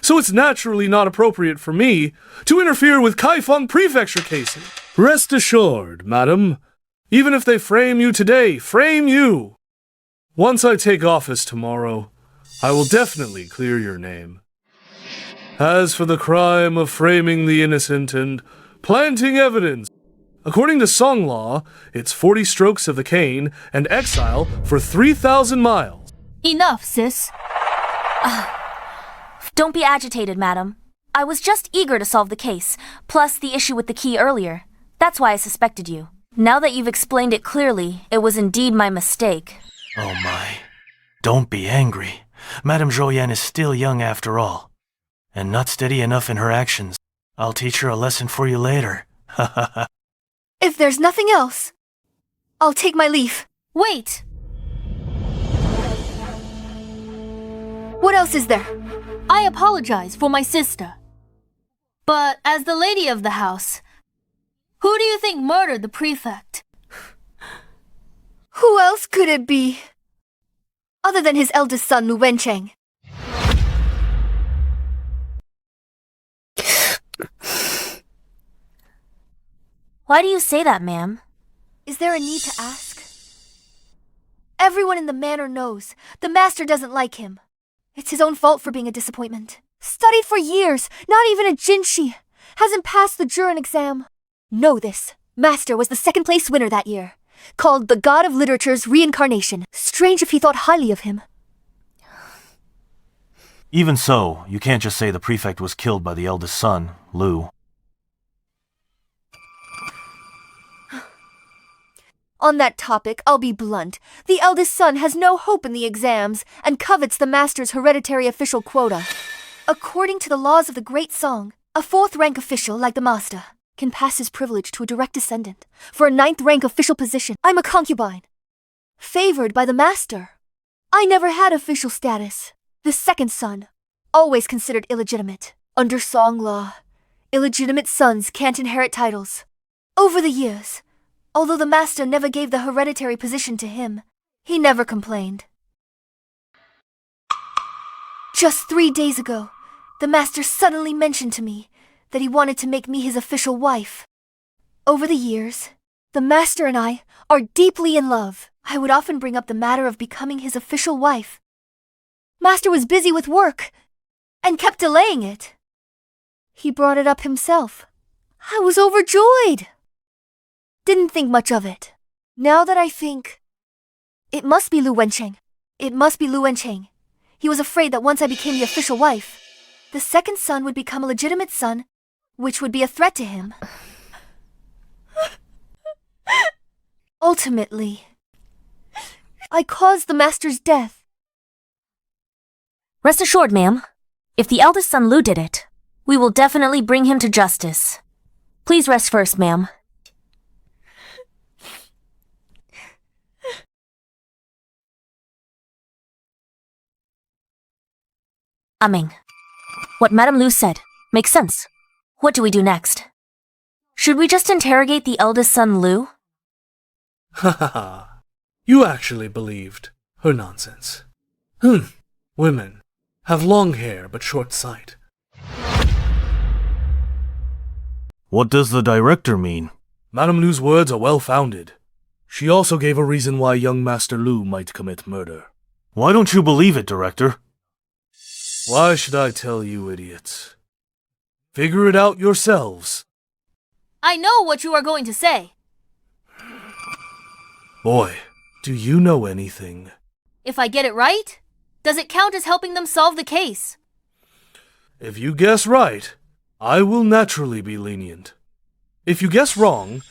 so it's naturally not appropriate for me to interfere with Kaifeng Prefecture cases. Rest assured, madam, even if they frame you today, frame you. Once I take office tomorrow, I will definitely clear your name. As for the crime of framing the innocent and planting evidence, according to Song law, it's 40 strokes of the cane and exile for 3,000 miles. Enough, sis. Don't be agitated, madam. I was just eager to solve the case, plus the issue with the key earlier. That's why I suspected you. Now that you've explained it clearly, it was indeed my mistake. Oh my. Don't be angry. Madame Zhou Yan is still young after all, and not steady enough in her actions. I'll teach her a lesson for you later. If there's nothing else, I'll take my leave. Wait! What else is there? I apologize for my sister. But as the lady of the house, who do you think murdered the prefect? Who else could it be? Other than his eldest son, Lu Wencheng. Why do you say that, ma'am? Is there a need to ask? Everyone in the manor knows the master doesn't like him. It's his own fault for being a disappointment. Studied for years, not even a jinshi. Hasn't passed the Jurin exam. Know this. Master was the second-place winner that year. Called the God of Literature's reincarnation. Strange if he thought highly of him. Even so, you can't just say the prefect was killed by the eldest son, Lu. On that topic, I'll be blunt. The eldest son has no hope in the exams and covets the master's hereditary official quota. According to the laws of the Great Song, a 4th-rank official like the master can pass his privilege to a direct descendant for a 9th-rank official position. I'm a concubine, favored by the master. I never had official status. The second son, always considered illegitimate. Under Song law, illegitimate sons can't inherit titles. Over the years, although the master never gave the hereditary position to him, he never complained. Just 3 days ago, the master suddenly mentioned to me that he wanted to make me his official wife. Over the years, the master and I are deeply in love. I would often bring up the matter of becoming his official wife. Master was busy with work and kept delaying it. He brought it up himself. I was overjoyed. Didn't think much of it. Now that I think, it must be Lu Wencheng. It must be Lu Wencheng. He was afraid that once I became the official wife, the second son would become a legitimate son, which would be a threat to him. Ultimately, I caused the master's death. Rest assured, ma'am, if the eldest son Lu did it, we will definitely bring him to justice. Please rest first, ma'am. Ming, what Madame Lu said makes sense. What do we do next? Should we just interrogate the eldest son Lu? Ha ha ha. You actually believed her nonsense. Women have long hair but short sight. What does the director mean? Madame Lu's words are well-founded. She also gave a reason why young Master Lu might commit murder. Why don't you believe it, director? Why should I tell you, idiots? Figure it out yourselves. I know what you are going to say. Boy, do you know anything? If I get it right, does it count as helping them solve the case? If you guess right, I will naturally be lenient. If you guess wrong,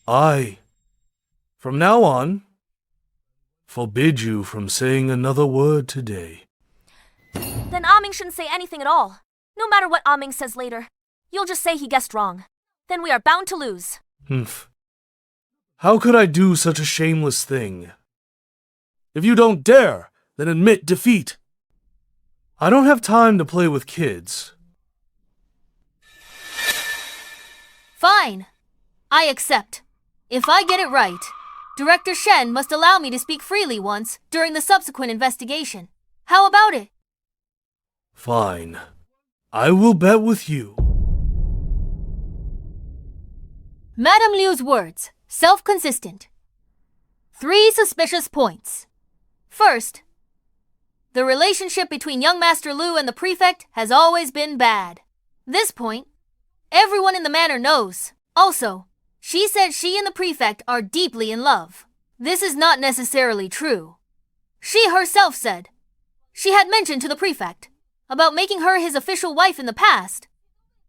from now on, forbid you from saying another word today. Then Ming shouldn't say anything at all. No matter what Ming says later, you'll just say he guessed wrong. Then we are bound to lose. How could I do such a shameless thing? If you don't dare, then admit defeat. I don't have time to play with kids. Fine. I accept. If I get it right, Director Shen must allow me to speak freely once during the subsequent investigation. How about it? Fine. I will bet with you. Madame Liu's words, self-consistent. 3 suspicious points. First, the relationship between young Master Lu and the prefect has always been bad. This point, everyone in the manor knows. Also, she said she and the prefect are deeply in love. This is not necessarily true. She herself said she had mentioned to the prefect about making her his official wife in the past,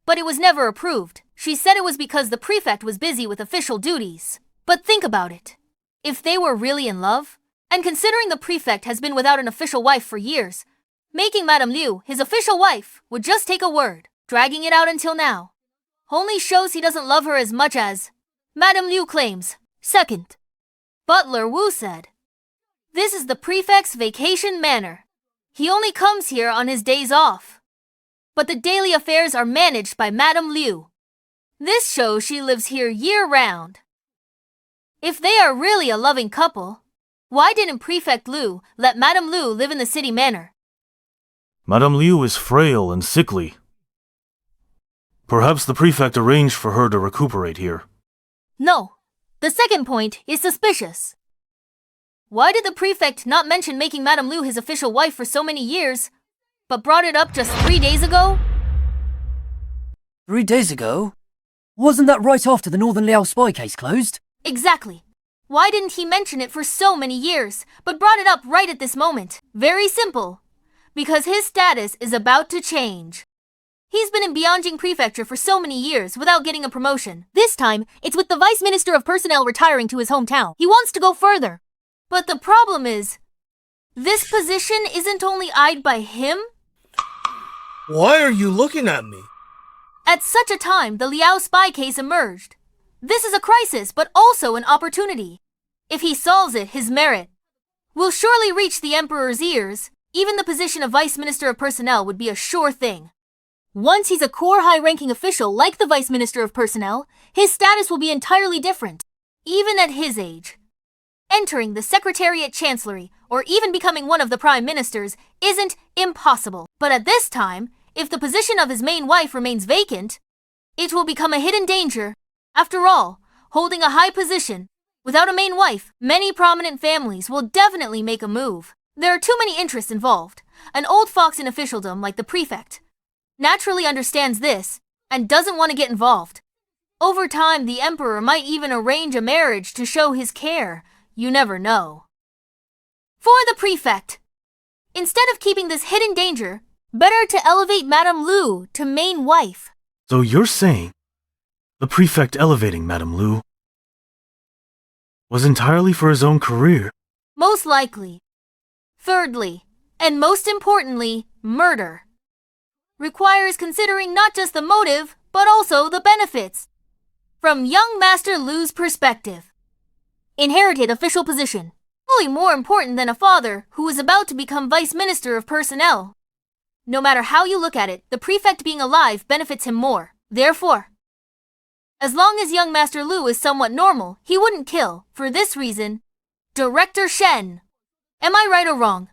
but it was never approved. She said it was because the prefect was busy with official duties. But think about it. If they were really in love, and considering the prefect has been without an official wife for years, making Madame Liu his official wife would just take a word. Dragging it out until now only shows he doesn't love her as much as Madame Liu claims. Second, Butler Wu said, this is the prefect's vacation manor. He only comes here on his days off. But the daily affairs are managed by Madame Liu. This shows she lives here year-round. If they are really a loving couple, why didn't Prefect Liu let Madame Liu live in the city manor? Madame Liu is frail and sickly. Perhaps the prefect arranged for her to recuperate here. No. The second point is suspicious. Why did the prefect not mention making Madame Liu his official wife for so many years, but brought it up just 3 days ago? 3 days ago? Wasn't that right after the Northern Liao spy case closed? Exactly. Why didn't he mention it for so many years, but brought it up right at this moment? Very simple. Because his status is about to change. He's been in Bianjing Prefecture for so many years without getting a promotion. This time, it's with the Vice Minister of Personnel retiring to his hometown. He wants to go further. But the problem is, this position isn't only eyed by him. Why are you looking at me? At such a time, the Liao spy case emerged. This is a crisis, but also an opportunity. If he solves it, his merit will surely reach the Emperor's ears. Even the position of Vice Minister of Personnel would be a sure thing. Once he's a core high-ranking official like the Vice Minister of Personnel, his status will be entirely different, even at his age. entering the Secretariat Chancellery or even becoming one of the Prime Ministers isn't impossible. But at this time, if the position of his main wife remains vacant, it will become a hidden danger. After all, holding a high position without a main wife, many prominent families will definitely make a move. There are too many interests involved. An old fox in officialdom like the prefect naturally understands this and doesn't want to get involved. Over time, the emperor might even arrange a marriage to show his care. You never know. For the prefect, instead of keeping this hidden danger, better to elevate Madame Lu to main wife. So you're saying the prefect elevating Madame Lu was entirely for his own career? Most likely. Thirdly, and most importantly, murder requires considering not just the motive, but also the benefits. From young Master Lu's perspective, inherited official position, fully more important than a father who is about to become Vice Minister of Personnel. No matter how you look at it, the prefect being alive benefits him more. Therefore, as long as young Master Lu is somewhat normal, he wouldn't kill. For this reason, Director Shen. Am I right or wrong?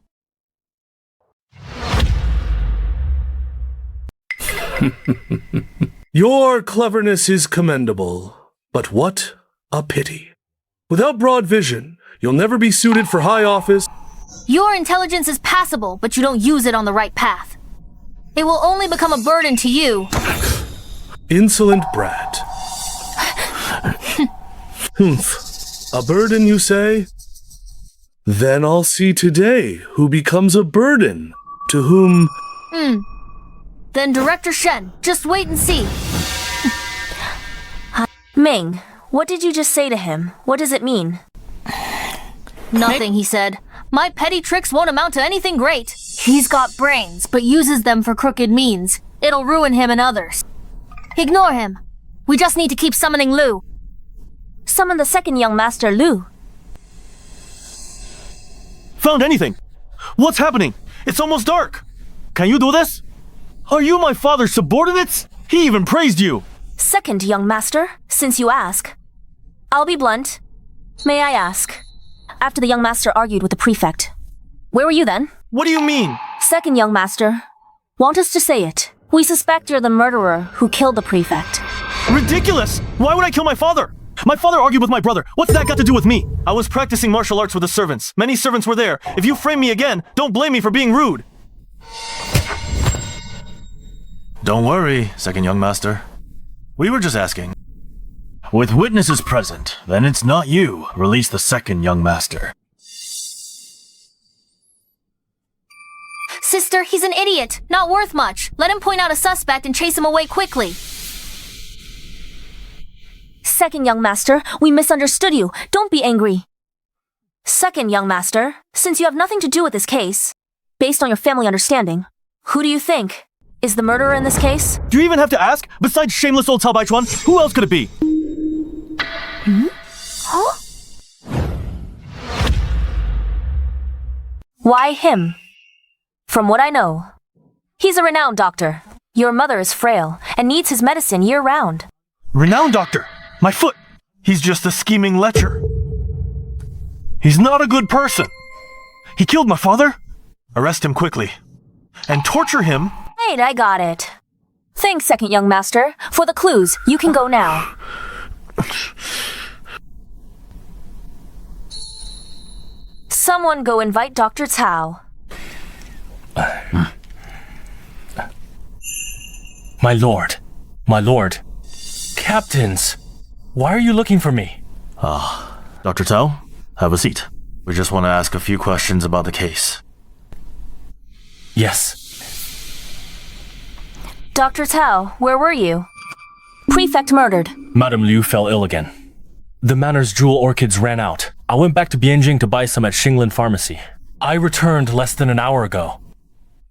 Your cleverness is commendable, but what a pity. Without broad vision, you'll never be suited for high office. Your intelligence is passable, but you don't use it on the right path. It will only become a burden to you. Insolent brat. Humph. A burden, you say? Then I'll see today who becomes a burden to whom... Then Director Shen, just wait and see. Ming, what did you just say to him? What does it mean? Nothing, he said. My petty tricks won't amount to anything great. He's got brains, but uses them for crooked means. It'll ruin him and others. Ignore him. We just need to keep summoning Lu. Summon the second young Master Lu. Found anything? What's happening? It's almost dark. Can you do this? Are you my father's subordinates? He even praised you. Second young master, since you ask. I'll be blunt. May I ask, after the young master argued with the prefect, where were you then? What do you mean? Second young master, want us to say it. We suspect you're the murderer who killed the prefect. Ridiculous! Why would I kill my father? My father argued with my brother. What's that got to do with me? I was practicing martial arts with the servants. Many servants were there. If you frame me again, don't blame me for being rude. Don't worry, second young master. We were just asking. With witnesses present, then it's not you. Release the second young master. Sister, he's an idiot. Not worth much. Let him point out a suspect and chase him away quickly. Second young master, we misunderstood you. Don't be angry. Second young master, since you have nothing to do with this case, based on your family understanding, who do you think is the murderer in this case? Do you even have to ask? Besides shameless old Cao Baichuan, who else could it be? Huh? Why him? From what I know, he's a renowned doctor. Your mother is frail and needs his medicine year-round. Renowned doctor? My foot! He's just a scheming lecher. He's not a good person. He killed my father? Arrest him quickly. And torture him. Wait, I got it. Thanks, second young master. For the clues, you can go now. Someone go invite Dr. Cao. My lord. Captains, why are you looking for me? Dr. Cao, have a seat. We just want to ask a few questions about the case. Yes. Dr. Cao, where were you? Prefect murdered. Madame Liu fell ill again. The manor's jewel orchids ran out. I went back to Bianjing to buy some at Xinglin Pharmacy. I returned less than an hour ago.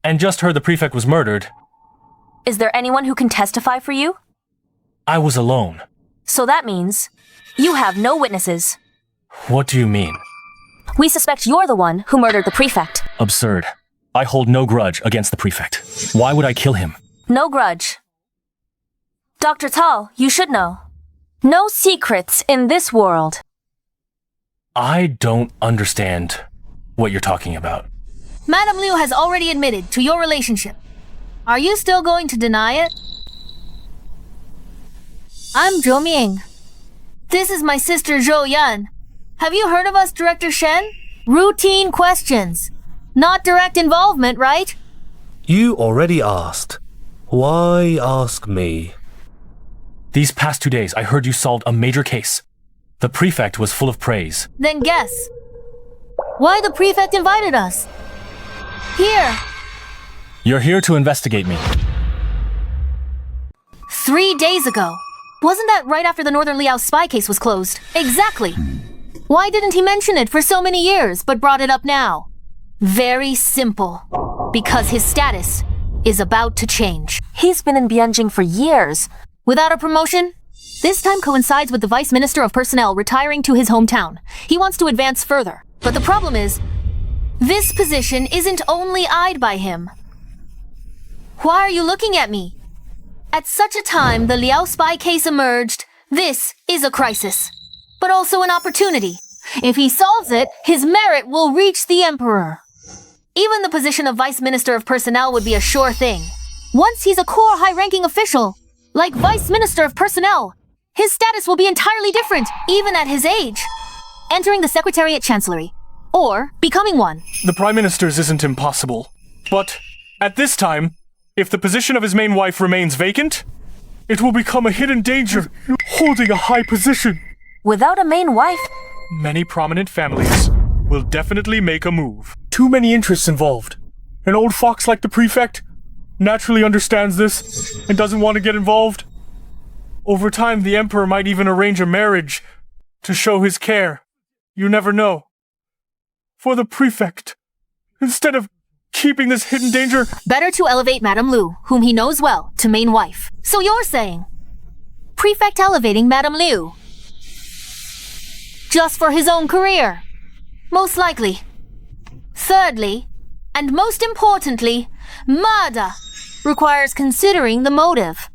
And just heard the prefect was murdered. Is there anyone who can testify for you? I was alone. So that means you have no witnesses. What do you mean? We suspect you're the one who murdered the prefect. Absurd. I hold no grudge against the prefect. Why would I kill him? No grudge. Dr. Cao, you should know. No secrets in this world. I don't understand what you're talking about. Madame Liu has already admitted to your relationship. Are you still going to deny it? I'm Zhou Ming. This is my sister Zhou Yan. Have you heard of us, Director Shen? Routine questions. Not direct involvement, right? You already asked. Why ask me? These past 2 days, I heard you solved a major case. The prefect was full of praise. Then guess. Why the prefect invited us? Here. You're here to investigate me. 3 days ago. Wasn't that right after the Northern Liao spy case was closed? Exactly. Why didn't he mention it for so many years, but brought it up now? Very simple. Because his status is about to change. He's been in Bianjing for years. Without a promotion? This time coincides with the Vice Minister of Personnel retiring to his hometown. He wants to advance further. But the problem is, this position isn't only eyed by him. Why are you looking at me? At such a time the Liao spy case emerged, this is a crisis, but also an opportunity. If he solves it, his merit will reach the Emperor. Even the position of Vice Minister of Personnel would be a sure thing. Once he's a core high-ranking official, like Vice Minister of Personnel, his status will be entirely different, even at his age. Entering the Secretariat Chancellery, or becoming one. The Prime Minister's isn't impossible. But, at this time, if the position of his main wife remains vacant, it will become a hidden danger, holding a high position. Without a main wife? Many prominent families will definitely make a move. Too many interests involved. An old fox like the prefect naturally understands this and doesn't want to get involved. Over time, the Emperor might even arrange a marriage to show his care. You never know. For the prefect, instead of keeping this hidden danger... Better to elevate Madame Liu, whom he knows well, to main wife. So you're saying, prefect elevating Madame Liu just for his own career? Most likely. Thirdly, and most importantly, murder requires considering the motive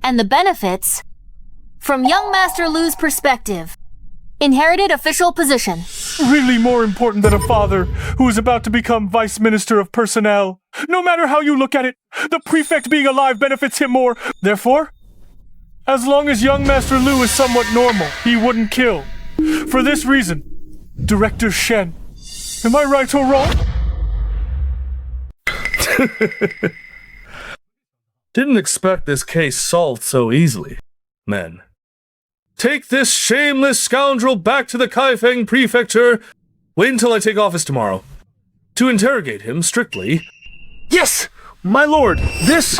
and the benefits from young Master Liu's perspective. Inherited official position. Really more important than a father who is about to become Vice Minister of Personnel. No matter how you look at it, the prefect being alive benefits him more. Therefore, as long as young Master Liu is somewhat normal, he wouldn't kill. For this reason, Director Shen. Am I right or wrong? Didn't expect this case solved so easily, men. Take this shameless scoundrel back to the Kaifeng Prefecture. Wait until I take office tomorrow. To interrogate him strictly. Yes, my lord, this...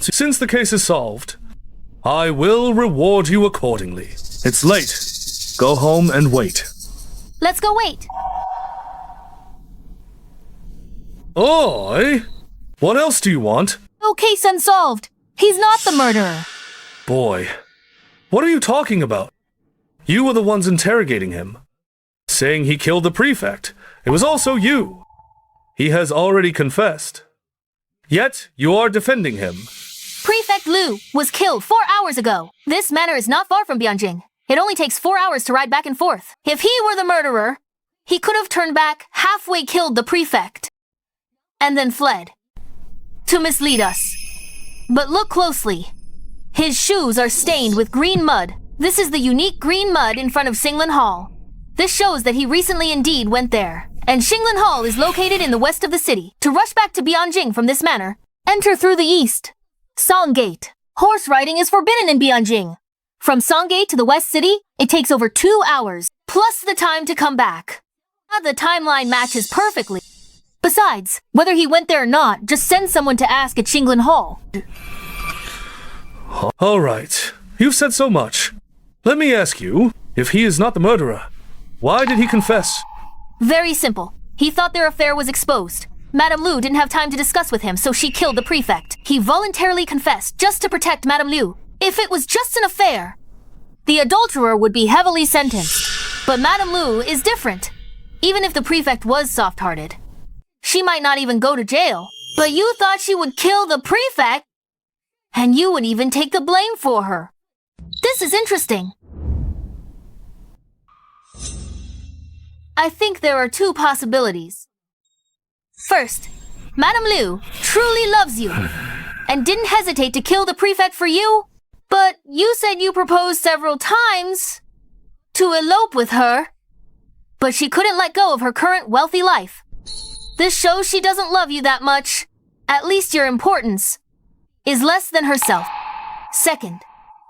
Since the case is solved, I will reward you accordingly. It's late. Go home and wait. Let's go wait. Oi! What else do you want? No case unsolved. He's not the murderer. Boy, what are you talking about? You were the ones interrogating him, saying he killed the prefect. It was also you. He has already confessed. Yet, you are defending him. Prefect Liu was killed 4 hours ago. This manor is not far from Bianjing. It only takes 4 hours to ride back and forth. If he were the murderer, he could have turned back, halfway killed the prefect, and then fled. To mislead us. But look closely. His shoes are stained with green mud. This is the unique green mud in front of Xinglan Hall. This shows that he recently indeed went there. And Xinglan Hall is located in the west of the city. To rush back to Bianjing from this manor, enter through the east. Song Gate. Horse riding is forbidden in Bianjing. From Song Gate to the west city, it takes over 2 hours, plus the time to come back. The timeline matches perfectly. Besides, whether he went there or not, just send someone to ask at Xinglan Hall. All right. You've said so much. Let me ask you, if he is not the murderer, why did he confess? Very simple. He thought their affair was exposed. Madame Liu didn't have time to discuss with him, so she killed the prefect. He voluntarily confessed just to protect Madame Liu. If it was just an affair, the adulterer would be heavily sentenced. But Madame Liu is different. Even if the prefect was soft-hearted, she might not even go to jail. But you thought she would kill the prefect, and you would even take the blame for her. This is interesting. I think there are two possibilities. First, Madame Liu truly loves you and didn't hesitate to kill the prefect for you. But you said you proposed several times to elope with her, but she couldn't let go of her current wealthy life. This shows she doesn't love you that much. At least your importance is less than herself. Second,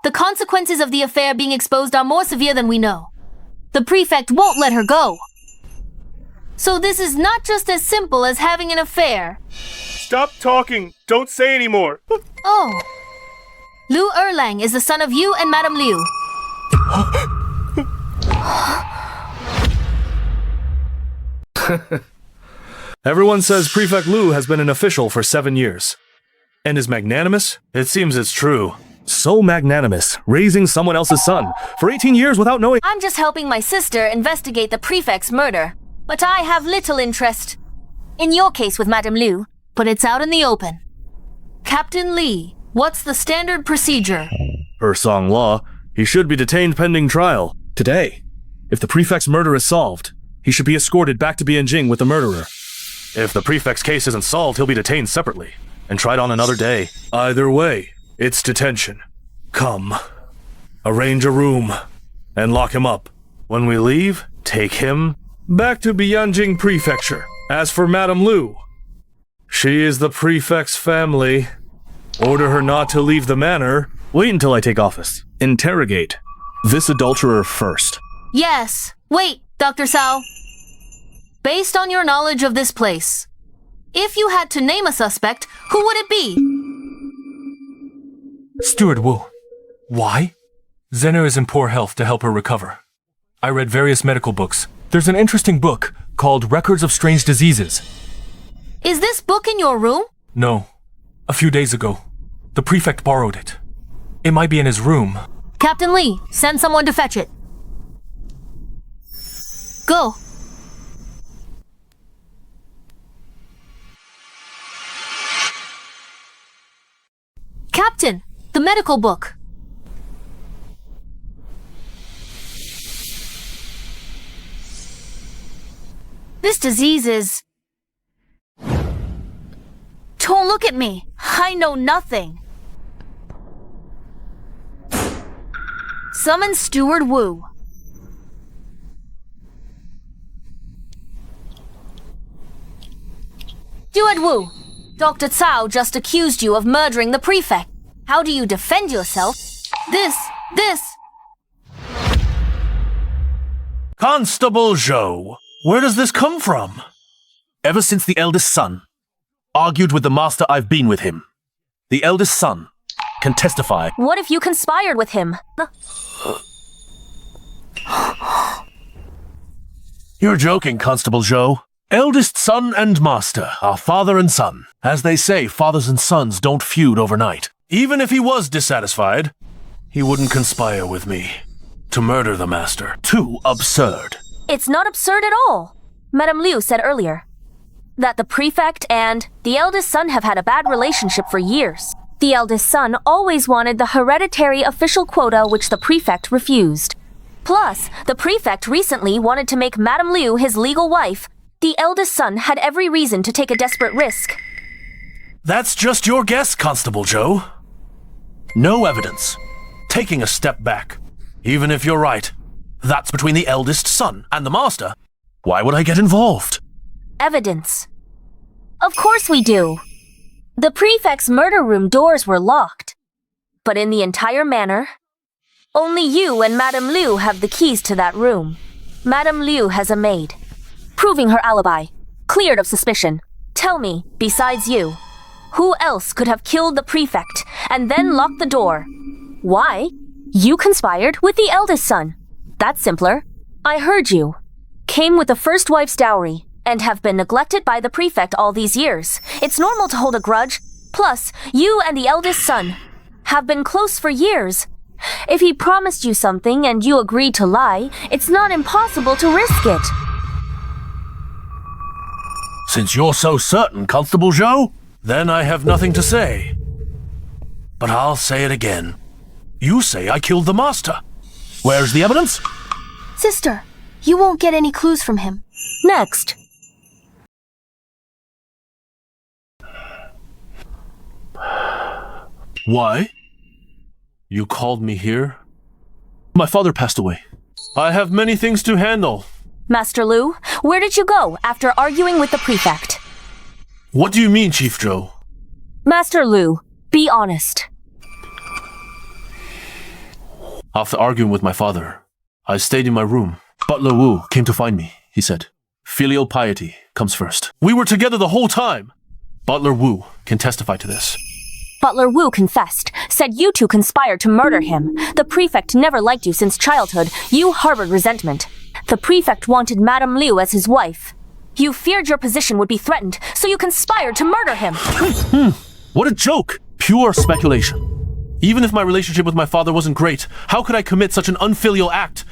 the consequences of the affair being exposed are more severe than we know. The prefect won't let her go. So this is not just as simple as having an affair. Stop talking. Don't say any more. Oh. Liu Erlang is the son of you and Madame Liu. Everyone says Prefect Liu has been an official for 7 years. And is magnanimous? It seems it's true. So magnanimous, raising someone else's son for 18 years without knowing— I'm just helping my sister investigate the prefect's murder. But I have little interest in your case with Madame Liu. But it's out in the open. Captain Li, what's the standard procedure? Per Song law, he should be detained pending trial. Today. If the prefect's murder is solved, he should be escorted back to Bianjing with the murderer. If the prefect's case isn't solved, he'll be detained separately and tried on another day. Either way, it's detention. Come. Arrange a room and lock him up. When we leave, take him back to Bianjing Prefecture. As for Madame Liu, she is the prefect's family. Order her not to leave the manor. Wait until I take office. Interrogate this adulterer first. Yes. Wait, Dr. Cao. Based on your knowledge of this place, if you had to name a suspect, who would it be? Steward Wu. Why? Zena is in poor health to help her recover. I read various medical books. There's an interesting book called Records of Strange Diseases. Is this book in your room? No. A few days ago, the prefect borrowed it. It might be in his room. Captain Li, send someone to fetch it. Go. Captain, the medical book. This disease is... Don't look at me. I know nothing. Summon Steward Wu. Steward Wu, Dr. Cao just accused you of murdering the prefect. How do you defend yourself? This... Constable Zhou, where does this come from? Ever since the eldest son argued with the master, I've been with him. The eldest son can testify. What if you conspired with him? You're joking, Constable Zhou. Eldest son and master are father and son. As they say, fathers and sons don't feud overnight. Even if he was dissatisfied, he wouldn't conspire with me to murder the master. Too absurd. It's not absurd at all. Madame Liu said earlier that the prefect and the eldest son have had a bad relationship for years. The eldest son always wanted the hereditary official quota, which the prefect refused. Plus, the prefect recently wanted to make Madame Liu his legal wife. The eldest son had every reason to take a desperate risk. That's just your guess, Constable Zhou. No evidence. Taking a step back. Even if you're right, that's between the eldest son and the master. Why would I get involved? Evidence. Of course we do. The prefect's murder room doors were locked. But in the entire manor, only you and Madame Liu have the keys to that room. Madame Liu has a maid, proving her alibi, cleared of suspicion. Tell me, besides you, who else could have killed the prefect and then locked the door? Why? You conspired with the eldest son. That's simpler. I heard you. Came with the first wife's dowry and have been neglected by the prefect all these years. It's normal to hold a grudge. Plus, you and the eldest son have been close for years. If he promised you something and you agreed to lie, it's not impossible to risk it. Since you're so certain, Constable Zhou, then I have nothing to say. But I'll say it again. You say I killed the master. Where's the evidence? Sister, you won't get any clues from him. Next. Why? You called me here? My father passed away. I have many things to handle. Master Lu, where did you go after arguing with the prefect? What do you mean, Chief Zhou? Master Lu, be honest. After arguing with my father, I stayed in my room. Butler Wu came to find me, he said. Filial piety comes first. We were together the whole time. Butler Wu can testify to this. Butler Wu confessed, said you two conspired to murder him. The prefect never liked you since childhood. You harbored resentment. The prefect wanted Madame Liu as his wife. You feared your position would be threatened, so you conspired to murder him. What a joke! Pure speculation. Even if my relationship with my father wasn't great, how could I commit such an unfilial act?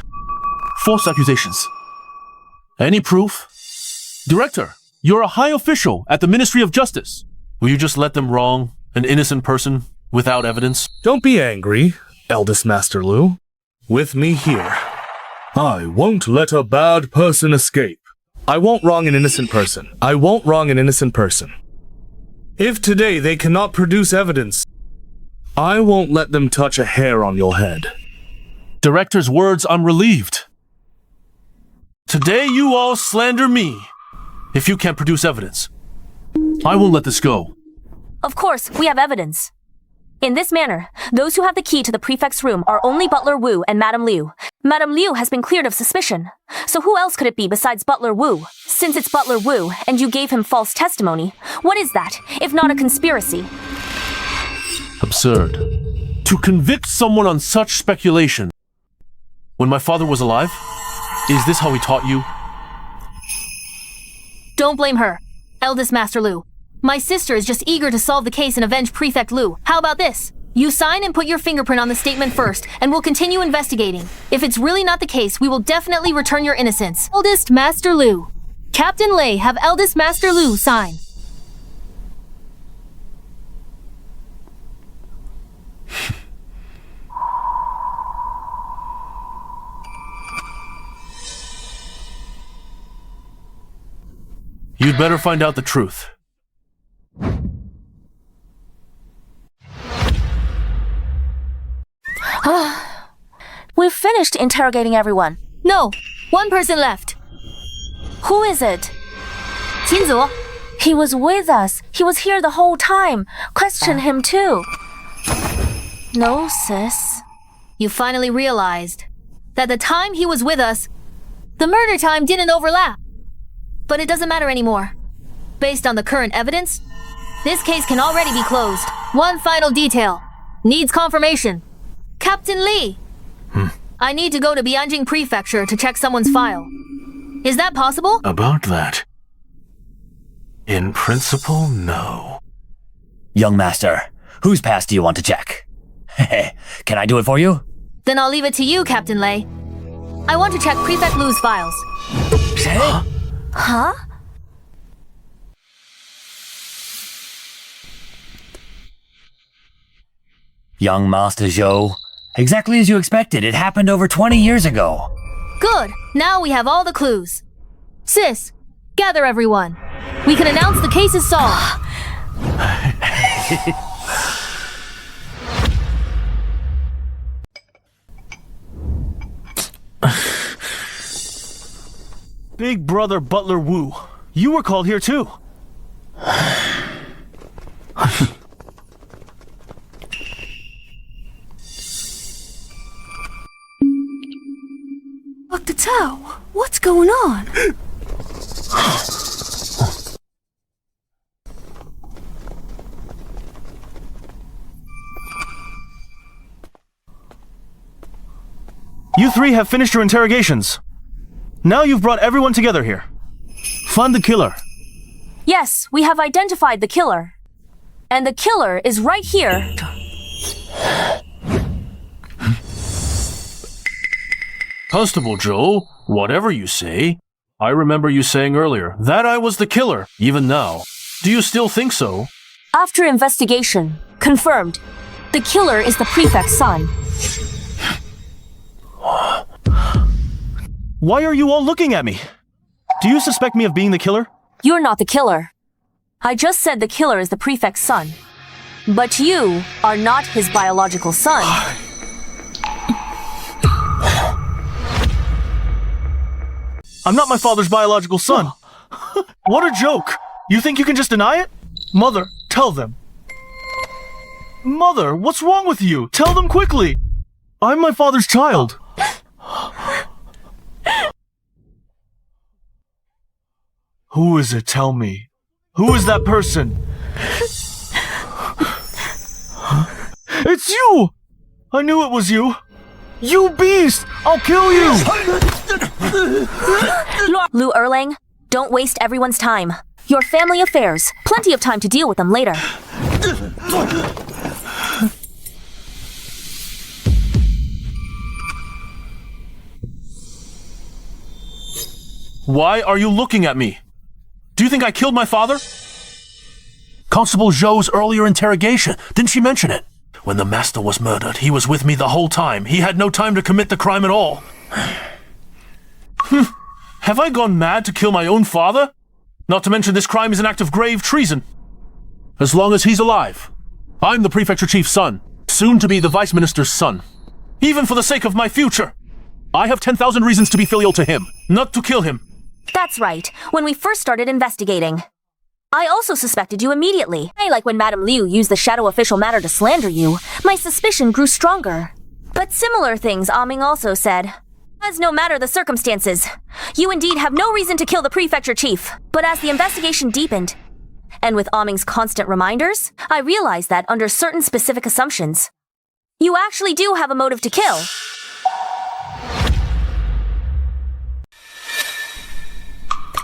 False accusations. Any proof? Director, you're a high official at the Ministry of Justice. Will you just let them wrong an innocent person without evidence? Don't be angry, eldest Master Lu. With me here, I won't let a bad person escape. I won't wrong an innocent person. I won't wrong an innocent person. If today they cannot produce evidence, I won't let them touch a hair on your head. Director's words, I'm relieved. Today you all slander me. If you can't produce evidence, I won't let this go. Of course, we have evidence. In this manner, those who have the key to the prefect's room are only Butler Wu and Madame Liu. Madame Liu has been cleared of suspicion. So who else could it be besides Butler Wu? Since it's Butler Wu and you gave him false testimony, what is that, if not a conspiracy? Absurd. To convict someone on such speculation. When my father was alive? Is this how he taught you? Don't blame her, eldest Master Lu. My sister is just eager to solve the case and avenge Prefect Lu. How about this? You sign and put your fingerprint on the statement first, and we'll continue investigating. If it's really not the case, we will definitely return your innocence. Eldest Master Lu. Captain Lei, have eldest Master Lu sign. You'd better find out the truth. We've finished interrogating everyone. No, one person left. Who is it? Qinzu. He was with us. He was here the whole time. Question him too. No, sis. You finally realized that the time he was with us, the murder time didn't overlap. But it doesn't matter anymore. Based on the current evidence, this case can already be closed. One final detail. Needs confirmation. Captain Li. I need to go to Bianjing Prefecture to check someone's file. Is that possible? About that? In principle, no. Young master, whose past do you want to check? Can I do it for you? Then I'll leave it to you, Captain Lei. I want to check Prefect Lu's files. Huh? Young Master Zhou, exactly as you expected. It happened over 20 years ago. Good. Now we have all the clues. Sis, gather everyone. We can announce the case is solved. Big brother Butler Wu, you were called here too. Dr. Tao, what's going on? You three have finished your interrogations. Now you've brought everyone together here. Find the killer. Yes, we have identified the killer. And the killer is right here. Constable Zhou, whatever you say, I remember you saying earlier that I was the killer, even now. Do you still think so? After investigation, confirmed. The killer is the prefect's son. Why are you all looking at me? Do you suspect me of being the killer? You're not the killer. I just said the killer is the prefect's son. But you are not his biological son. I'm not my father's biological son. What a joke. You think you can just deny it? Mother, tell them. Mother, what's wrong with you? Tell them quickly. I'm my father's child. Who is it? Tell me. Who is that person? It's you! I knew it was you. You beast! I'll kill you! Lu Erlang, don't waste everyone's time. Your family affairs. Plenty of time to deal with them later. Why are you looking at me? Do you think I killed my father? Constable Zhou's earlier interrogation, didn't she mention it? When the master was murdered, he was with me the whole time. He had no time to commit the crime at all. Have I gone mad to kill my own father? Not to mention this crime is an act of grave treason. As long as he's alive, I'm the prefecture chief's son, soon to be the vice minister's son. Even for the sake of my future, I have 10,000 reasons to be filial to him, not to kill him. That's right, when we first started investigating. I also suspected you immediately. Like when Madame Liu used the shadow official matter to slander you, my suspicion grew stronger. But similar things Ming also said. As no matter the circumstances, you indeed have no reason to kill the prefecture chief. But as the investigation deepened, and with Ming's constant reminders, I realized that under certain specific assumptions, you actually do have a motive to kill.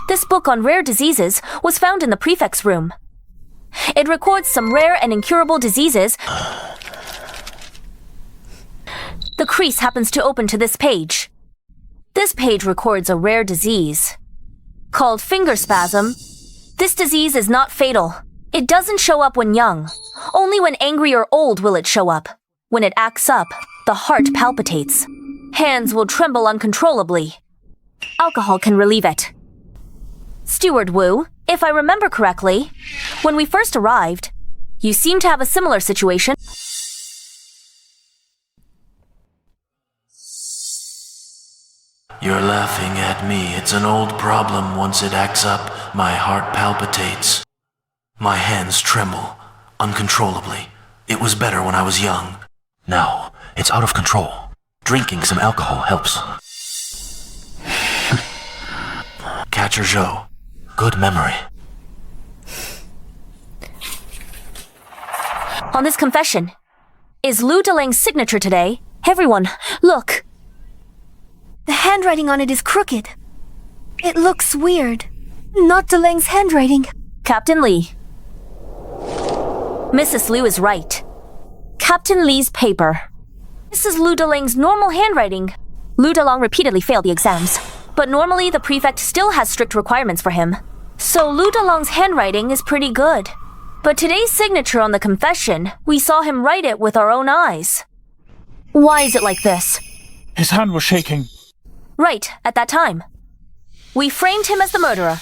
This book on rare diseases was found in the prefect's room. It records some rare and incurable diseases. The crease happens to open to this page. This page records a rare disease called finger spasm. This disease is not fatal. It doesn't show up when young. Only when angry or old will it show up. When it acts up, the heart palpitates. Hands will tremble uncontrollably. Alcohol can relieve it. Steward Wu, if I remember correctly, when we first arrived, you seemed to have a similar situation. You're laughing at me. It's an old problem. Once it acts up, my heart palpitates. My hands tremble uncontrollably. It was better when I was young. Now, it's out of control. Drinking some alcohol helps. Catcher Zhou. Good memory. On this confession, is Lu Delang's signature today? Everyone, look. The handwriting on it is crooked. It looks weird. Not Delang's handwriting. Captain Li. Mrs. Liu is right. Captain Li's paper. This is Lu Delang's normal handwriting. Lu Delang repeatedly failed the exams, but normally the prefect still has strict requirements for him. So Lu Delang's handwriting is pretty good. But today's signature on the confession, we saw him write it with our own eyes. Why is it like this? His hand was shaking. Right, at that time. We framed him as the murderer.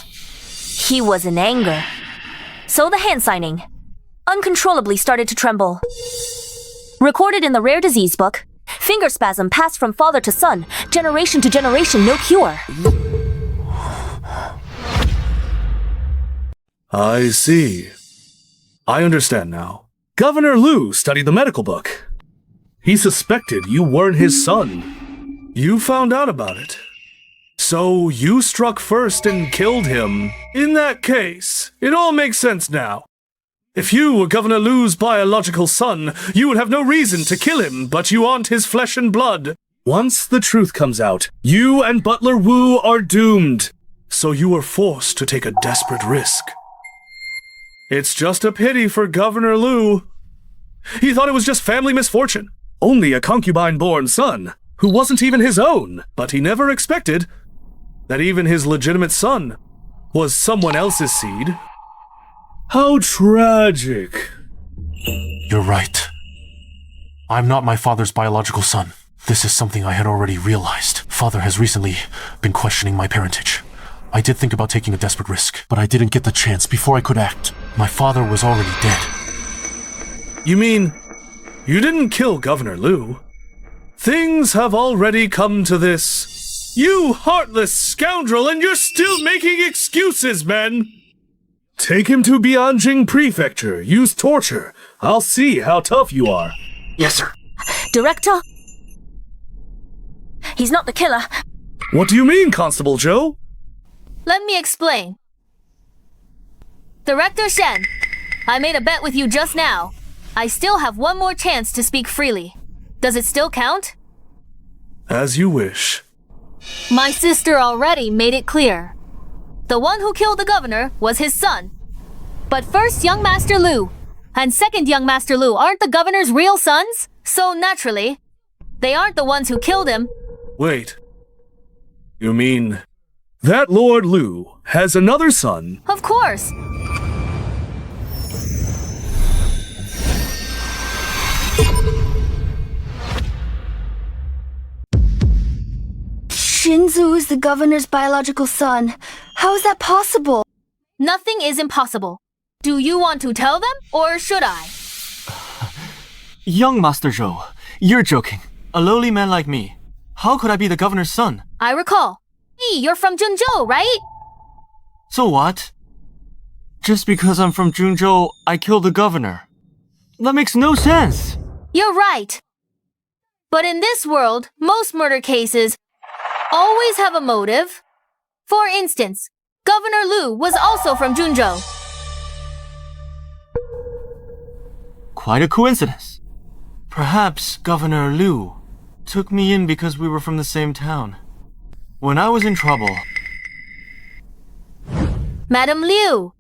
He was in anger. So the hand signing uncontrollably started to tremble. Recorded in the rare disease book, finger spasm passed from father to son, generation to generation, no cure. I see. I understand now. Governor Liu studied the medical book. He suspected you weren't his son. You found out about it. So you struck first and killed him. In that case, it all makes sense now. If you were Governor Liu's biological son, you would have no reason to kill him, but you aren't his flesh and blood. Once the truth comes out, you and Butler Wu are doomed. So you were forced to take a desperate risk. It's just a pity for Governor Liu. He thought it was just family misfortune. Only a concubine-born son, who wasn't even his own. But he never expected that even his legitimate son was someone else's seed. How tragic. You're right. I'm not my father's biological son. This is something I had already realized. Father has recently been questioning my parentage. I did think about taking a desperate risk, but I didn't get the chance before I could act. My father was already dead. You mean, you didn't kill Governor Liu? Things have already come to this. You heartless scoundrel, and you're still making excuses, man! Take him to Bianjing Prefecture. Use torture. I'll see how tough you are. Yes, sir. Director? He's not the killer. What do you mean, Constable Zhou? Let me explain. Director Shen, I made a bet with you just now. I still have one more chance to speak freely. Does it still count? As you wish. My sister already made it clear. The one who killed the governor was his son. But first, young Master Liu, and second, young Master Liu aren't the governor's real sons? So naturally, they aren't the ones who killed him. Wait. You mean that Lord Liu has another son? Of course. Shinzu is the governor's biological son. How is that possible? Nothing is impossible. Do you want to tell them, or should I? Young Master Zhou, you're joking. A lowly man like me. How could I be the governor's son? I recall. Hey, you're from Junzhou, right? So what? Just because I'm from Junzhou, I killed the governor. That makes no sense. You're right. But in this world, most murder cases always have a motive. For instance, Governor Liu was also from Junzhou. Quite a coincidence. Perhaps Governor Liu took me in because we were from the same town. When I was in trouble... Madam Liu,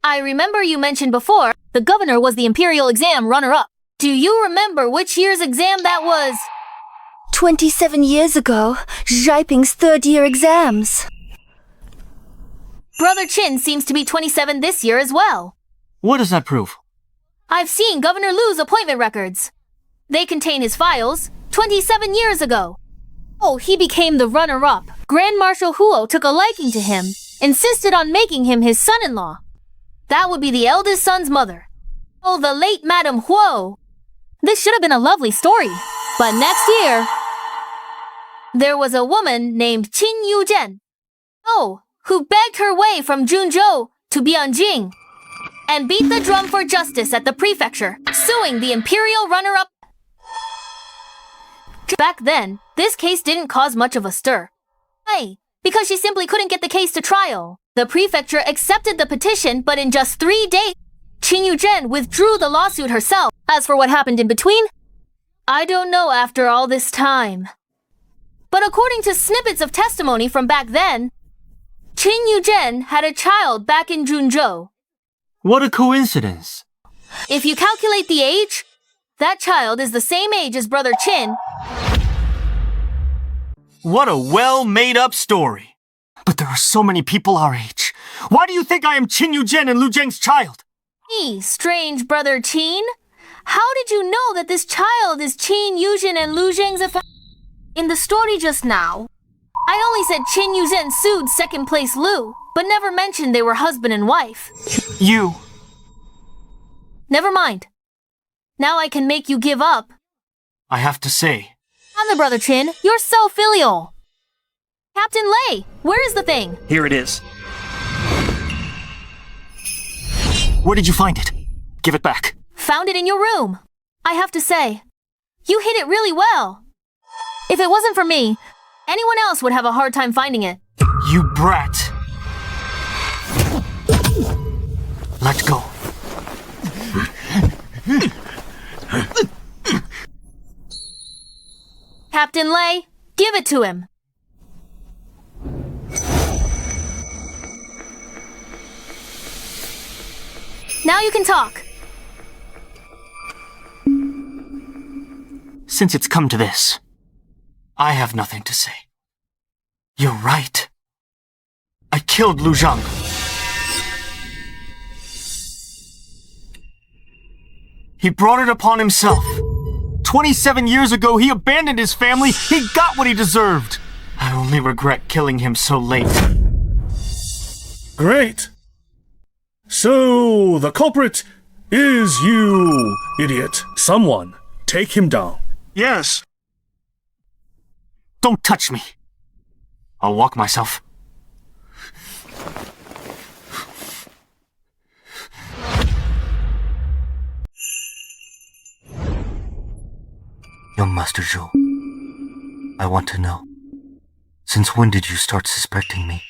I remember you mentioned before the governor was the imperial exam runner-up. Do you remember which year's exam that was? 27 years ago, Zhaiping's third-year exams. Brother Qin seems to be 27 this year as well. What does that prove? I've seen Governor Liu's appointment records. They contain his files 27 years ago. Oh, he became the runner-up. Grand Marshal Huo took a liking to him, insisted on making him his son-in-law. That would be the eldest son's mother. Oh, the late Madame Huo. This should have been a lovely story. But next year, there was a woman named Qin Yuzhen. Oh, who begged her way from Junzhou to Bianjing and beat the drum for justice at the prefecture, suing the imperial runner-up. Back then, this case didn't cause much of a stir. Why? Because she simply couldn't get the case to trial. The prefecture accepted the petition, but in just 3 days, Qin Yuzhen withdrew the lawsuit herself. As for what happened in between, I don't know after all this time. But according to snippets of testimony from back then, Qin Yuzhen had a child back in Junzhou. What a coincidence. If you calculate the age, that child is the same age as Brother Qin. What a well-made-up story. But there are so many people our age. Why do you think I am Qin Yuzhen and Lu Zheng's child? Strange Brother Qin. How did you know that this child is Qin Yuzhen and Lu Zheng's In the story just now, I only said Qin Yuzhen sued second-place Lu, but never mentioned they were husband and wife. You. Never mind. Now I can make you give up. I have to say. On the Brother Qin, you're so filial. Captain Lei, where is the thing? Here it is. Where did you find it? Give it back. Found it in your room. I have to say, you hid it really well. If it wasn't for me, anyone else would have a hard time finding it. You brat. Let go. Captain Lei, give it to him. Now you can talk. Since it's come to this, I have nothing to say. You're right. I killed Lu Zhang. He brought it upon himself. 27 years ago, he abandoned his family. He got what he deserved. I only regret killing him so late. Great. So, the culprit is you, idiot. Someone, take him down. Yes. Don't touch me. I'll walk myself. Young Master Zhou, I want to know, since when did you start suspecting me?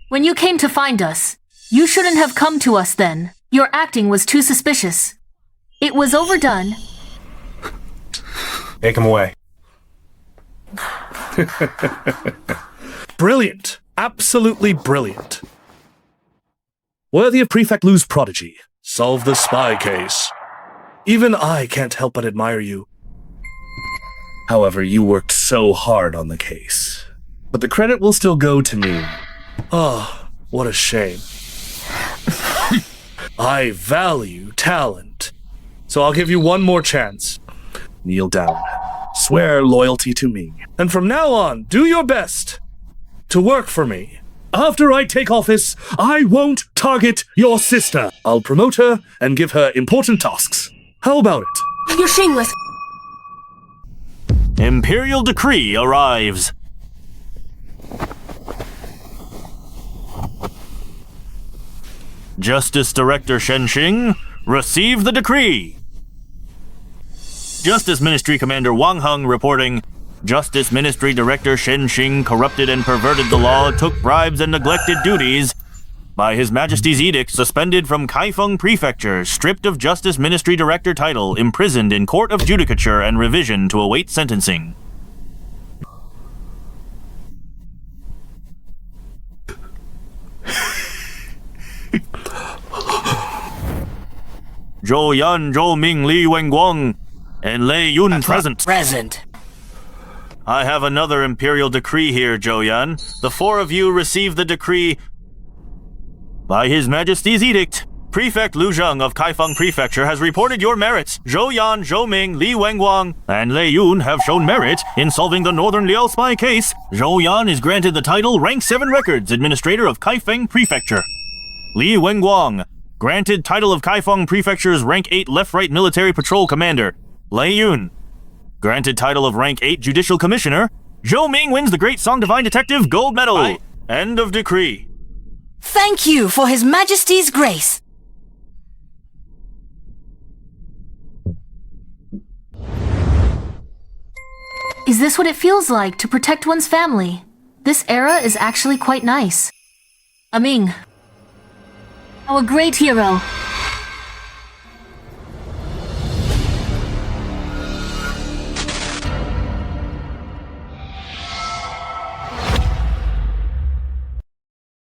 When you came to find us, you shouldn't have come to us then. Your acting was too suspicious. It was overdone. Take him away. Brilliant. Absolutely brilliant. Worthy of Prefect Lu's prodigy. Solve the spy case. Even I can't help but admire you. However, you worked so hard on the case. But the credit will still go to me. Ah, what a shame. I value talent. So I'll give you one more chance. Kneel down. Swear loyalty to me. And from now on, do your best to work for me. After I take office, I won't target your sister. I'll promote her and give her important tasks. How about it? You're shameless. Imperial decree arrives. Justice Director Shenxing, receive the decree. Justice Ministry Commander Wang Heng reporting, Justice Ministry Director Shenxing corrupted and perverted the law, took bribes and neglected duties. By His Majesty's edict, suspended from Kaifeng Prefecture, stripped of Justice Ministry Director title, imprisoned in Court of Judicature and Revision to await sentencing. Zhou Yan, Zhou Ming, Li Wenguang, and Lei Yun present. Present. I have another imperial decree here, Zhou Yan. The four of you receive the decree. By His Majesty's edict, Prefect Lu Zheng of Kaifeng Prefecture has reported your merits. Zhou Yan, Zhou Ming, Li Wenguang, and Lei Yun have shown merit in solving the Northern Liao spy case. Zhou Yan is granted the title Rank 7 Records Administrator of Kaifeng Prefecture. Li Wenguang, granted title of Kaifeng Prefecture's Rank 8 Left-Right Military Patrol Commander. Lei Yun, granted title of Rank 8 Judicial Commissioner. Zhou Ming wins the Great Song Divine Detective Gold Medal. End of decree. Thank you for His Majesty's grace. Is this what it feels like to protect one's family? This era is actually quite nice. Ming, our great hero,